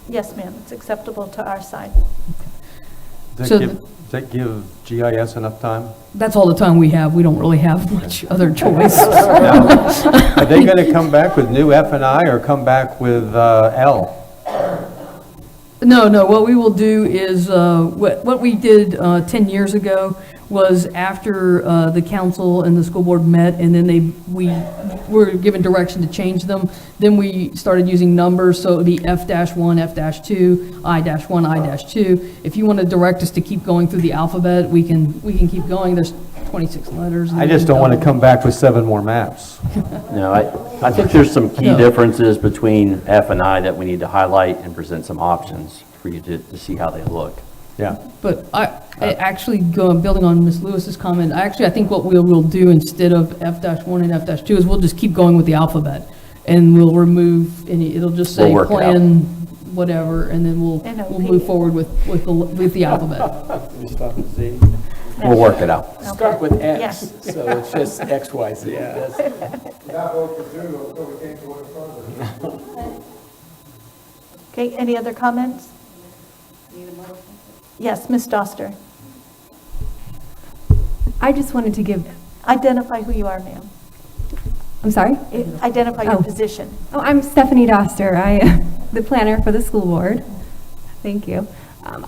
Yes, ma'am, it's acceptable to our side. Does that give GIS enough time? That's all the time we have. We don't really have much other choice. Are they going to come back with new F&I or come back with L? No, what we will do is, what we did 10 years ago was after the council and the school board met, and then we were given direction to change them. Then we started using numbers, so it would be F-1, F-2, I-1, I-2. If you want to direct us to keep going through the alphabet, we can keep going. There's 26 letters. I just don't want to come back with 7 more maps. No, I think there's some key differences between F and I that we need to highlight and present some options for you to see how they look. Yeah. But I actually, building on Ms. Lewis's comment, I think what we'll do instead of F-1 and F-2 is we'll just keep going with the alphabet, and we'll remove any, it'll just say plan whatever, and then we'll move forward with the alphabet. We'll work it out. Start with X, Yes. so it's just X, Y, Z. Okay, any other comments? Yes, Ms. Doster. I just wanted to give... Identify who you are, ma'am. I'm sorry? Identify your position. Oh, I'm Stephanie Doster. I'm the planner for the school board. Thank you.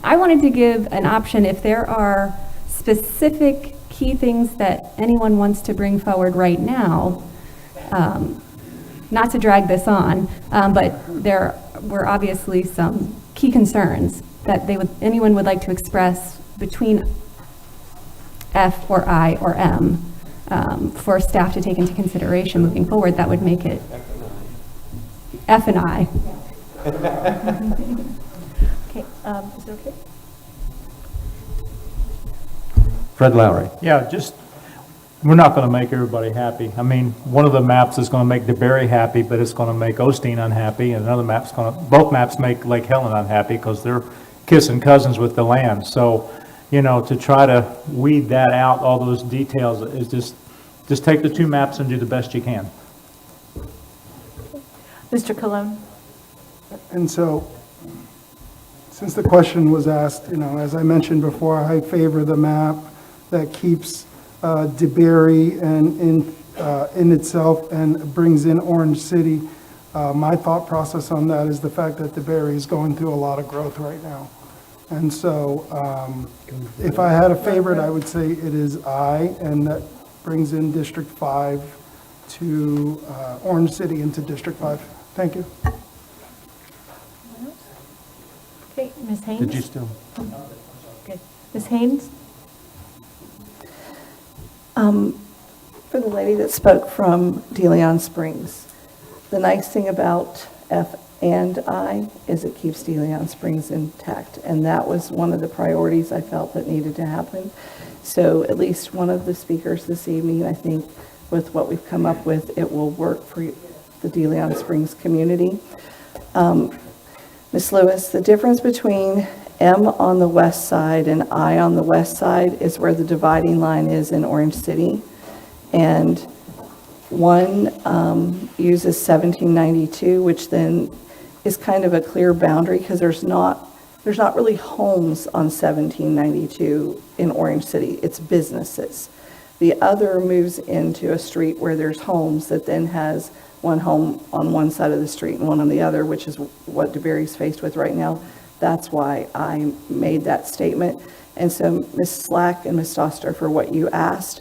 I wanted to give an option if there are specific key things that anyone wants to bring forward right now, not to drag this on, but there were obviously some key concerns that anyone would like to express between F or I or M for staff to take into consideration moving forward. That would make it F and I. Okay, is it okay? Fred Lowry. Yeah, just, we're not going to make everybody happy. I mean, one of the maps is going to make DeBerry happy, but it's going to make Osteen unhappy, and another map's going to, both maps make Lake Helen unhappy because they're kissing cousins with DeLand. So, you know, to try to weed that out, all those details, is just take the two maps and do the best you can. Mr. Cologne? And so, since the question was asked, you know, as I mentioned before, I favor the map that keeps DeBerry in itself and brings in Orange City. My thought process on that is the fact that DeBerry is going through a lot of growth right now. And so, if I had a favorite, I would say it is I, and that brings in District 5 to Orange City into District 5. Thank you. Okay, Ms. Haynes? Did you still? Okay. Ms. Haynes? For the lady that spoke from DeLand Springs, the nice thing about F and I is it keeps DeLand Springs intact, and that was one of the priorities I felt that needed to happen. So at least one of the speakers this evening, I think, with what we've come up with, it will work for the DeLand Springs community. Ms. Lewis, the difference between M on the west side and I on the west side is where the dividing line is in Orange City. And one uses 1792, which then is kind of a clear boundary because there's not really homes on 1792 in Orange City. It's businesses. The other moves into a street where there's homes that then has one home on one side of the street and one on the other, which is what DeBerry's faced with right now. That's why I made that statement. And so Ms. Slack and Ms. Doster, for what you asked,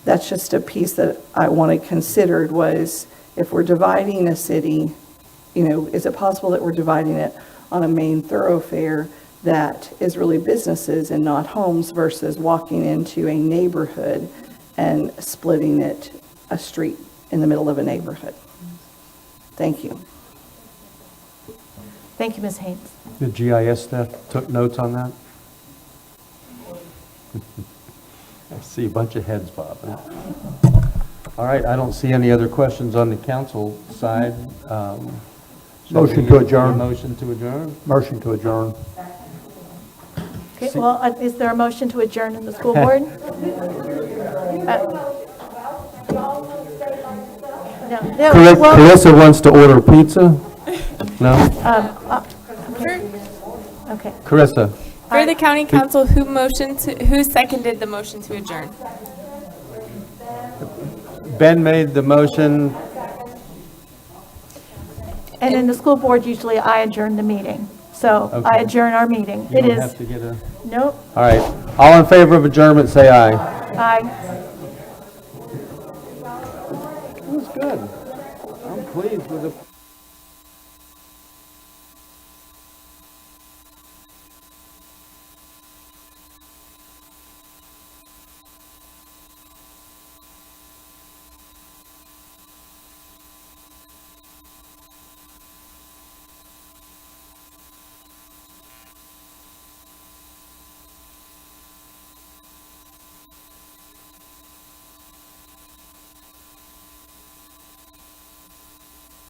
that's just a piece that I wanted considered was if we're dividing a city, you know, is it possible that we're dividing it on a main thoroughfare that is really businesses and not homes versus walking into a neighborhood and splitting it a street in the middle of a neighborhood? Thank you. Thank you, Ms. Haynes. The GIS staff took notes on that? I see a bunch of heads bobbing. All right, I don't see any other questions on the council side. Motion to adjourn. Motion to adjourn? Motion to adjourn. Okay, well, is there a motion to adjourn in the school board? No. Well, Carissa wants to order pizza? No? okay. Carissa? For the county council, who seconded the motion to adjourn? Ben made the motion. And in the school board, usually I adjourn the meeting. So Okay. I adjourn our meeting. You It don't is, have to get a... nope, All right. All in favor of adjournment, say aye. aye. That was good. I'm pleased with the...